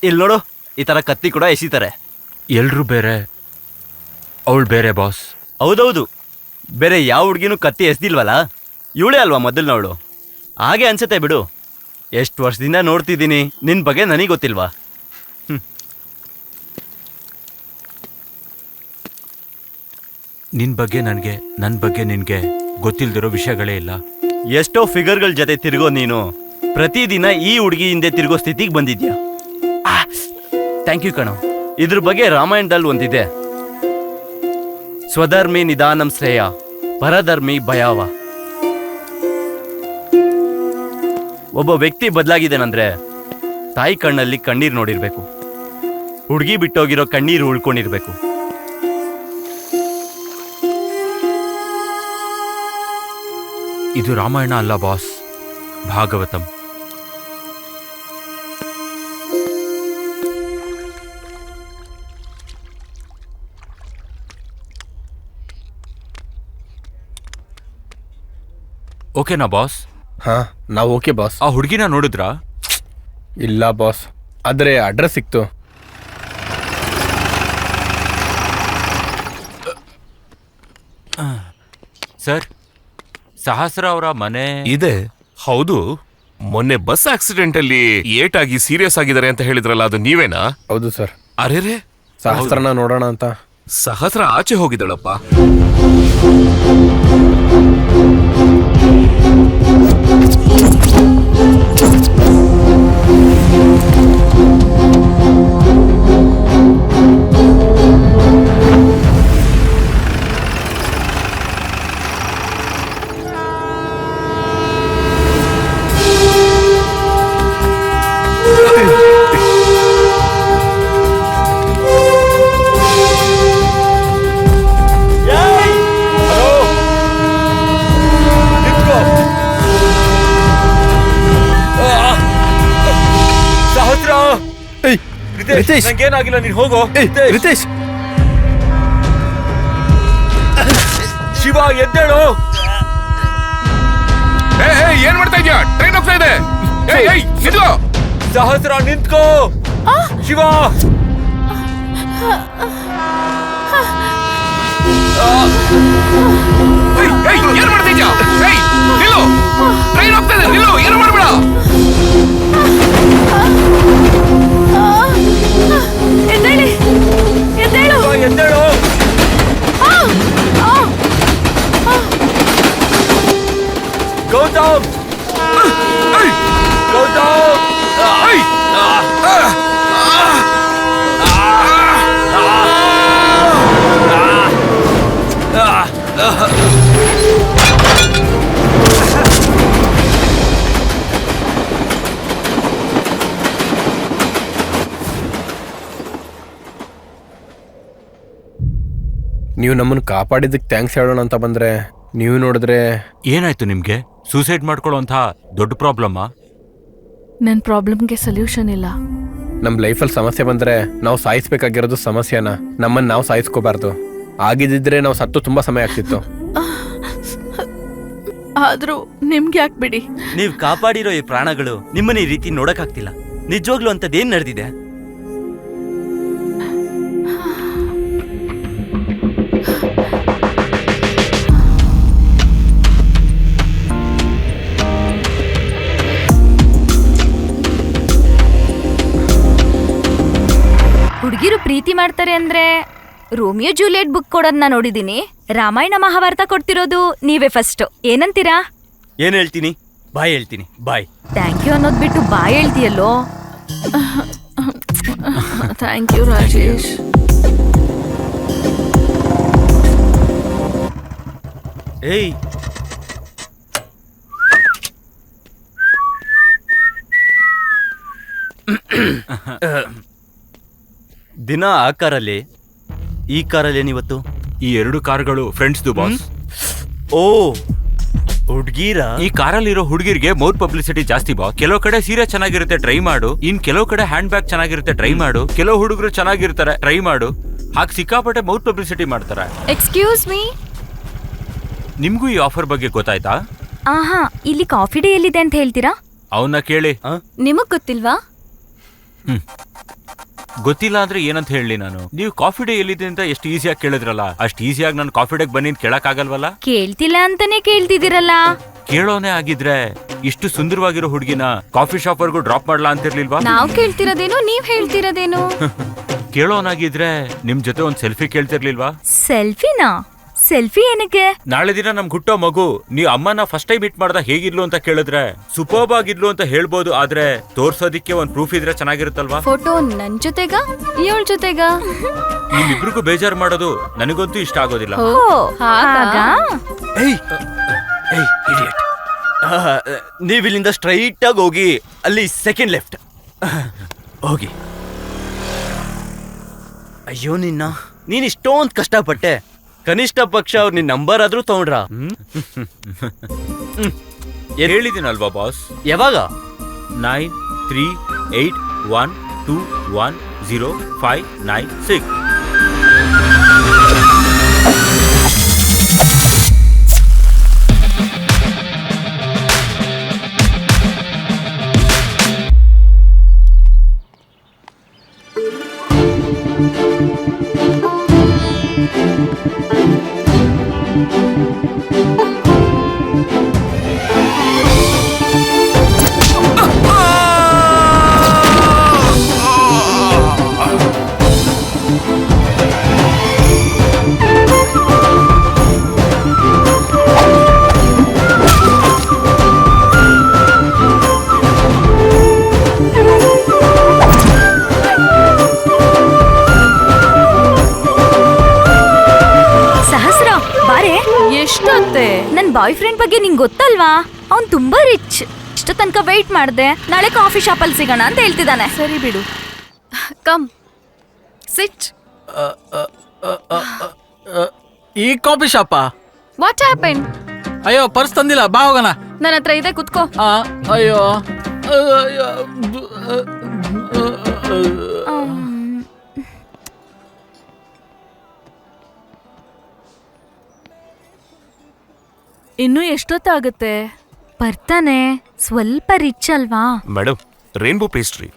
ಇಲ್ಲಿ ನೋಡು, ಈ ತರ ಕತ್ತಿ ಕೂಡ ಎಸಿತಾರೆ. ಎಲ್ರೂ ಬೇರೆ, ಅವಳು ಬೇರೆ ಬಾಸ್. ಹೌದೌದು, ಬೇರೆ ಯಾವ ಹುಡುಗಿನೂ ಕತ್ತಿ ಎಸ್ದಿಲ್ವಲ್ಲ. ಇವಳೇ ಅಲ್ವಾ ಮೊದಲನವಳು. ಹಾಗೆ ಅನ್ಸುತ್ತೆ ಬಿಡು. ಎಷ್ಟು ವರ್ಷದಿಂದ ನೋಡ್ತಿದ್ದೀನಿ, ನಿನ್ ಬಗ್ಗೆ ನನಗೆ ಗೊತ್ತಿಲ್ವಾ? ನಿನ್ ಬಗ್ಗೆ ನನಗೆ, ನನ್ನ ಬಗ್ಗೆ ನಿನ್ಗೆ ಗೊತ್ತಿಲ್ದಿರೋ ವಿಷಯಗಳೇ ಇಲ್ಲ. ಎಷ್ಟೋ ಫಿಗರ್ಗಳ ಜೊತೆ ತಿರುಗೋ ನೀನು ಪ್ರತಿದಿನ ಈ ಹುಡುಗಿ ಹಿಂದೆ ತಿರುಗೋ ಸ್ಥಿತಿಗೆ ಬಂದಿದ್ಯಾ. ಥ್ಯಾಂಕ್ ಯು ಕಣೋ. ಇದ್ರ ಬಗ್ಗೆ ರಾಮಾಯಣದಲ್ಲಿ ಒಂದಿದೆ, ಸ್ವಧರ್ಮಿ ನಿಧಾನಂ ಶ್ರೇಯ ಪರಧರ್ಮಿ ಭಯಾವ. ಒಬ್ಬ ವ್ಯಕ್ತಿ ಬದಲಾಗಿದ್ದಾನಂದ್ರೆ ತಾಯಿ ಕಣ್ಣಲ್ಲಿ ಕಣ್ಣೀರು ನೋಡಿರ್ಬೇಕು, ಹುಡುಗಿ ಬಿಟ್ಟೋಗಿರೋ ಕಣ್ಣೀರು ಉಳ್ಕೊಂಡಿರ್ಬೇಕು. ಇದು ರಾಮಾಯಣ ಅಲ್ಲ ಬಾಸ್, ಭಾಗವತಂ. ಓಕೆನಾ ಬಾಸ್? ಹಾ, ನಾವು ಓಕೆ ಬಾಸ್. ಆ ಹುಡುಗಿನ ನೋಡಿದ್ರಾ? ಇಲ್ಲ ಬಾಸ್, ಆದರೆ ಅಡ್ರೆಸ್ ಸಿಕ್ತು. ಸರ್, ಸಹಸ್ರ ಅವರ ಮನೆ ಇದೆ. ಹೌದು, ಮೊನ್ನೆ ಬಸ್ ಆಕ್ಸಿಡೆಂಟ್ ಅಲ್ಲಿ ಏಟಾಗಿ ಸೀರಿಯಸ್ ಆಗಿದ್ದಾರೆ ಅಂತ ಹೇಳಿದ್ರಲ್ಲ, ಅದು ನೀವೇನಾ? ಹೌದು ಸರ್. ಅರೆರೇ, ಸಹಸ್ರನ ನೋಡೋಣ ಅಂತ. ಸಹಸ್ರ ಆಚೆ ಹೋಗಿದ್ದಳಪ್ಪ. ರಿತೇಶ್. ನಂಗೇನಾಗಿಲ್ಲ, ನೀನ್ ಹೋಗೋ. ರಿತೇಶ್, ಶಿವ ಎದ್ದೇಳು. ಏನ್ ಮಾಡ್ತಾ ಇದ್ಯಾ? ಟ್ರೈನ್ ಹೋಗ್ತಾ ಇದೆ. ನಿಲ್ಲು. ಸಹಸ್ರ ನಿಂತ್ಕೋ. ಶಿವ ಏನ್ ಮಾಡ್ತಾ ಇದ್ಯಾ? ನಿಲ್ಲು. ಟ್ರೈನ್ ಹೋಗ್ತಾ ಇದೆ. ನಿಲ್ಲು. ಏನು ಮಾಡ್ಬೇಡ. ಎದ್ದೇಳಿ, ಎದ್ದೇಳು. ಎದ್ದೇಳು. ಗೌತಮ್, ಗೌತಮ್. ನೀವು ನಮ್ಮನ್ನು ಕಾಪಾಡಿದ್ದಕ್ಕೆ ಥ್ಯಾಂಕ್ಸ್ ಹೇಳೋಣ ಅಂತ ಬಂದ್ರೆ ನೀವು ನೋಡಿದ್ರೆ ಏನಾಯ್ತು ನಿಮ್ಗೆ? ಸೂಸೈಡ್ ಮಾಡ್ಕೊಳ್ಳೋಂಥ ದೊಡ್ಡ ಪ್ರಾಬ್ಲಮ್ಮಾ? ನನ್ ಪ್ರಾಬ್ಲಮ್ಗೆ ಸೊಲ್ಯೂಷನ್ ಇಲ್ಲ. ನಮ್ಮ ಲೈಫಲ್ಲಿ ಸಮಸ್ಯೆ ಬಂದ್ರೆ ನಾವು ಸಾಯಿಸ್ಬೇಕಾಗಿರೋದು ಸಮಸ್ಯೆನ, ನಮ್ಮನ್ನು ನಾವು ಸಾಯಿಸ್ಕೋಬಾರ್ದು. ಆಗಿದ್ದಿದ್ರೆ ನಾವು ಸತ್ತು ತುಂಬಾ ಸಮಯ ಆಗ್ತಿತ್ತು. ಆದ್ರೂ ನಿಮ್ಗೆ ಯಾಕೆ ಬಿಡಿ. ನೀವ್ ಕಾಪಾಡಿರೋ ಈ ಪ್ರಾಣಗಳು ನಿಮ್ಮನ್ನ ಈ ರೀತಿ ನೋಡಕ್ಕಾಗ್ತಿಲ್ಲ. ನಿಜವಾಗ್ಲೂ ಅಂತದೇನ್ ನಡೆದಿದೆ? ಹುಡುಗಿರು ಪ್ರೀತಿ ಮಾಡ್ತಾರೆ ಅಂದ್ರೆ ರೋಮಿಯೋ ಜೂಲಿಯಟ್ ಬುಕ್ ಕೊಡೋದನ್ನ ನೋಡಿದೀನಿ. ರಾಮಾಯಣ ಮಹಾಭಾರತ ಕೊಡ್ತಿರೋದು ನೀವೇ ಫಸ್ಟ್. ಏನಂತೀರಾ? ಏನ್ ಹೇಳ್ತೀನಿ? ಬಾಯ್ ಹೇಳ್ತೀನಿ. ಬಾಯ್. ಥ್ಯಾಂಕ್ ಯು ಅನ್ನೋದ್ ಬಿಟ್ಟು ಬಾಯ್ ಹೇಳ್ತೀಯಲ್ಲೋ. Thank you Rajesh. ಏಯ್, ದಿನ ಆ ಕಾರಲ್ಲಿ, ಈ ಕಾರಲ್ಲಿ ಏನಿವತ್ತು? ಈ 2 ಕಾರ್ಗಳು ಫ್ರೆಂಡ್ಸ್ದು ಬಾಸ್. ಓ, ಹುಡ್ಗೀರ? ಈ ಕಾರಲ್ಲಿರೋ ಹುಡುಗಿರಿಗೆ ಮೌತ್ ಪಬ್ಲಿಸಿಟಿ ಜಾಸ್ತಿ ಬಾಸ್. ಕೆಲವು ಕಡೆ ಸೀರೆ ಚೆನ್ನಾಗಿರುತ್ತೆ, ಟ್ರೈ ಮಾಡು. ಇನ್ ಕೆಲವು ಕಡೆ ಹ್ಯಾಂಡ್ ಬ್ಯಾಗ್ ಚೆನ್ನಾಗಿರುತ್ತೆ, ಟ್ರೈ ಮಾಡು. ಕೆಲವು ಹುಡುಗರು ಚೆನ್ನಾಗಿರ್ತಾರೆ, ಟ್ರೈ ಮಾಡು. ಹಾಗೆ ಸಿಕ್ಕಾಪಟ್ಟೆ ಮೌತ್ ಪಬ್ಲಿಸಿಟಿ ಮಾಡ್ತಾರೆ. ಎಕ್ಸ್ಕ್ಯೂಸ್ ಮೀ, ನಿಮ್ಗೂ ಈ ಆಫರ್ ಬಗ್ಗೆ ಗೊತ್ತಾಯ್ತಾ? ಆಹಾ, ಇಲ್ಲಿ ಕಾಫಿ ಡೇ ಎಲ್ಲಿದೆ ಅಂತ ಹೇಳ್ತೀರಾ? ಅವನ್ನ ಕೇಳಿ. ನಿಮಗ್ ಗೊತ್ತಿಲ್ವಾ? ಗೊತ್ತಿಲ್ಲ ಅಂದ್ರೆ ಏನಂತ ಹೇಳಿ ನಾನು? ನೀವು ಕಾಫಿ ಡೇ ಎಲ್ಲಿದೆ ಅಂತ ಎಷ್ಟು ಈಸಿಯಾಗಿ ಕೇಳಿದ್ರಲ್ಲ, ಅಷ್ಟು ಈಸಿಯಾಗಿ ನಾನು ಕಾಫಿ ಡೇಗೆ ಬನ್ನಿ ಅಂತ ಕೇಳಕ್ ಆಗಲ್ವಲ್ಲ? ಕೇಳ್ತಿಲ್ಲ ಅಂತಾನೆ ಕೇಳ್ತಿದ್ದೀರಲ್ಲ. ಕೇಳೋನೆ ಆಗಿದ್ರೆ ಇಷ್ಟು ಸುಂದರವಾಗಿರೋ ಹುಡುಗಿನ ಕಾಫಿ ಶಾಪ್ ವರ್ಗೂ ಡ್ರಾಪ್ ಮಾಡ್ಲಾ ಅಂತಿರ್ಲಿಲ್ವಾ? ನಾವ್ ಕೇಳ್ತಿರೋದೇನು, ನೀವ್ ಹೇಳ್ತಿರೋದೇನು? ಕೇಳೋನಾಗಿದ್ರೆ ನಿಮ್ ಜೊತೆ ಒಂದ್ ಸೆಲ್ಫಿ ಕೇಳ್ತಿರ್ಲಿಲ್ವಾ? ಸೆಲ್ಫಿನಾ? ಸೆಲ್ಫಿ ಏನಕ್ಕೆ? ನಾಳೆ ದಿನ ನಮ್ ಹುಟ್ಟೋ ಮಗು ನೀವ್ ಅಮ್ಮನ ಫಸ್ಟ್ ಟೈಮ್ ಮೀಟ್ ಮಾಡ್ದ ಹೇಗಿರ್ಲು ಅಂತ ಕೇಳಿದ್ರೆ ಸೂಪರ್ಬ್ ಆಗಿರ್ಲು ಅಂತ ಹೇಳ್ಬೋದು, ಆದ್ರೆ ತೋರ್ಸೋದಿಕ್ಕೆ ಒಂದ್ ಪ್ರೂಫ್ ಇದ್ರೆ ಚೆನ್ನಾಗಿರುತ್ತಲ್ವಾ? ಫೋಟೋ ನನ್ ಜೊತೆಗ, ಇವಳ ಜೊತೆಗ? ನಿಮ್ಮಿಬ್ರಿಗೂ ಬೇಜಾರು ಮಾಡೋದು ನನಗಂತೂ ಇಷ್ಟ ಆಗೋದಿಲ್ಲ. ಓ, ಹಾಗಾ? ಏಯ್, ಏಯ್ ಇಡಿಯಟ್. ನೀವಿಲ್ಲಿಂದ ಸ್ಟ್ರೈಟ್ ಆಗಿ ಹೋಗಿ ಅಲ್ಲಿ ಸೆಕೆಂಡ್ ಲೆಫ್ಟ್ ಹೋಗಿ. ಅಯ್ಯೋ ನೀನ್ ಇಷ್ಟೊಂದ್ ಕಷ್ಟಪಟ್ಟೆ, ಕನಿಷ್ಠ ಪಕ್ಷ ಅವ್ರು ನಿನ್ ನಂಬರ್ ಆದ್ರೂ ತಗೊಂಡ್ರ? ಹೇಳಿದ್ದೀನಲ್ವಾ ಬಾಸ್? ಯಾವಾಗ? 9381210596. ಎಷ್ಟೊತ್ತೆ? ನನ್ ಬಾಯ್ ಫ್ರೆಂಡ್ ಬಗ್ಗೆ ನಿಂಗ್ ಗೊತ್ತಲ್ವಾ? ಅವ್ನ್ ತುಂಬಾ ರಿಚ್. ಇಷ್ಟ ತನಕ ವೆಯ್ಟ್ ಮಾಡ್ದೆ, ನಾಳೆ ಕಾಫಿ ಶಾಪ್ ಅಲ್ಲಿ ಸಿಗೋಣ ಅಂತ ಹೇಳ್ತಿದ್ದಾನೆ. ಸರಿ ಬಿಡು. Come sit. ಈ ಕಾಫಿ ಶಾಪಾ? What happen? ಅಯ್ಯೋ, ಪರ್ಸ್ ತಂದಿಲ್ಲ, ಬಾ ಹೋಗೋಣ. ನನ್ನ ಹತ್ರ ಇದೆ, ಕುತ್ಕೋ. ಅಯ್ಯೋ, ಇನ್ನು ಎಷ್ಟೊತ್ತಾಗುತ್ತೆ? ಬರ್ತಾನೆ, ಸ್ವಲ್ಪ ರಿಚ್ ಅಲ್ವಾ? Madam, rainbow pastry.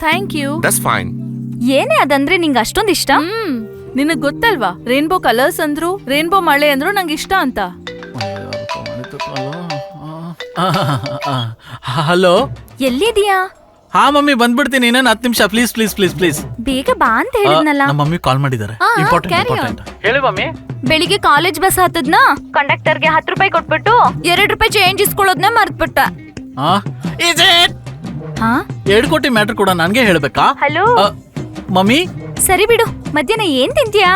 Thank you. That's fine. ಏನೇ ಅದಂದ್ರೆ ನಿಂಗೆ ಅಷ್ಟೊಂದ್ ಇಷ್ಟ? ನಿನಗ್ ಗೊತ್ತಲ್ವಾ, ರೇನ್ಬೋ ಕಲರ್ಸ್ ಅಂದ್ರು ರೇನ್ಬೋ ಮಳೆ ಅಂದ್ರು ನಂಗೆ ಇಷ್ಟ ಅಂತ. ಹಲೋ, ಎಲ್ಲಿದ್ಯಾ? ಹಾ ಮಮ್ಮಿ ಬಂದ್ಬಿಡ್ತೀನಿ, ಇನ್ನೇನು 10 ನಿಮಿಷ. Please please please please. ಬೇಗ ಬಾ ಅಂತ ಹೇಳಿದ್ನಲ್ಲ. ನಮ್ಮ ಮಮ್ಮಿ ಕಾಲ್ ಮಾಡಿದ್ದಾರೆ. ಇಂಪಾರ್ಟೆಂಟ್. ಹೇಳಿ ಮಮ್ಮಿ. ಬೆಳಿಗ್ಗೆ ಕಾಲೇಜ್ ಬಸ್ ಹತ್ತದ್ನ ಕಂಡಕ್ಟರ್ಗೆ 10 ರೂಪಾಯಿ ಕೊಟ್ಬಿಟ್ಟು 2 ರೂಪಾಯಿ ಚೇಂಜ್ ಇಸ್ಕೊಳ್ಳೋದ್ನ ಮರ್ತ್ಬಿಟ್ಟ. ಹಾ 2 ಕೋಟಿ ಮ್ಯಾಟ್ರ್ ಕೂಡ ನನ್ಗೆ ಹೇಳ್ಬೇಕಾ? Hello mummy. ಸರಿ ಬಿಡು, ಮಧ್ಯಾಹ್ನ ಏನ್ ತಿಂತೀಯಾ?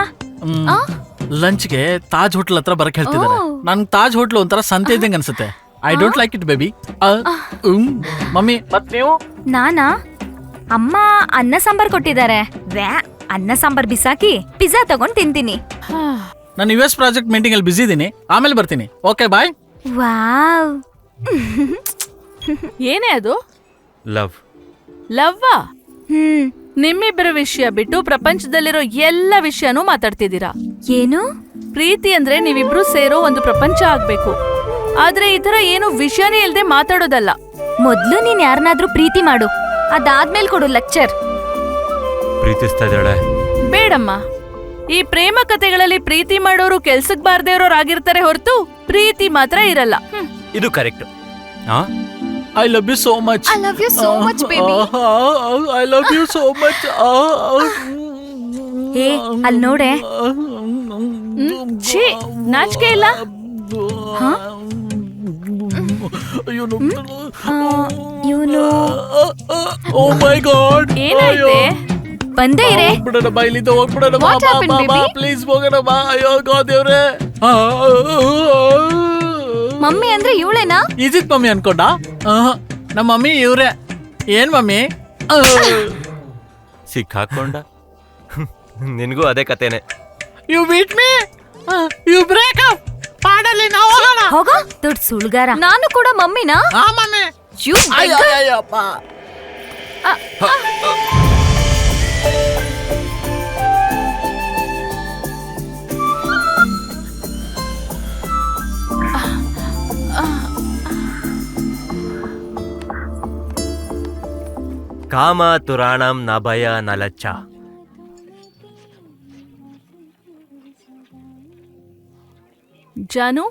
ಲಂಚ್ಗೆ ತಾಜ್ ಹೋಟ್ಲ್ ಹತ್ರ ಬರಕ್ ಹೇಳ್ತಿದ್ದಾರೆ. ನನ್ಗೆ ತಾಜ್ ಹೋಟ್ಲ್ ಒಂಥರ ಸಂತೆ ಇದ್ದಂಗೆ ಅನ್ಸುತ್ತೆ. I don't like it baby. Mummy ಮತ್ ನೀವು? ನಾನಾ, ಅಮ್ಮ ಅನ್ನ ಸಾಂಬಾರ್ ಕೊಟ್ಟಿದ್ದಾರೆ. ಅನ್ನ ಸಾಂಬಾರ್ ಬಿಸಾಕಿ ಪಿಜ್ಜಾ ತಗೊಂಡ್ ತಿಂತೀನಿ. ನಾನು US ಪ್ರಾಜೆಕ್ಟ್ ಮೀಟಿಂಗ್ ಅಲ್ಲಿ ಬಿಸಿ ಇದೀನಿ, ಆಮೇಲೆ ಬರ್ತೀನಿ. Okay bye. ವಾವ್. ಏನೇ ಅದು? ಲವ್. ಲವ್ವಾ? ನಿಮ್ಮಿಬ್ಬರ ವಿಷಯ ಬಿಟ್ಟು ಪ್ರಪಂಚದಲ್ಲಿರೋ ಎಲ್ಲ ವಿಷಯನೂ ಮಾತಾಡ್ತಿದ್ದೀರಾ. ಏನು? ಪ್ರೀತಿ ಅಂದ್ರೆ ನೀವಿಬ್ರು ಸೇರೋ ಒಂದು ಪ್ರಪಂಚ ಆಗ್ಬೇಕು. ಆದ್ರೆ ಈ ತರ ಏನು ವಿಷಯನೇ ಇಲ್ದೆ ಮಾತಾಡೋದಲ್ಲ. ಮೊದ್ಲು ನೀನ್ ಯಾರನ್ನಾದ್ರೂ ಪ್ರೀತಿ ಮಾಡು, ಅದಾದ್ಮೇಲೆ ಕೊಡು ಲೆಕ್ಚರ್. ಪ್ರೀತಿಸ್ತಾ ಇದ್ದಾಳೆ. ಬೇಡಮ್ಮ, ಈ ಪ್ರೇಮ ಕಥೆಗಳಲ್ಲಿ ಪ್ರೀತಿ ಮಾಡೋರು ಕೆಲ್ಸಕ್ ಬಾರ್ದೇ ಇರೋರಾಗಿರ್ತಾರೆ ಹೊರತು ಪ್ರೀತಿ ಮಾತ್ರ ಇರಲ್ಲ. ಇದು correct. I love you so much. I love you so much, baby. I love you so much. ಏ ಅಲ್ಲಿ ನೋಡೆ. ಛೀ, ನಾಚಿಕೆ ಇಲ್ಲ? ಇವನು ಓ ಮೈ ಗಾಡ್. ಏನಾಯ್ತೆ? ಬಂದೇ ಇರೆ. ಹೋಗ್ಬಿಡೋಣ ಬಾ, ಇಲ್ಲಿಂದ ಹೋಗ್ಬಿಡೋಣ ಬಾ. What happened, baby? ಪ್ಲೀಸ್ ಹೋಗೋಣ ಬಾ. ಅಯ್ಯೋ ಗೋದೇವ್ರೆ. ಮಮ್ಮಿ ಅಂದ್ರೆ ಇವಳೇನಾ? ಈಜಿತ್ ಮಮ್ಮಿ ಅನ್ಕೊಂಡ? ನಮ್ಮ ಮಮ್ಮಿ ಇವ್ರೆ. ಏನ್ ಮಮ್ಮಿ? ಸಿಕ್ಕಾಕೊಂಡ. ನಿನಗೂ ಅದೇ ಕತೆನೆ. You beat me, you break up. ಪಾಡಲ್ಲಿ ನಾವು ಹೋಗೋಣ. ಹೋಗೋ ದೊಡ್ಡ ಸುಳ್ಗಾರ. ನಾನು ಕೂಡ ಮಮ್ಮಿನಾ? ಹಾ ಮಮ್ಮಿ. You ಅಯ್ಯೋ ಅಯ್ಯಪ್ಪ. ಕಾಮ ತುರಾಣಂ ನ ಭಯ ನ ಲಜ್ಜ. ಜಾನು,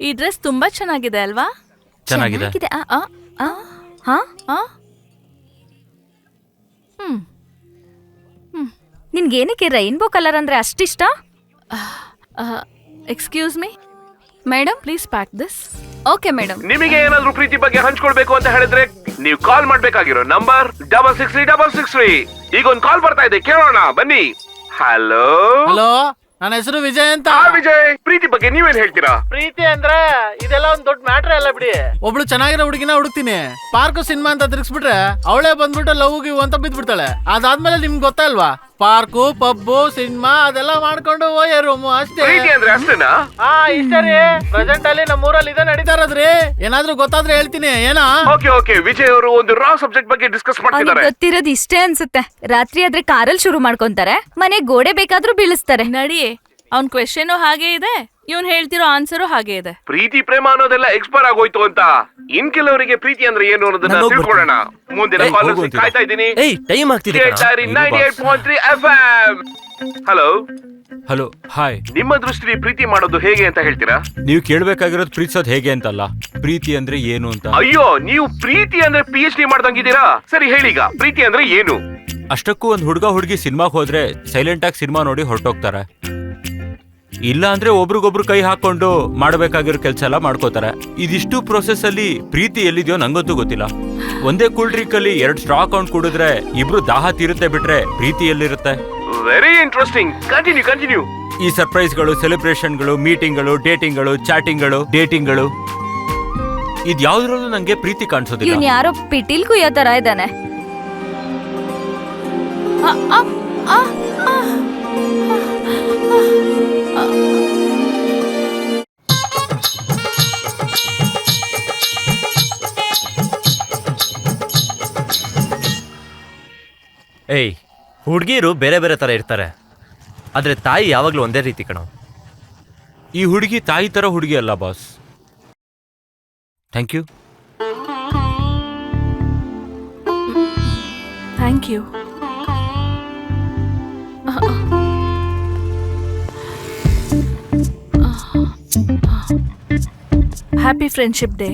ಈ ಡ್ರೆಸ್ ತುಂಬಾ ಚೆನ್ನಾಗಿದೆ ಅಲ್ವಾ? ಚೆನ್ನಾಗಿದೆ. ನಿನ್ಗೇನಕ್ಕೆ ರೈನ್ಬೋ ಕಲರ್ ಅಂದ್ರೆ ಅಷ್ಟಿಷ್ಟ? Excuse me madam, please pack this. Okay madam. ನಿಮಗೆ ಏನಾದ್ರೂ ಪ್ರೀತಿ ಬಗ್ಗೆ ಹಂಚ್ಕೊಳ್ಬೇಕು ಅಂತ ಹೇಳಿದ್ರೆ ನೀವು ಕಾಲ್ ಮಾಡ್ಬೇಕಾಗಿರೋ ನಂಬರ್ 663663. ಈಗ ಒಂದು ಕಾಲ್ ಬರ್ತಾ ಇದೆ, ಕೇಳೋಣ ಬನ್ನಿ. ಹಲೋ ಹಲೋ, ನನ್ನ ಹೆಸರು ವಿಜಯ್ ಅಂತ. ವಿಜಯ್, ಪ್ರೀತಿ ಬಗ್ಗೆ ನೀವೇನ್ ಹೇಳ್ತೀರಾ? ಪ್ರೀತಿ ಅಂದ್ರೆ ಇದೆಲ್ಲ ಒಂದ್ ದೊಡ್ಡ ಮ್ಯಾಟ್ರ್ ಅಲ್ಲ ಬಿಡಿ. ಒಬ್ಳು ಚೆನ್ನಾಗಿರೋ ಹುಡುಗಿನ ಹುಡುಕ್ತೀನಿ, ಪಾರ್ಕ್ ಸಿನಿಮಾ ಅಂತ ತಿರ್ಗಿಸ್ಬಿಟ್ರೆ ಅವಳೇ ಬಂದ್ಬಿಟ್ಟು ಲವ್ ಗಿವ್ ಅಂತ ಬಿದ್ಬಿಡ್ತಾಳೆ. ಅದಾದ್ಮೇಲೆ ನಿಮ್ಗೆ ಗೊತ್ತಲ್ವಾ, ಪಾರ್ಕು ಪಬ್ಬು ಸಿನಿಮಾ ಅದೆಲ್ಲ ಮಾಡ್ಕೊಂಡು ಓಯೋ ರೂಮು ಅಷ್ಟೇ. ಪ್ರೀತಿ ಅಂದ್ರೆ ಅಷ್ಟೇನಾ? ಇಷ್ಟ ರೀ. ಪ್ರೆಸೆಂಟ್ ಅಲ್ಲಿ ನಮ್ಮ ಊರಲ್ಲಿ ಇದೆ ನಡೀತಾ ಇರೋದ್ರಿ. ಏನಾದ್ರೂ ಗೊತ್ತಾದ್ರೆ ಹೇಳ್ತೀನಿ. ಏನಾ? ಓಕೆ ವಿಜಯ್ ಅವರು ಒಂದು ರಾ ಸಬ್ಜೆಕ್ಟ್ ಬಗ್ಗೆ ಡಿಸ್ಕಸ್ ಮಾಡ್ತಿದ್ದಾರೆ. ಗೊತ್ತಿರೋದು ಇಷ್ಟೇ ಅನ್ಸುತ್ತೆ. ರಾತ್ರಿ ಆದ್ರೆ ಕಾರಲ್ಲಿ ಶುರು ಮಾಡ್ಕೊಂತಾರೆ, ಮನೆ ಗೋಡೆ ಬೇಕಾದ್ರೂ ಬೀಳಿಸ್ತಾರೆ. ನಡಿಯೇ, ಅವ್ನ್ ಕ್ವೆಶ್ಚನ್ ಹಾಗೆ ಇದೆ, ಇವ್ನ್ ಹೇಳ್ತಿರೋ ಆನ್ಸರು ಹಾಗೆ ಇದೆ. ಪ್ರೀತಿ ಪ್ರೇಮ ಅನ್ನೋದೆಲ್ಲ ಎಕ್ಸ್ಪೈರ್ ಆಗೋಯ್ತು ಅಂತ. ಇನ್ ಕೆಲವರಿಗೆ ಪ್ರೀತಿ ಅಂದ್ರೆ ಏನು ಅನ್ನೋದನ್ನ ತಿಳ್ಕೊಳ್ಳೋಣ. ಮುಂದಿನ ಕಾಲರ್ ಕಾಯ್ತಾ ಇದ್ದೀನಿ. ಟೈಮ್ ಆಗ್ತಿದೆ. 98.3 FM. Hello hello, hi. ನಿಮ್ಮ ದೃಷ್ಟಿಲಿ ಪ್ರೀತಿ ಮಾಡೋದು ಹೇಗೆ ಅಂತ ಹೇಳ್ತೀರಾ? ನೀವು ಕೇಳ್ಬೇಕಾಗಿರೋದು ಪ್ರೀತಿಸೋದು ಹೇಗೆ ಅಂತಲ್ಲ, ಪ್ರೀತಿ ಅಂದ್ರೆ ಏನು ಅಂತ. ಅಯ್ಯೋ, ನೀವು ಪ್ರೀತಿ ಅಂದ್ರೆ PhD ಮಾಡ್ದಂಗಿದ್ದೀರಾ. ಸರಿ ಹೇಳೀಗ, ಪ್ರೀತಿ ಅಂದ್ರೆ ಏನು? ಅಷ್ಟಕ್ಕೂ ಒಂದು ಹುಡುಗ ಹುಡುಗಿ ಸಿನಿಮಾಗೆ ಹೋದ್ರೆ ಸೈಲೆಂಟ್ ಆಗಿ ಸಿನಿಮಾ ನೋಡಿ ಹೊರಟೋಗ್ತಾರೆ. ಇಲ್ಲ ಅಂದ್ರೆ ಒಬ್ರಿಗೊಬ್ರು ಕೈ ಹಾಕೊಂಡು ಮಾಡಬೇಕಾಗಿರೋ ಕೆಲಸ ಎಲ್ಲ ಮಾಡ್ಕೋತಾರೆ. ಇದಿಷ್ಟು ಪ್ರೊಸೆಸ್ ಅಲ್ಲಿ ಪ್ರೀತಿ ಎಲ್ಲಿದೆಯೋ ನಂಗಂತೂ ಗೊತ್ತಿಲ್ಲ. ಒಂದೇ ಕೂಲ್ ಡ್ರಿಂಕ್ ಅಲ್ಲಿ 2 ಸ್ಟ್ರಾ ಹಾಕೊಂಡು ಕುಡಿದ್ರೆ ಇಬ್ರು ದಾಹ ತೀರುತ್ತೆ, ಬಿಟ್ರೆ ಪ್ರೀತಿ ಎಲ್ಲಿರುತ್ತೆ? Very interesting. ಕಂಟಿನ್ಯೂ. ಈ ಸರ್ಪ್ರೈಸ್ಗಳು, ಸೆಲೆಬ್ರೇಷನ್ಗಳು, ಮೀಟಿಂಗ್ಗಳು, ಡೇಟಿಂಗ್ಗಳು, ಡೇಟಿಂಗ್ಗಳು ಇದ್ಯಾವ್ದ್ರಲ್ಲೂ ನಂಗೆ ಪ್ರೀತಿ ಕಾಣಿಸೋದಿಲ್ಲ. ಇವ್ನ್ ಯಾರೋ ಪಿಟೀಲ್ ಕುಯ್ಯೋ ತರ ಇದ್ದಾನೆ. ಏಯ್, ಹುಡುಗಿರು ಬೇರೆ ಬೇರೆ ತರ ಇರ್ತಾರೆ, ಆದ್ರೆ ತಾಯಿ ಯಾವಾಗ್ಲೂ ಒಂದೇ ರೀತಿ ಕಣೋ. ಈ ಹುಡುಗಿ ತಾಯಿ ತರ ಹುಡುಗಿ ಅಲ್ಲ boss. Thank you. Thank you. Happy friendship day.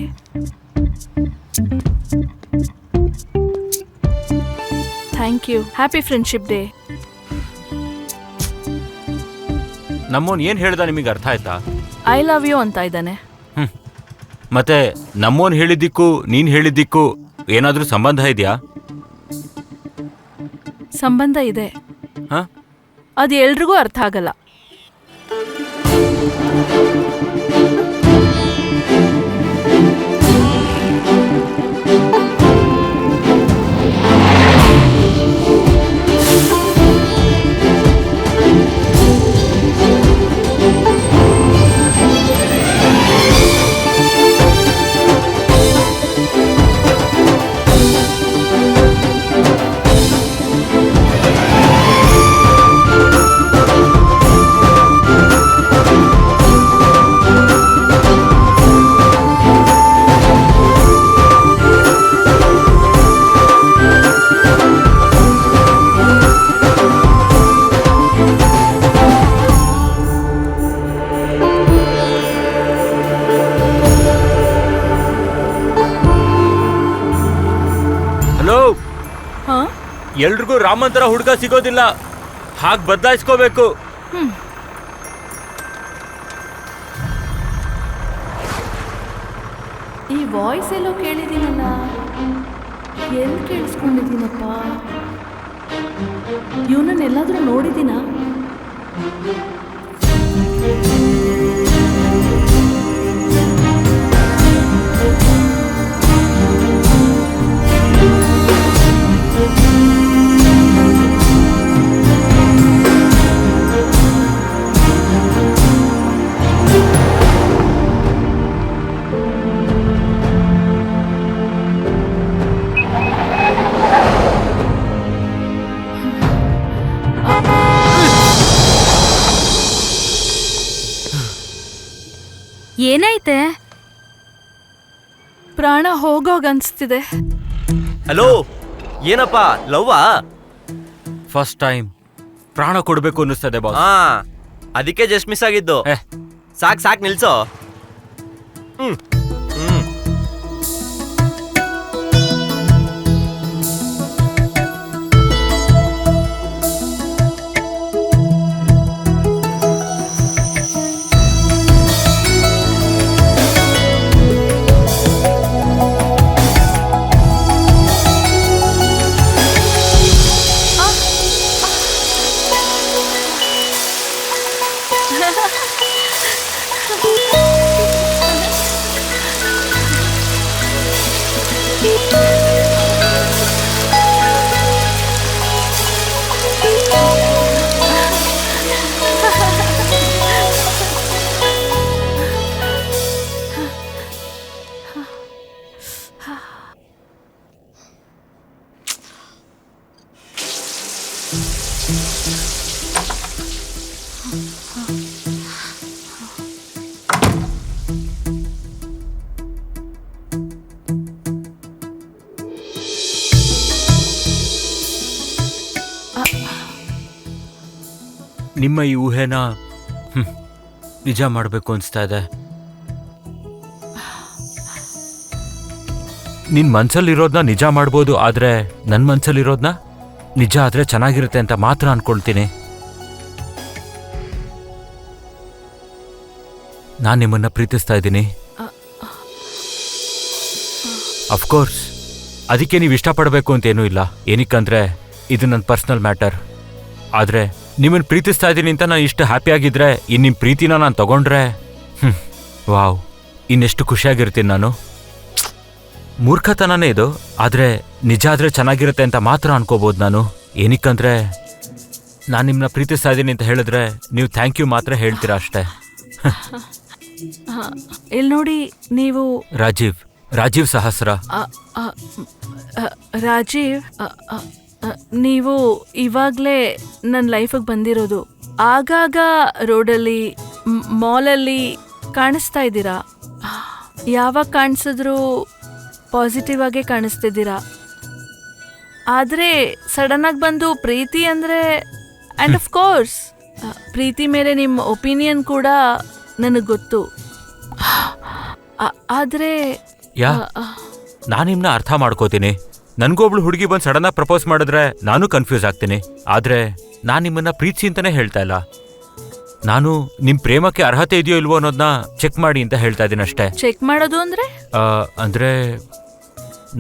Thank you. Happy friendship day. ನಮ್ಮೋನ್ ಏನ್ ಹೇಳ್ದ ನಿಮಗೆ ಅರ್ಥ ಆಯ್ತಾ? ಐ ಲವ್ ಯು ಅಂತ ಇದ್ದಾನೆ. ಮತ್ತೆ ನಮ್ಮೋನ್ ಹೇಳಿದ್ದಕ್ಕೂ ನೀನ್ ಹೇಳಿದ್ದಕ್ಕೂ ಏನಾದ್ರೂ ಸಂಬಂಧ ಇದೆಯಾ? ಸಂಬಂಧ ಇದೆ. ಹ? ಅದು ಎಲ್ರಿಗೂ ಅರ್ಥ ಆಗಲ್ಲ. ಹಲೋ, ಹಾ? ಎಲ್ರಿಗೂ ರಾಮಂತರ ಹುಡುಗ ಸಿಗೋದಿಲ್ಲ, ಹಾಗೆ ಬದಲಾಯಿಸ್ಕೋಬೇಕು. ಈ ವಾಯ್ಸ್ ಎಲ್ಲೋ ಕೇಳಿದ್ದೀನಲ್ಲ, ಎಲ್ಲಿ ಕೇಳಿಸ್ಕೊಂಡಿದ್ದೀನಪ್ಪ? ಇವನನ್ನೆಲ್ಲಾದ್ರೂ ನೋಡಿದ್ದೀನ? ಏನೈತೆ? ಪ್ರಾಣ ಹೋಗೋಗನ್ಸ್ತಿದೆ. ಹಲೋ, ಏನಪ್ಪ ಲವ್ವಾ? ಫಸ್ಟ್ ಟೈಮ್ ಪ್ರಾಣ ಕೊಡ್ಬೇಕು ಅನ್ನಿಸ್ತದೆ ಬಾಸ್. ಹಾ, ಅದಕ್ಕೆ ಜಸ್ಟ್ ಮಿಸ್ ಆಗಿದ್ದು. ಏ. ಸಾಕ್ ಸಾಕ್ ನಿಲ್ಸೋ. ಹ್ಮ್ ಹ್ಮ್ ನಿಮ್ಮ ಈ ಊಹೆನ ನಿಜ ಮಾಡಬೇಕು ಅನಿಸ್ತಾ ಇದೆ. ನಿನ್ ಮನ್ಸಲ್ಲಿರೋದನ್ನ ನಿಜ ಮಾಡ್ಬೋದು, ಆದ್ರೆ ನನ್ನ ಮನ್ಸಲ್ಲಿರೋದನ್ನ ನಿಜ ಆದ್ರೆ ಚೆನ್ನಾಗಿರುತ್ತೆ ಅಂತ ಮಾತ್ರ ಅನ್ಕೊಳ್ತೀನಿ. ನಾನು ನಿಮ್ಮನ್ನ ಪ್ರೀತಿಸ್ತಾ ಇದ್ದೀನಿ. ಅಫ್ಕೋರ್ಸ್ ಅದಕ್ಕೆ ನೀವು ಇಷ್ಟಪಡಬೇಕು ಅಂತೇನೂ ಇಲ್ಲ, ಏನಕ್ಕಂದ್ರೆ ಇದು ನನ್ನ ಪರ್ಸನಲ್ ಮ್ಯಾಟರ್. ಆದರೆ ನಿಮ್ಮನ್ನು ಪ್ರೀತಿಸ್ತಾ ಇದ್ದೀನಿ ಅಂತ ನಾನು ಇಷ್ಟು ಹ್ಯಾಪಿಯಾಗಿದ್ದರೆ, ಇನ್ನು ನಿಮ್ಮ ಪ್ರೀತಿನ ನಾನು ತಗೊಂಡ್ರೆ ವಾವ್, ಇನ್ನೆಷ್ಟು ಖುಷಿಯಾಗಿರ್ತೀನಿ ನಾನು. ಮೂರ್ಖತನನೇ ಇದು, ಆದರೆ ನಿಜ ಆದರೆ ಚೆನ್ನಾಗಿರುತ್ತೆ ಅಂತ ಮಾತ್ರ ಅನ್ಕೋಬೋದು ನಾನು. ಏನಕ್ಕಂದ್ರೆ ನಾನು ನಿಮ್ಮನ್ನ ಪ್ರೀತಿಸ್ತಾ ಇದ್ದೀನಿ ಅಂತ ಹೇಳಿದ್ರೆ ನೀವು ಥ್ಯಾಂಕ್ ಯು ಮಾತ್ರ ಹೇಳ್ತೀರಾ ಅಷ್ಟೇ. ಇಲ್ಲಿ ನೋಡಿ, ನೀವು ರಾಜೀವ್ ಸಹಸ್ರ. ರಾಜೀವ್, ನೀವು ಇವಾಗಲೇ ನನ್ನ ಲೈಫಿಗೆ ಬಂದಿರೋದು. ಆಗಾಗ ರೋಡಲ್ಲಿ, ಮಾಲಲ್ಲಿ ಕಾಣಿಸ್ತಾ ಇದ್ದೀರಾ. ಯಾವಾಗ ಕಾಣಿಸಿದ್ರು ಪಾಸಿಟಿವ್ ಆಗೇ ಕಾಣಿಸ್ತಿದ್ದೀರಾ. ಆದರೆ ಸಡನ್ನಾಗಿ ಬಂದು ಪ್ರೀತಿ ಅಂದರೆ ಆ್ಯಂಡ್ ಆಫ್ ಕೋರ್ಸ್ ಪ್ರೀತಿ ಮೇಲೆ ನಿಮ್ಮ ಒಪಿನಿಯನ್ ಕೂಡ ನನಗೆ ಗೊತ್ತು. ಆದರೆ ಯಾ ನಾನು ನಿಮ್ಮನ್ನ ಅರ್ಥ ಮಾಡ್ಕೋತೀನಿ. ನನಗೊಬ್ಳು ಹುಡುಗಿ ಬಂದು ಸಡನ್ನಾಗಿ ಪ್ರಪೋಸ್ ಮಾಡಿದ್ರೆ ನಾನು ಕನ್ಫ್ಯೂಸ್ ಆಗ್ತೀನಿ. ಆದರೆ ನಾನು ನಿಮ್ಮನ್ನ ಪ್ರೀತಿಸಿ ಅಂತಲೇ ಹೇಳ್ತಾ ಇಲ್ಲ. ನಾನು ನಿಮ್ಮ ಪ್ರೇಮಕ್ಕೆ ಅರ್ಹತೆ ಇದೆಯೋ ಇಲ್ವೋ ಅನ್ನೋದನ್ನ ಚೆಕ್ ಮಾಡಿ ಅಂತ ಹೇಳ್ತಾ ಇದ್ದೀನಿ ಅಷ್ಟೇ. ಚೆಕ್ ಮಾಡೋದು ಅಂದರೆ ಅಂದರೆ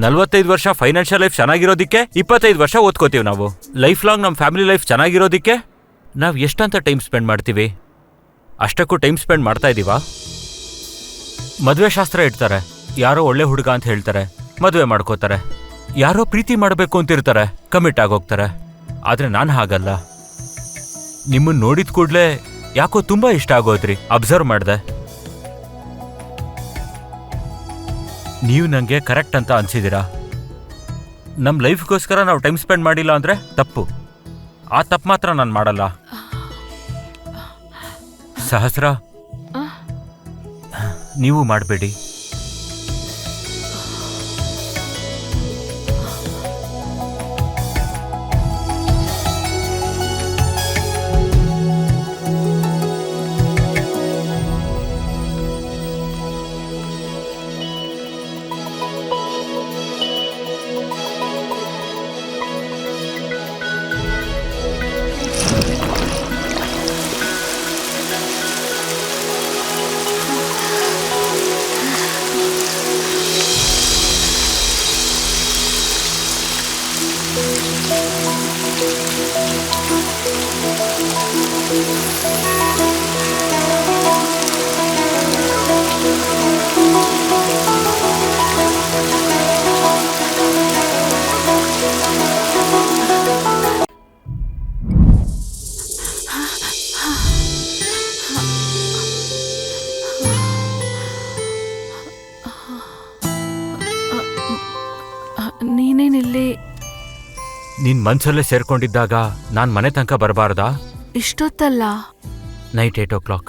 45 ವರ್ಷ ಫೈನಾನ್ಷಿಯಲ್ ಲೈಫ್ ಚೆನ್ನಾಗಿರೋದಕ್ಕೆ 25 ವರ್ಷ ಓದ್ಕೋತೀವಿ ನಾವು. ಲೈಫ್ ಲಾಂಗ್ ನಮ್ಮ ಫ್ಯಾಮಿಲಿ ಲೈಫ್ ಚೆನ್ನಾಗಿರೋದಕ್ಕೆ ನಾವು ಎಷ್ಟಂತ ಟೈಮ್ ಸ್ಪೆಂಡ್ ಮಾಡ್ತೀವಿ? ಅಷ್ಟಕ್ಕೂ ಟೈಮ್ ಸ್ಪೆಂಡ್ ಮಾಡ್ತಾ ಇದ್ದೀವಾ? ಮದುವೆ ಶಾಸ್ತ್ರ ಇಡ್ತಾರೆ, ಯಾರೋ ಒಳ್ಳೆ ಹುಡುಗ ಅಂತ ಹೇಳ್ತಾರೆ, ಮದುವೆ ಮಾಡ್ಕೋತಾರೆ. ಯಾರೋ ಪ್ರೀತಿ ಮಾಡಬೇಕು ಅಂತಿರ್ತಾರೆ, ಕಮಿಟ್ ಆಗೋಗ್ತಾರೆ. ಆದರೆ ನಾನು ಹಾಗಲ್ಲ. ನಿಮ್ಮನ್ನು ನೋಡಿದ ಕೂಡಲೇ ಯಾಕೋ ತುಂಬ ಇಷ್ಟ ಆಗೋದ್ರಿ. ಅಬ್ಸರ್ವ್ ಮಾಡಿದೆ. ನೀವು ನನಗೆ ಕರೆಕ್ಟ್ ಅಂತ ಅನ್ಸಿದ್ದೀರಾ. ನಮ್ಮ ಲೈಫ್ಗೋಸ್ಕರ ನಾವು ಟೈಮ್ ಸ್ಪೆಂಡ್ ಮಾಡಿಲ್ಲ ಅಂದರೆ ತಪ್ಪು. ಆ ತಪ್ಪು ಮಾತ್ರ ನಾನು ಮಾಡಲ್ಲ. ಸಹಸ್ರ, ನೀವು ಮಾಡಬೇಡಿ. ನೀನೇನಿಲ್ಲಿ ನಿನ್ ಮನ್ಸಲ್ಲೇ ಸೇರ್ಕೊಂಡಿದ್ದಾಗ ನಾನು ಮನೆ ತನಕ ಬರಬಾರ್ದಾ? ಇಷ್ಟೊತ್ತಲ್ಲ. Night 8 o'clock.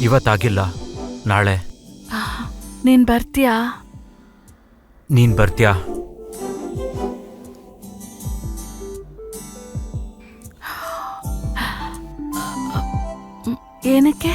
ಇವತ್ತಾಗಿಲ್ಲ, ನಾಳೆ. ನೀನ್ ಬರ್ತೀಯಾ? ನೀನ್ ಬರ್ತೀಯಾ? ಏನಕ್ಕೆ?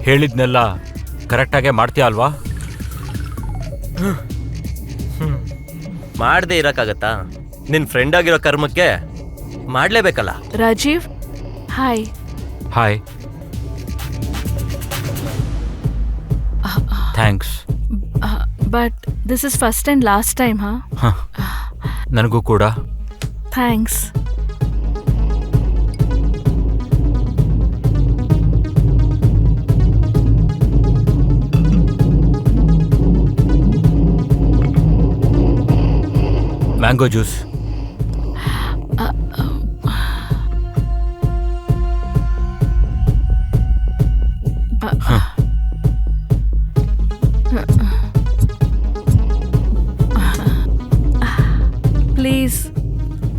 ಹೇಳಿದ್ನೆಲ್ಲ ಕರೆಕ್ಟಾಗೆ ಮಾಡ್ತೀಯ ಅಲ್ವಾ? ಮಾಡದೆ ಇರೋಕ್ಕಾಗತ್ತಾ? ನಿನ್ನ ಫ್ರೆಂಡ್ ಆಗಿರೋ ಕರ್ಮಕ್ಕೆ ಮಾಡಲೇಬೇಕಲ್ಲ. Rajeev, hi. Hi. Thanks. But this is first and last time. ನನಗೂ ಕೂಡ. Thanks. Mango juice. Please,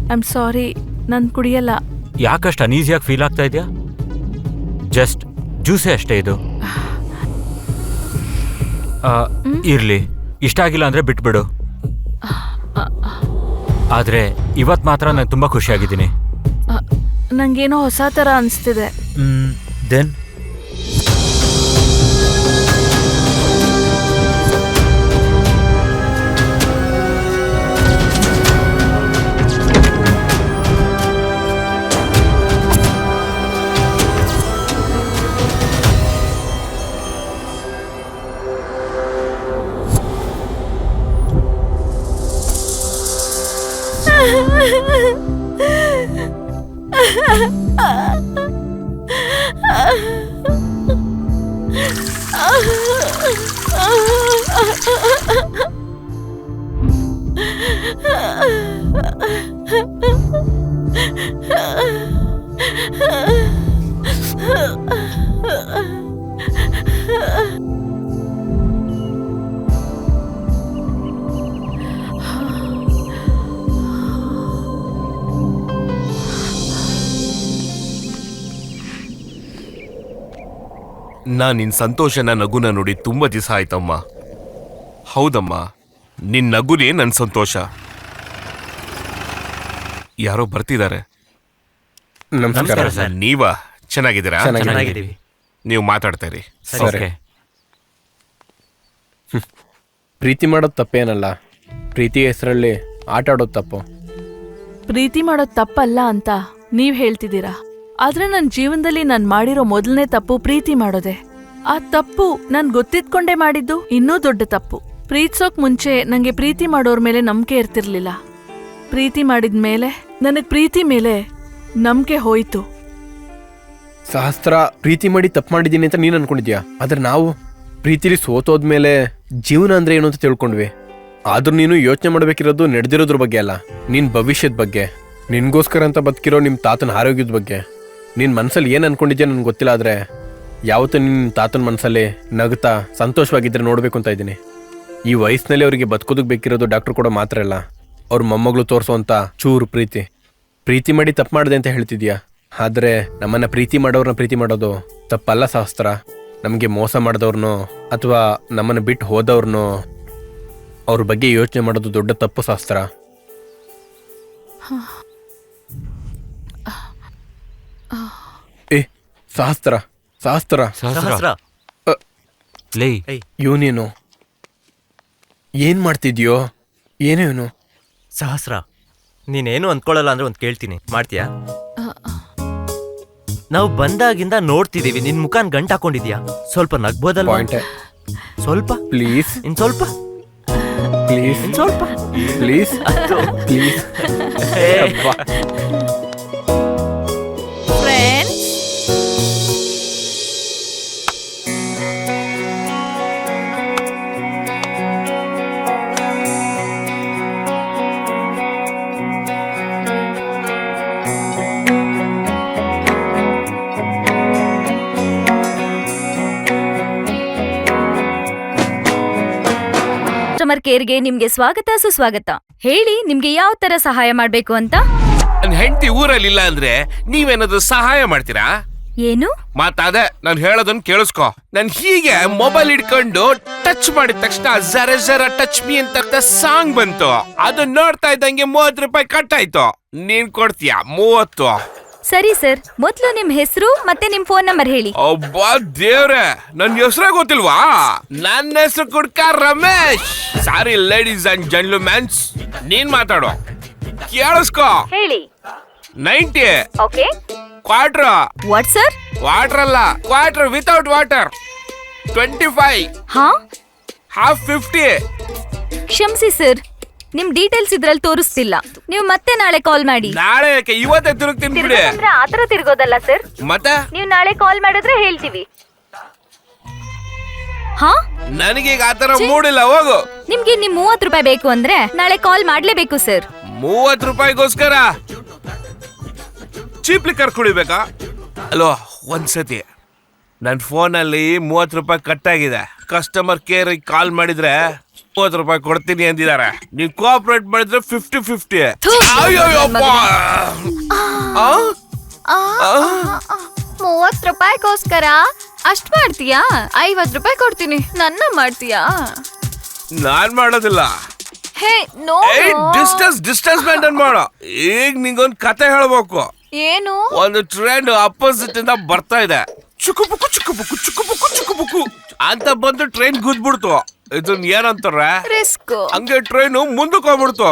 I am sorry, ನಾನು ಕುಡಿಯಲ್ಲ. ಯಾಕಷ್ಟು ಅನೀಸಿಯಾಗಿ ಫೀಲ್ ಆಗ್ತಾ ಇದೆಯಾ? ಜಸ್ಟ್ ಜ್ಯೂಸೇ ಅಷ್ಟೇ ಇದು. ಇರ್ಲಿ, ಇಷ್ಟ ಆಗಿಲ್ಲ ಅಂದರೆ ಬಿಟ್ಬಿಡು. ಆದರೆ ಇವತ್ತು ಮಾತ್ರ ನಾನು ತುಂಬ ಖುಷಿಯಾಗಿದ್ದೀನಿ. ನಂಗೇನೋ ಹೊಸ ಥರ ಅನಿಸ್ತಿದೆ. ದೆನ್ ನಾನ್ ನಿನ್ ಸಂತೋಷನ ನಗುನ ನೋಡಿ ತುಂಬಾ ದಿವಸ ಆಯ್ತಮ್ಮ. ಹೌದಮ್ಮ, ನಿನ್ ನಗುನೇ ನನ್ ಸಂತೋಷ. ಯಾರೋ ಬರ್ತಿದ್ದಾರೆ. ನಮಸ್ಕಾರ ಸರ್. ನೀವಾ? ಚೆನ್ನಾಗಿದ್ದೀರಾ? ಚೆನ್ನಾಗಿದ್ದೀವಿ. ನೀವು ಮಾತಾಡ್ತಾ ಇರಿ. ಓಕೆ. ಪ್ರೀತಿ ಮಾಡೋದು ತಪ್ಪೇನಲ್ಲ, ಪ್ರೀತಿ ಹೆಸರಲ್ಲಿ ಆಟ ಆಡೋದು ತಪ್ಪು. ಪ್ರೀತಿ ಮಾಡೋದ್ ತಪ್ಪಲ್ಲ ಅಂತ ನೀವ್ ಹೇಳ್ತಿದ್ದೀರಾ, ಆದ್ರೆ ನನ್ ಜೀವನದಲ್ಲಿ ನಾನ್ ಮಾಡಿರೋ ಮೊದಲನೇ ತಪ್ಪು ಪ್ರೀತಿ ಮಾಡೋದೆ. ಆ ತಪ್ಪು ನಾನ್ ಗೊತ್ತಿದ್ಕೊಂಡೇ ಮಾಡಿದ್ದು ಇನ್ನೂ ದೊಡ್ಡ ತಪ್ಪು. ಪ್ರೀತಿಸೋಕ್ ಮುಂಚೆ ನಂಗೆ ಪ್ರೀತಿ ಮಾಡೋರ್ ಮೇಲೆ ನಂಬಿಕೆ ಇರ್ತಿರ್ಲಿಲ್ಲ. ಪ್ರೀತಿ ಮಾಡಿದ್ಮೇಲೆ ನನಗ್ ಪ್ರೀತಿ ಮೇಲೆ ನಂಬಿಕೆ ಹೋಯ್ತು. ಸಹಸ್ರ, ಪ್ರೀತಿ ಮಾಡಿ ತಪ್ಪು ಮಾಡಿದ್ದೀನಿ ಅಂತ ನೀನು ಅನ್ಕೊಂಡಿದ್ಯಾ, ಆದ್ರೆ ನಾವು ಪ್ರೀತಿಲಿ ಸೋತೋದ್ಮೇಲೆ ಜೀವನ ಅಂದ್ರೆ ಏನು ಅಂತ ತಿಳ್ಕೊಂಡ್ವಿ. ಆದ್ರೂ ನೀನು ಯೋಚನೆ ಮಾಡ್ಬೇಕಿರೋದು ನಡೆದಿರೋದ್ರ ಬಗ್ಗೆ ಅಲ್ಲ, ನಿನ್ ಭವಿಷ್ಯದ ಬಗ್ಗೆ, ನಿನ್ಗೋಸ್ಕರ ಅಂತ ಬದುಕಿರೋ ನಿಮ್ ತಾತನ ಆರೋಗ್ಯದ ಬಗ್ಗೆ. ನಿನ್ ಮನ್ಸಲ್ಲಿ ಏನ್ ಅನ್ಕೊಂಡಿದ್ಯಾ ನನ್ಗೆ ಗೊತ್ತಿಲ್ಲ, ಆದ್ರೆ ಯಾವತ್ತೂ ನಿನ್ ತಾತನ ಮನ್ಸಲ್ಲಿ ನಗ್ತಾ ಸಂತೋಷವಾಗಿದ್ರೆ ನೋಡ್ಬೇಕು ಅಂತ ಇದ್ದೀನಿ. ಈ ವಯಸ್ಸಿನಲ್ಲಿ ಅವರಿಗೆ ಬದುಕೋದಕ್ಕೆ ಬೇಕಿರೋದು ಡಾಕ್ಟರ್ ಕೂಡ ಮಾತ್ರ ಅಲ್ಲ, ಅವ್ರ ಮೊಮ್ಮಗಳು ತೋರಿಸೋಂಥ ಚೂರು ಪ್ರೀತಿ. ಪ್ರೀತಿ ಮಾಡಿ ತಪ್ಪು ಮಾಡಿದೆ ಅಂತ ಹೇಳ್ತಿದ್ಯಾ, ಆದ್ರೆ ನಮ್ಮನ್ನ ಪ್ರೀತಿ ಮಾಡೋರ್ನ ಪ್ರೀತಿ ಮಾಡೋದು ತಪ್ಪಲ್ಲ ಸಹಸ್ರ. ನಮಗೆ ಮೋಸ ಮಾಡಿದವ್ರನ್ನೋ ಅಥವಾ ನಮ್ಮನ್ನ ಬಿಟ್ಟು ಹೋದವ್ರನ್ನೋ ಅವ್ರ ಬಗ್ಗೆ ಯೋಚನೆ ಮಾಡೋದು ದೊಡ್ಡ ತಪ್ಪು ಸಹಸ್ರ. ಏ ಸಹಸ್ರ, ಸಹಸ್ರ, ಸಹಸ್ರ. ಲೇ, ಇವನೇನು ಏನ್ ಮಾಡ್ತಿದ್ಯೋ ಏನೋ ಇವನು. ಸಹಸ್ರ, ನೀನೇನು ಅಂದ್ಕೊಳ್ಳಲ್ಲ ಅಂದ್ರೆ ಒಂದು ಕೇಳ್ತೀನಿ, ಮಾಡ್ತೀಯಾ? ನಾವು ಬಂದಾಗಿಂದ ನೋಡ್ತಿದೀವಿ, ನಿನ್ ಮುಖಾನ್ ಗಂಟ್ ಹಾಕೊಂಡಿದ್ಯಾ, ಸ್ವಲ್ಪ ನಗ್ಬೋದಲ್ವಾ? ಪಾಯಿಂಟ್ ಸ್ವಲ್ಪ, ಪ್ಲೀಸ್, ಇನ್ ಸ್ವಲ್ಪ, ಪ್ಲೀಸ್, ಇನ್ ಸ್ವಲ್ಪ, ಪ್ಲೀಸ್, ಪ್ಲೀಸ್. ಫ್ರೆಂಡ್ಸ್, ಕಸ್ಟಮರ್ ಕೇರ್ಗೆ ನಿಮ್ಗೆ ಸ್ವಾಗತ ಸುಸ್ವಾಗತ. ಹೇಳಿ ನಿಮ್ಗೆ ಯಾವ ತರ ಸಹಾಯ ಮಾಡ್ಬೇಕು ಅಂತ. ನನ್ ಹೆಂಡತಿ ಊರಲ್ಲಿ ಇಲ್ಲ ಅಂದ್ರೆ ನೀವೇನಾದ್ರೂ ಸಹಾಯ ಮಾಡ್ತೀರಾ? ಏನು? ಮಾತಾದೆ, ನಾನು ಹೇಳೋದನ್ನ ಕೇಳಿಸ್ಕೊ. ನನ್ ಹೀಗೆ ಮೊಬೈಲ್ ಇಟ್ಕೊಂಡು ಟಚ್ ಮಾಡಿದ ತಕ್ಷಣ ಜರ ಜರ ಟಚ್ ಮೀ ಅಂತ ಸಾಂಗ್ ಬಂತು. ಅದನ್ನ ನೋಡ್ತಾ ಇದ್ದಂಗೆ 30 ರೂಪಾಯಿ ಕಟ್ ಆಯ್ತು. ನೀನ್ ಕೊಡ್ತೀಯಾ 30? ಸರಿ ಸರ್, ಮೊದ್ಲು ನಿಮ್ ಹೆಸರು ಮತ್ತೆ ನಿಮ್ ಫೋನ್ ನಂಬರ್ ಹೇಳಿ. ಒಬ್ಬ ದೇವ್ರೆ, ನನ್ ಹೆಸರೇ ಗೊತ್ತಿಲ್ವಾ? ನನ್ನ ಹೆಸರು ಕುಡ್ಕ ರಮೇಶ್. ಸಾರಿ ಲೇಡೀಸ್ ಅಂಡ್ ಜೆಂಟ್ಲ್ಮೆನ್ಸ್, ನೀನ್ ಮಾತಾಡೋ, ಕೇಳಿಸ್ಕೋ. ಹೇಳಿ. 90 okay. Quarter. What sir? Water ಅಲ್ಲ, ಕ್ವಾರ್ಟರ್ ವಿತೌಟ್ ವಾಟರ್. 25. ಹಾ, ಹಾಫ್ 50. ಕ್ಷಮಿಸಿ ಸರ್, ನಿಮ್ ಡೀಟೇಲ್ಸ್ ಇದ್ರಲ್ಲಿ ತೋರಿಸ್ತಿಲ್ಲ. ನೀವು ಮತ್ತೆ ನಾಳೆ ಕಾಲ್ ಮಾಡಿ. ನಾಳೆ ಯಾಕೆ, ಇವತ್ತೇ ತಿರುಗ್ತೀನಿ ಬಿಡಿ. ತಿರ್ಗೋದಂದ್ರೆ ಆತರ ತಿರ್ಗೋದಲ್ಲ ಸರ್, ಮತ್ತೆ ನೀವು ನಾಳೆ ಕಾಲ್ ಮಾಡಿದ್ರೆ ಹೇಳ್ತೀವಿ. ಹಾ, ನನಗೀಗ ಆತರ ಮೂಡಿಲ್ಲ, ಹೋಗು. ನಿಮ್ಗೆ ನಿಮ್ 30 ರೂಪಾಯಿ ಬೇಕು ಅಂದ್ರೆ ನಾಳೆ ಕಾಲ್ ಮಾಡ್ಲೇಬೇಕು ಸರ್. 30 ರೂಪಾಯಿಗೋಸ್ಕರ ಚೀಪ್ ಲಿಕ್ಕರ್ ಕುಡಿಬೇಕಾ? ಅಲ್ವಾ, ಒಂದ್ಸತಿ ನನ್ನ ಫೋನಲ್ಲಿ 30 ರೂಪಾಯಿ ಕಟ್ ಆಗಿದೆ. ಕಸ್ಟಮರ್ ಕೇರ್ ಕಾಲ್ ಮಾಡಿದ್ರೆ 30 ರೂಪಾಯಿ ಕೊಡ್ತೀನಿ ಅಂದಿದ್ದಾರೆ. ನೀವು ಕೋಆಪರೇಟ್ ಮಾಡಿದ್ರೆ 50-50. ಅಯ್ಯೋಯ್ಯಪ್ಪ, 30 ರೂಪಾಯಿಗೋಸ್ಕರ ಅಷ್ಟ್ ಮಾಡ್ತೀಯಾ? 50 ರೂಪಾಯಿ ಕೊಡ್ತೀನಿ, ನನ್ನ ಮಾಡ್ತೀಯಾ? ನಾನ್ ಮಾಡೋದಿಲ್ಲ. ಹೇ ನೋ, ಡಿಸ್ಟೆನ್ಸ್ ಮೇಂಟೈನ್ ಮಾಡೋ. ಈಗ ನಿಂಗೊಂದು ಕತೆ ಹೇಳ್ಬೇಕು. ಏನು? ಒಂದು ಟ್ರೈನ್ ಅಪೋಸಿಟ್ ಇಂದ ಬರ್ತಾ ಇದೆ. ಚುಕುಬುಕು ಚುಕುಬುಕು ಚುಕುಬುಕು ಚುಕುಬುಕು ಅಂತ ಬಂದು ಟ್ರೈನ್ ಗುದ್ಬಿಡ್ತು. ಇದನ್ನ ಏನಂತಾರೆ? ರಿಸ್ಕ್. ಹಂಗೆ ಟ್ರೈನು ಮುಂದಕ್ಕೆ ಹೋಗ್ಬಿಡ್ತು.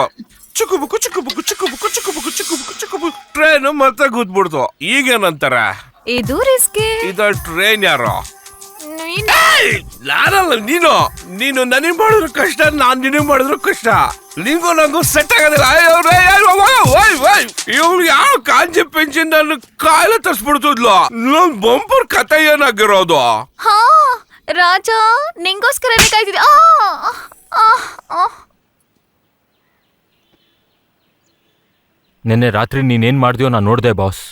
ಚುಕುಬುಕು ಚುಕುಬುಕು ಚುಕುಬುಕು ಚುಕುಬುಕು ಚುಕುಬುಕು ಚುಕುಬುಕು ಟ್ರೈನ್ ಮತ್ತೆ ಗುದ್ಬಿಡ್ತು. ಈಗೇನಂತಾರೆ? ಇದು ರಿಸ್ಕ್. ಇದ ಟ್ರೈನ್ ಯಾರು? ನೀನ್ ನಾನಲ್ಲ ನೀನು ನನಗ್ ಮಾಡಿದ್ರು ಕಷ್ಟ, ನಾನ್ ನಿನಗ್ ಮಾಡಿದ್ರು ಕಷ್ಟ. ನಿಂಗೂ ನಂಗೂ ಸೆಟ್ ಆಗೋದಿಲ್ಲ. ಇವ್ರು ಯಾವ ಕಾಂಜಿ ಪೆಂಚಿನ್ ನನ್ನ ಕಾಯಿಲೆ ತರ್ಸ್ಬಿಡ್ತಿದ್ಲು. ನನ್ ಬಂಪರ್ ಕಥೆ ಏನಾಗಿರೋದು? ಹಾ ರಾಜ, ನಿಂಗೋಸ್ಕರ ಕಾಯ್ತಿದ್ದೆ. ನಿನ್ನೆ ರಾತ್ರಿ ನೀನೇನ್ ಮಾಡ್ದ್ಯೋ ನಾನು ನೋಡ್ದೆ ಬಾಸ್.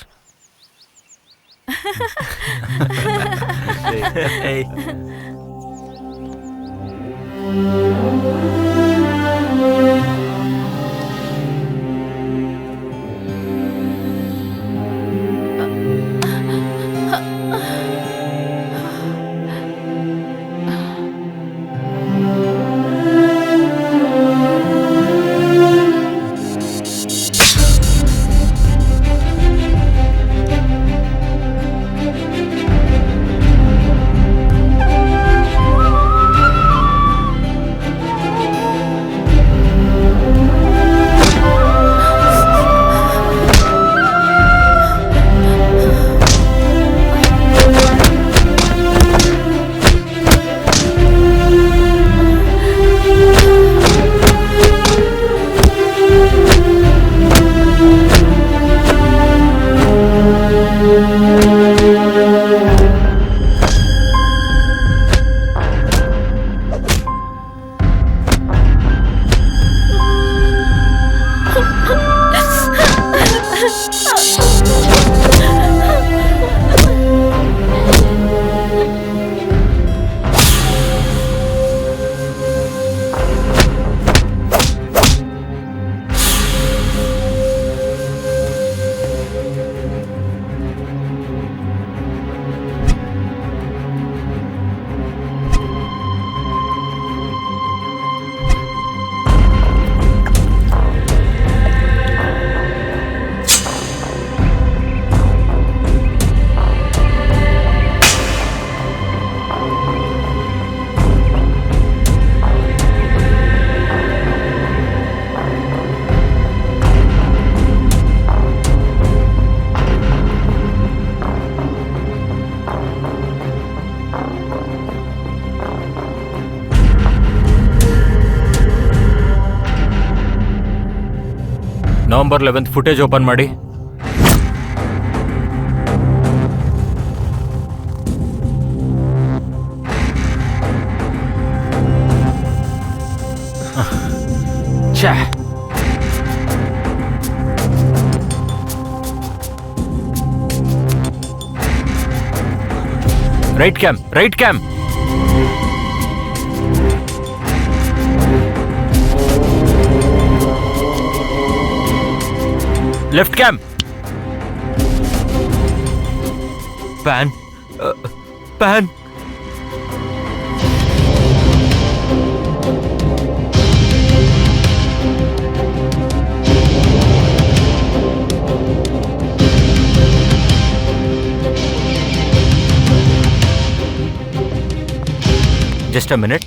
ನವೆಂಬರ್ 11 ಫುಟೇಜ್ ಓಪನ್ ಮಾಡಿ. Right cam. Left cam. PAN. Just a minute.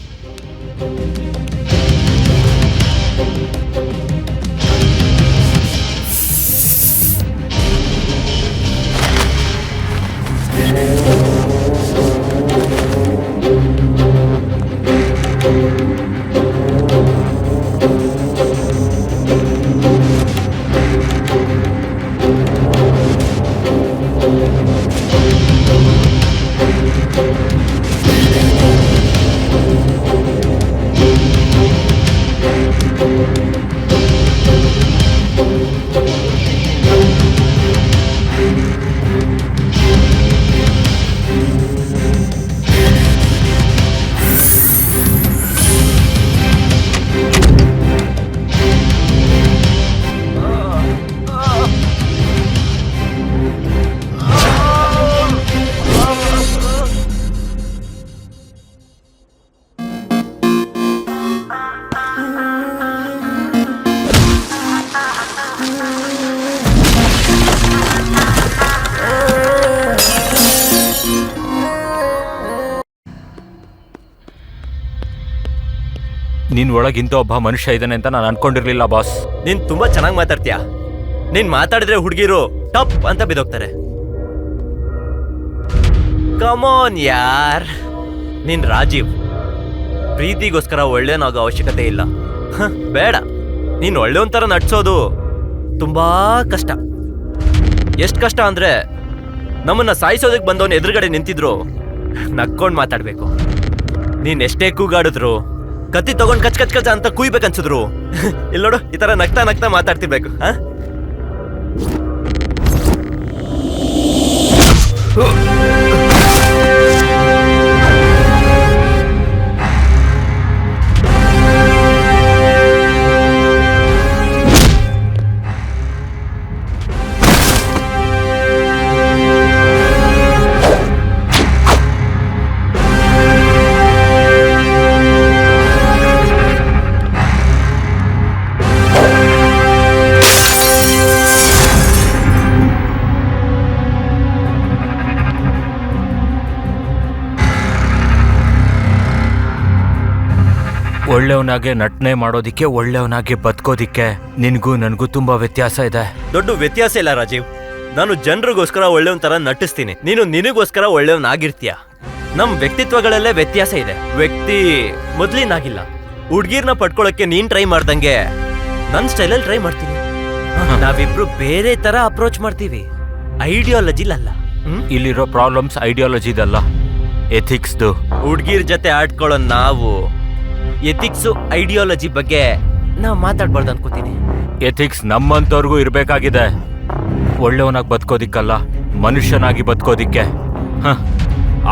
ನಿನ್ ಒಳಗಿಂತ ಒಬ್ಬ ಮನುಷ್ಯ ಇದ್ದಾನೆ ಅಂತ ನಾನು ಅನ್ಕೊಂಡಿರ್ಲಿಲ್ಲ ಬಾಸ್. ನೀನ್ ತುಂಬಾ ಚೆನ್ನಾಗಿ ಮಾತಾಡ್ತೀಯ. ನೀನ್ ಮಾತಾಡಿದ್ರೆ ಹುಡುಗಿರು ಟಪ್ ಅಂತ ಬಿದ್ದೋಗ್ತಾರೆ. ಕಮಾನ್ ಯಾರ್. ನೀನ್ ರಾಜೀವ್. ಪ್ರೀತಿಗೋಸ್ಕರ ಒಳ್ಳೆಯನಾಗೋ ಅವಶ್ಯಕತೆ ಇಲ್ಲ. ಬೇಡ, ನೀನ್ ಒಳ್ಳೆಯವನ್ ಥರ ನಡ್ಸೋದು ತುಂಬಾ ಕಷ್ಟ. ಎಷ್ಟು ಕಷ್ಟ ಅಂದ್ರೆ ನಮ್ಮನ್ನ ಸಾಯಿಸೋದಕ್ಕೆ ಬಂದವನ್ ಎದುರುಗಡೆ ನಿಂತಿದ್ರು ನಕ್ಕೊಂಡ್ ಮಾತಾಡ್ಬೇಕು. ನೀನ್ ಎಷ್ಟೇ ಕೂಗಾಡಿದ್ರು, ಕತ್ತಿ ತಗೊಂಡ್ ಕಚ್ ಕಚ್ ಕಚ್ ಅಂತ ಕುಯ್ಬೇಕನ್ಸಿದ್ರು ಇಲ್ಲಿ ನೋಡು, ಈ ತರ ನಗ್ತಾ ನಗ್ತಾ ಮಾತಾಡ್ತಿರ್ಬೇಕು. ಒಳ್ಳೆಯವನಾಗೆ ನಟನೆ ಮಾಡೋದಿಕ್ಕೆ, ಒಳ್ಳೆಯವನಾಗೆ ಬದುಕೋದಿಕ್ಕೆ ನಿನ್ಗೂ ನನಗೂ ತುಂಬಾ ವ್ಯತ್ಯಾಸ ಇದೆ. ದೊಡ್ಡ ವ್ಯತ್ಯಾಸ ಇಲ್ಲ ರಾಜೀವ್. ನಾನು ಜನರಿಗೋಸ್ಕರ ಒಳ್ಳೆಯವನ್ ತರ ನಟಿಸ್ತೀನಿ, ನೀನು ನಿನಗೋಸ್ಕರ ಒಳ್ಳೆಯವನಾಗಿರ್ತೀಯ. ನಮ್ ವ್ಯಕ್ತಿತ್ವಗಳಲ್ಲೇ ವ್ಯತ್ಯಾಸ ಇದೆ. ವ್ಯಕ್ತಿ ಮೊದ್ಲಿನಾಗಿಲ್ಲ. ಹುಡ್ಗಿರ್ನ ಪಡ್ಕೊಳಕ್ಕೆ ನೀನ್ ಟ್ರೈ ಮಾಡ್ದಂಗೆ ನನ್ ಸ್ಟೈಲಲ್ಲಿ ಟ್ರೈ ಮಾಡ್ತೀನಿ. ನಾವಿಬ್ರು ಬೇರೆ ತರ ಅಪ್ರೋಚ್ ಮಾಡ್ತೀವಿ, ಐಡಿಯಾಲಜಿಲಲ್ಲ. ಇಲ್ಲಿರೋ ಪ್ರಾಬ್ಲಮ್ಸ್ ಐಡಿಯಾಲಜಿದಲ್ಲ, ಎಥಿಕ್ಸ್ದು. ಹುಡ್ಗಿರ್ ಜೊತೆ ಆಡ್ಕೊಳ್ಳೋ ನಾವು ಎಥಿಕ್ಸು ಐಡಿಯಾಲಜಿ ಬಗ್ಗೆ ನಾವು ಮಾತಾಡ್ಬಾರ್ದು ಅನ್ಕೋತೀನಿ. ಎಥಿಕ್ಸ್ ನಮ್ಮಂತವ್ರಿಗೂ ಇರ್ಬೇಕಾಗಿದೆ. ಒಳ್ಳೆಯವನಾಗಿ ಬದುಕೋದಿಕ್ಕಲ್ಲ, ಮನುಷ್ಯನಾಗಿ ಬದುಕೋದಿಕ್ಕೆ.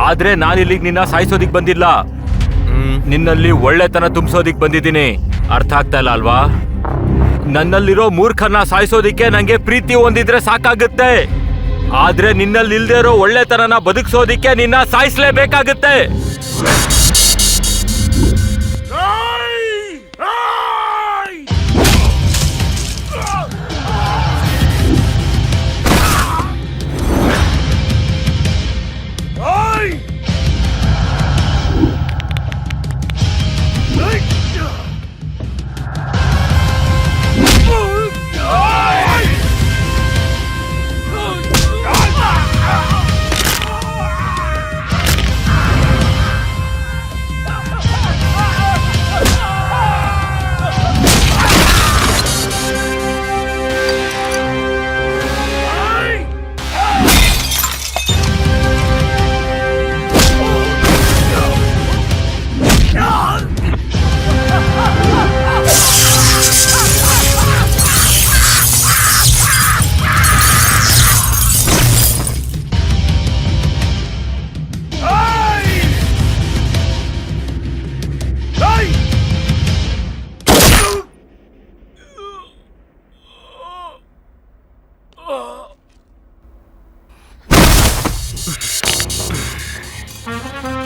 ಆದ್ರೆ ನಾನಿಲ್ಲಿಗೆ ನಿನ್ನ ಸಾಯಿಸೋದಿಕ್ ಬಂದಿಲ್ಲ, ನಿನ್ನಲ್ಲಿ ಒಳ್ಳೆತನ ತುಂಬಿಸೋದಿಕ್ ಬಂದಿದ್ದೀನಿ. ಅರ್ಥ ಆಗ್ತಾ ಇಲ್ಲ ಅಲ್ವಾ? ನನ್ನಲ್ಲಿರೋ ಮೂರ್ಖನ ಸಾಯಿಸೋದಿಕ್ಕೆ ನಂಗೆ ಪ್ರೀತಿ ಹೊಂದಿದ್ರೆ ಸಾಕಾಗುತ್ತೆ. ಆದ್ರೆ ನಿನ್ನಲ್ಲಿ ಇಲ್ದೇ ಇರೋ ಒಳ್ಳೆತನನ ಬದುಕಿಸೋದಿಕ್ಕೆ ನಿನ್ನ ಸಾಯಿಸ್ಲೇಬೇಕಾಗುತ್ತೆ.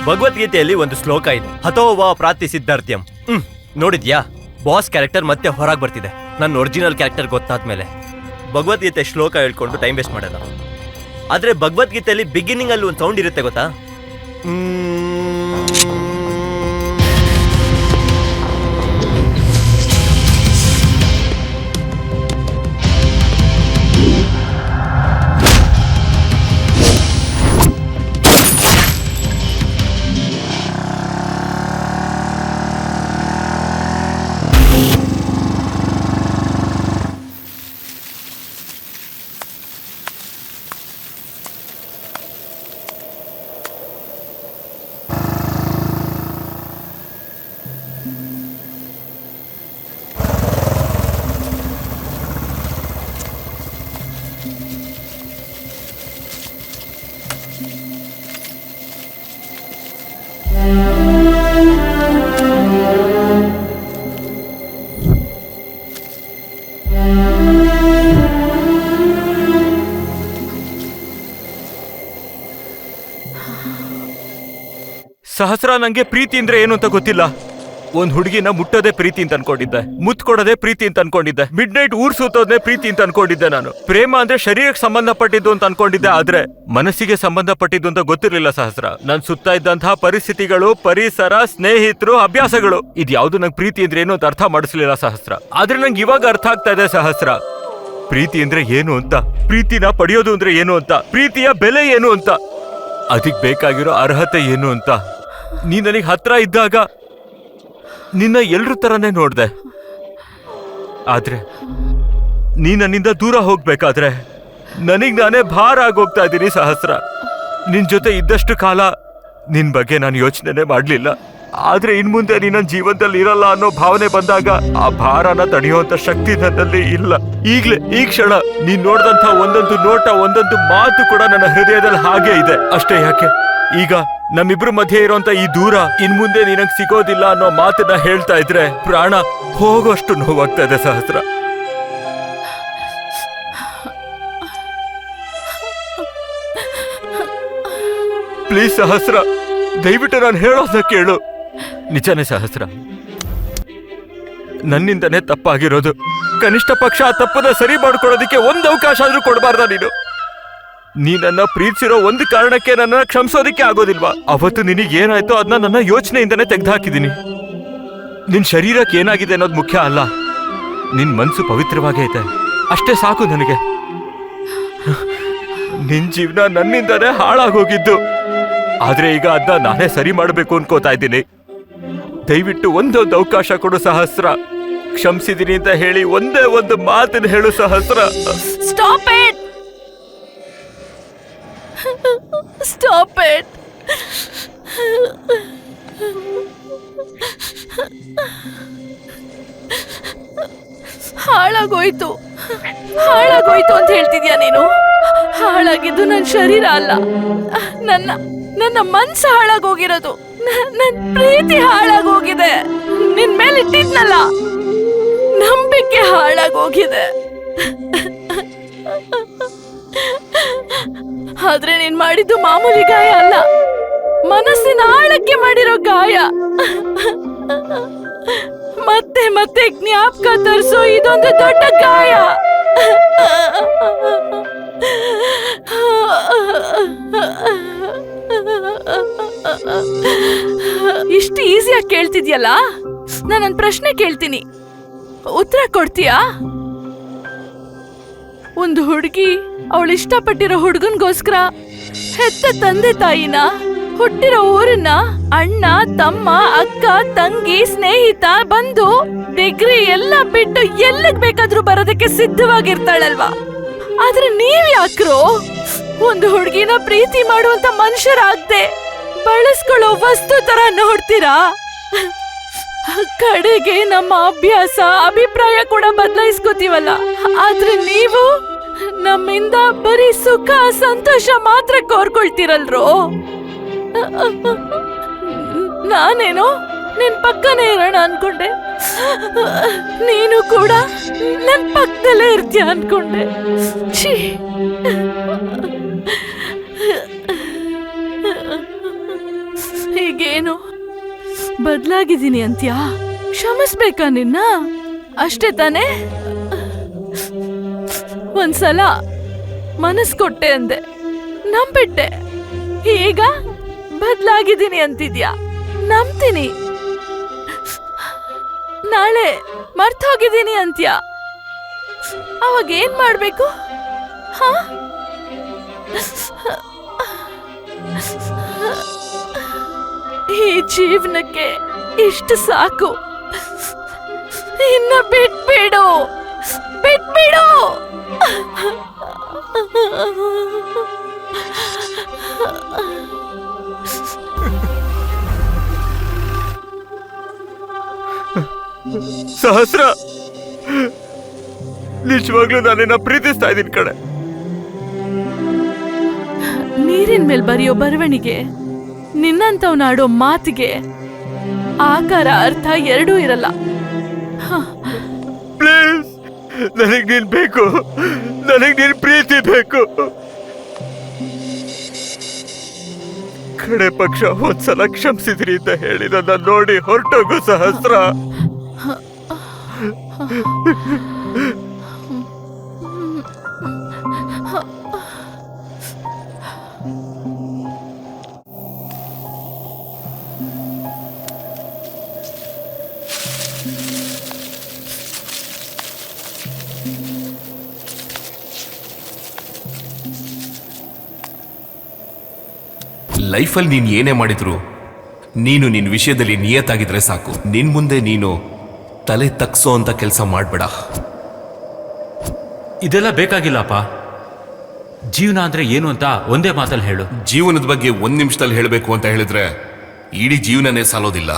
ಭಗವದ್ಗೀತೆಯಲ್ಲಿ ಒಂದು ಶ್ಲೋಕ ಇದೆ, ಹತೋವಾ ಪ್ರಾತಿ ಸಿದ್ಧಾರ್ಥ್ಯಂ. ನೋಡಿದ್ಯಾ? ಬಾಸ್ ಕ್ಯಾರೆಕ್ಟರ್ ಮತ್ತೆ ಹೊರಗೆ ಬರ್ತಿದೆ. ನನ್ನ ಒರಿಜಿನಲ್ ಕ್ಯಾರೆಕ್ಟರ್ ಗೊತ್ತಾದ್ಮೇಲೆ ಭಗವದ್ಗೀತೆ ಶ್ಲೋಕ ಹೇಳ್ಕೊಂಡು ಟೈಮ್ ವೇಸ್ಟ್ ಮಾಡೋಣ. ಆದ್ರೆ ಭಗವದ್ಗೀತೆಯಲ್ಲಿ ಬಿಗಿನಿಂಗ್ ಅಲ್ಲಿ ಒಂದು ಸೌಂಡ್ ಇರುತ್ತೆ ಗೊತ್ತಾ? ಸಹಸ್ರ, ನಂಗೆ ಪ್ರೀತಿ ಅಂದ್ರೆ ಏನು ಅಂತ ಗೊತ್ತಿಲ್ಲ. ಒಂದ್ ಹುಡುಗಿನ ಮುಟ್ಟೋದೇ ಪ್ರೀತಿ ಅಂತ ಅನ್ಕೊಂಡಿದ್ದೆ, ಮುತ್ ಕೊಡೋದೇ ಪ್ರೀತಿ ಅಂತ ಅನ್ಕೊಂಡಿದ್ದೆ, ಮಿಡ್ ನೈಟ್ ಊರ್ ಸುತ್ತೋದೇ ಪ್ರೀತಿ ಅಂತ ಅನ್ಕೊಂಡಿದ್ದೆ. ನಾನು ಪ್ರೇಮ ಅಂದ್ರೆ ಶರೀರಕ್ಕೆ ಸಂಬಂಧಪಟ್ಟಿದ್ದು ಅಂತ ಅನ್ಕೊಂಡಿದ್ದೆ, ಆದ್ರೆ ಮನಸ್ಸಿಗೆ ಸಂಬಂಧಪಟ್ಟಿದ್ದು ಅಂತ ಗೊತ್ತಿರ್ಲಿಲ್ಲ ಸಹಸ್ರ. ನನ್ ಸುತ್ತ ಇದ್ದಂತಹ ಪರಿಸ್ಥಿತಿಗಳು, ಪರಿಸರ, ಸ್ನೇಹಿತರು, ಅಭ್ಯಾಸಗಳು, ಇದ್ಯಾವ್ದು ನಂಗೆ ಪ್ರೀತಿ ಅಂದ್ರೆ ಏನು ಅಂತ ಅರ್ಥ ಮಾಡಿಸ್ಲಿಲ್ಲ ಸಹಸ್ರ. ಆದ್ರೆ ನಂಗೆ ಇವಾಗ ಅರ್ಥ ಆಗ್ತಾ ಇದೆ ಸಹಸ್ರ, ಪ್ರೀತಿ ಅಂದ್ರೆ ಏನು ಅಂತ, ಪ್ರೀತಿನ ಪಡೆಯೋದು ಅಂದ್ರೆ ಏನು ಅಂತ, ಪ್ರೀತಿಯ ಬೆಲೆ ಏನು ಅಂತ, ಅದಕ್ ಬೇಕಾಗಿರೋ ಅರ್ಹತೆ ಏನು ಅಂತ. ನೀ ನನಗೆ ಹತ್ರ ಇದ್ದಾಗ ನಿನ್ನ ಎಲ್ರ ತರನೇ ನೋಡ್ದೆ. ಆದ್ರೆ ನೀ ನನ್ನಿಂದ ದೂರ ಹೋಗ್ಬೇಕಾದ್ರೆ ನನಗ್ ನಾನೇ ಭಾರ ಆಗೋಗ್ತಾ ಇದ್ದೀನಿ ಸಹಸ್ರ. ನಿನ್ ಜೊತೆ ಇದ್ದಷ್ಟು ಕಾಲ ನಿನ್ ಬಗ್ಗೆ ನಾನು ಯೋಚನೆ ಮಾಡ್ಲಿಲ್ಲ. ಆದ್ರೆ ಇನ್ ಮುಂದೆ ನೀನ್ ನನ್ನ ಜೀವನದಲ್ಲಿ ಇರಲ್ಲ ಅನ್ನೋ ಭಾವನೆ ಬಂದಾಗ ಆ ಭಾರನ ತಡೆಯುವಂತ ಶಕ್ತಿ ನನ್ನಲ್ಲಿ ಇಲ್ಲ. ಈಗ್ಲೇ ಈ ಕ್ಷಣ ನೀನ್ ನೋಡ್ದಂತ ಒಂದೊಂದು ನೋಟ, ಒಂದೊಂದು ಮಾತು ಕೂಡ ನನ್ನ ಹೃದಯದಲ್ಲಿ ಹಾಗೆ ಇದೆ. ಅಷ್ಟೇ ಯಾಕೆ, ಈಗ ನಮ್ಮಿಬ್ರು ಮಧ್ಯೆ ಇರೋಂತ ಈ ದೂರ ಇನ್ ಮುಂದೆ ನಿನಗ್ ಸಿಗೋದಿಲ್ಲ ಅನ್ನೋ ಮಾತನ್ನ ಹೇಳ್ತಾ ಇದ್ರೆ ಪ್ರಾಣ ಹೋಗೋಷ್ಟು ನೋವಾಗ್ತಾ ಇದೆ ಸಹಸ್ರ. ಪ್ಲೀಸ್ ಸಹಸ್ರ, ದಯವಿಟ್ಟು ನಾನು ಹೇಳೋದನ್ನ ಕೇಳು. ನಿಜನೇ ಸಹಸ್ರ, ನನ್ನಿಂದನೇ ತಪ್ಪಾಗಿರೋದು. ಕನಿಷ್ಠ ಪಕ್ಷ ಆ ತಪ್ಪನ್ನ ಸರಿ ಮಾಡ್ಕೊಳ್ಳೋದಕ್ಕೆ ಒಂದು ಅವಕಾಶ ಆದ್ರೂ ಕೊಡಬಾರ್ದ ನೀನು? ನೀ ನನ್ನ ಪ್ರೀತಿಸಿರೋ ಒಂದು ಕಾರಣಕ್ಕೆ ನನ್ನ ಕ್ಷಮಿಸೋದಕ್ಕೆ ಆಗೋದಿಲ್ವಾ? ಅವತ್ತು ನಿನಗೇನಾಯ್ತೋ ಅದನ್ನ ನನ್ನ ಯೋಚನೆಯಿಂದನೇ ತೆಗೆದುಹಾಕಿದ್ದೀನಿ. ನಿನ್ ಶರೀರಕ್ಕೆ ಏನಾಗಿದೆ ಅನ್ನೋದು ಮುಖ್ಯ ಅಲ್ಲ, ನಿನ್ ಮನ್ಸು ಪವಿತ್ರವಾಗೇ ಐತೆ, ಅಷ್ಟೇ ಸಾಕು ನನಗೆ. ನಿನ್ ಜೀವನ ನನ್ನಿಂದನೇ ಹಾಳಾಗೋಗಿದ್ದು, ಆದ್ರೆ ಈಗ ಅದನ್ನ ನಾನೇ ಸರಿ ಮಾಡಬೇಕು ಅನ್ಕೋತಾ ಇದ್ದೀನಿ. ದಯವಿಟ್ಟು ಒಂದೊಂದು ಅವಕಾಶ ಕೊಡು ಸಹಸ್ರ. ಕ್ಷಮಿಸಿದೀನಿ ಅಂತ ಹೇಳಿ ಒಂದೇ ಒಂದು ಮಾತನ್ನ ಹೇಳು Sahasra. Stop it, stop it. ಹಾಳಾಗೋಯ್ತು, ಹಾಳಾಗೋಯ್ತು ಅಂತ ಹೇಳ್ತಿದ್ಯಾ ನೀನು? ಹಾಳಾಗಿದ್ದು ನನ್ನ ಶರೀರ ಅಲ್ಲ, ನನ್ನ ಮನ್ಸು ಹಾಳಾಗೋಗಿರೋದು. ನನ್ನ ಪ್ರೀತಿ ಹಾಳಾಗೋಗಿದೆ. ನಿನ್ ಮೇಲೆ ಇಟ್ಟಿದ್ನಲ್ಲ ನಂಬಿಕೆ ಹಾಳಾಗೋಗಿದೆ. ಆದ್ರೆ ನೀನ್ ಮಾಡಿದ್ದು ಮಾಮೂಲಿ ಗಾಯ ಅಲ್ಲ, ಮನಸ್ಸಿನ ಆಳಕ್ಕೆ ಮಾಡಿರೋ ಗಾಯ. ಮತ್ತೆ ಮತ್ತೆ ಜ್ಞಾಪಕ ತರಿಸೋ ಇದೊಂದು ದೊಡ್ಡ ಗಾಯ. ಇಷ್ಟು ಈಸಿಯಾಗಿ ಕೇಳ್ತಿದ್ಯಲ್ಲ, ನಾನೊಂದು ಪ್ರಶ್ನೆ ಕೇಳ್ತೀನಿ, ಉತ್ತರ ಕೊಡ್ತೀಯಾ? ಒಂದು ಹುಡುಗಿ ಅವಳು ಇಷ್ಟಪಟ್ಟಿರೋ ಹುಡುಗನ್ಗೋಸ್ಕರ ಹೆತ್ತ ತಂದೆ ತಾಯಿನ, ಹುಟ್ಟಿರೋ ಊರನ್ನ, ಅಣ್ಣ ತಮ್ಮ ಅಕ್ಕ ತಂಗಿ ಸ್ನೇಹಿತ ಬಂಧು ಡಿಗ್ರಿ ಎಲ್ಲ ಬಿಟ್ಟು ಎಲ್ಲಿಗ್ ಬೇಕಾದ್ರೂ ಬರೋದಕ್ಕೆ ಸಿದ್ಧವಾಗಿರ್ತಾಳಲ್ವಾ? ಆದ್ರೆ ನೀವ್ ಯಾಕ್ರೋ ಒಂದು ಹುಡುಗಿನ ಪ್ರೀತಿ ಮಾಡುವಂತ ಮನುಷ್ಯರಾಗ್ದೆ ಬಳಸ್ಕೊಳ್ಳೋ ವಸ್ತು ತರ ನೋಡ್ತೀರಾ? ಕಡೆಗೆ ನಮ್ಮ ಅಭ್ಯಾಸ ಅಭಿಪ್ರಾಯ ಕೂಡ ಬದಲಾಯಿಸ್ಕೋತೀವಲ್ಲ, ಆದ್ರೆ ನೀವು ನಮ್ಮಿಂದ ಬರೀ ಸುಖ ಸಂತೋಷ ಮಾತ್ರ ಕೋರ್ಕೊಳ್ತೀರಲ್ರೋ. ನಾನೇನೋ ನಿನ್ ಪಕ್ಕನೇ ಇರೋಣ ಅನ್ಕೊಂಡೆ, ನೀನು ಕೂಡ ನನ್ ಪಕ್ಕದಲ್ಲೇ ಇರ್ತೀಯ ಅನ್ಕೊಂಡೆ. ಛೀ, ಹೀಗೇನು ಬದಲಾಗಿದ್ದೀನಿ ಅಂತ್ಯಾ? ಕ್ಷಮಿಸ್ಬೇಕಾ ನಿನ್ನ? ಅಷ್ಟೇ ತಾನೇ? ಒಂದ್ಸಲ ಮನಸ್ ಕೊಟ್ಟೆ ಅಂದೆ, ನಂಬಿಟ್ಟೆ. ಈಗ ಬದಲಾಗಿದ್ದೀನಿ ಅಂತಿದ್ಯಾ? ನಂಬ್ತೀನಿ. ನಾಳೆ ಮರ್ತೋಗಿದ್ದೀನಿ ಅಂತ್ಯಾ? ಅವಾಗ ಏನ್ ಮಾಡ್ಬೇಕು? ಹಾ, ಈ ಜೀವನಕ್ಕೆ ಇಷ್ಟು ಸಾಕು, ಇನ್ನ ಬಿಟ್ಬಿಡು, ಬಿಟ್ಬಿಡು. ಸಹಸ್ರ, ನಿಜವಾಗ್ಲೂ ನಾನಿನ್ನ ಪ್ರೀತಿಸ್ತಾ ಇದ್ದೀನಿ ಕಡೆ. ನೀರಿನ ಮೇಲೆ ಬರೆಯೋ ಬರವಣಿಗೆ, ನಿನ್ನಂತವನಾಡೋ ಮಾತಿಗೆ ಆಕಾರ ಅರ್ಥ ಎರಡೂ ಇರಲ್ಲ. ಪ್ಲೀಸ್, ನನಗ್ ನೀನ್ ಬೇಕು, ನನಗ್ ನೀನ್ ಪ್ರೀತಿ ಬೇಕು. ಕಡೆ ಪಕ್ಷ ಒಂದ್ಸಲ ಕ್ಷಮಿಸಿದ್ರಿ ಅಂತ ಹೇಳಿ ನನ್ನ ನೋಡಿ ಹೊರಟೋಗು ಸಹಸ್ರ. ಲೈಫಲ್ಲಿ ನೀನ್ ಏನೇ ಮಾಡಿದ್ರು ನೀನು ನಿನ್ ವಿಷಯದಲ್ಲಿ ನಿಯತ್ತಾಗಿದ್ರೆ ಸಾಕು. ನಿನ್ ಮುಂದೆ ನೀನು ತಲೆ ತಗ್ಸೋ ಅಂತ ಕೆಲಸ ಮಾಡ್ಬೇಡ. ಇದೆಲ್ಲ ಬೇಕಾಗಿಲ್ಲಪ್ಪ. ಜೀವನ ಅಂದ್ರೆ ಏನು ಅಂತ ಒಂದೇ ಮಾತಲ್ಲಿ ಹೇಳು. ಜೀವನದ ಬಗ್ಗೆ 1 ನಿಮಿಷದಲ್ಲಿ ಹೇಳಬೇಕು ಅಂತ ಹೇಳಿದ್ರೆ ಇಡೀ ಜೀವನನೇ ಸಾಲೋದಿಲ್ಲ.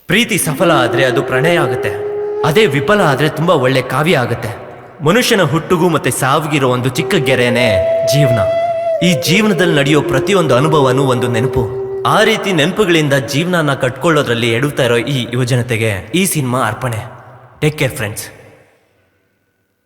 ಪ್ರೀತಿ ಸಫಲ ಆದ್ರೆ ಅದು ಪ್ರಣಯ ಆಗುತ್ತೆ. ಅದೇ ವಿಫಲ ಆದ್ರೆ ತುಂಬಾ ಒಳ್ಳೆ ಕಾವ್ಯ ಆಗುತ್ತೆ. ಮನುಷ್ಯನ ಹುಟ್ಟುಗೂ ಮತ್ತೆ ಸಾವಿಗಿರೋ ಒಂದು ಚಿಕ್ಕ ಗೆರೆನೇ ಜೀವನ. ಈ ಜೀವನದಲ್ಲಿ ನಡೆಯೋ ಪ್ರತಿಯೊಂದು ಅನುಭವನೂ ಒಂದು ನೆನಪು. ಆ ರೀತಿ ನೆನಪುಗಳಿಂದ ಜೀವನನ ಕಟ್ಕೊಳ್ಳೋದ್ರಲ್ಲಿ ಎಡುತ್ತಾ ಇರೋ ಈ ಯುವಜನತೆಗೆ ಈ ಸಿನಿಮಾ ಅರ್ಪಣೆ. Take care friends.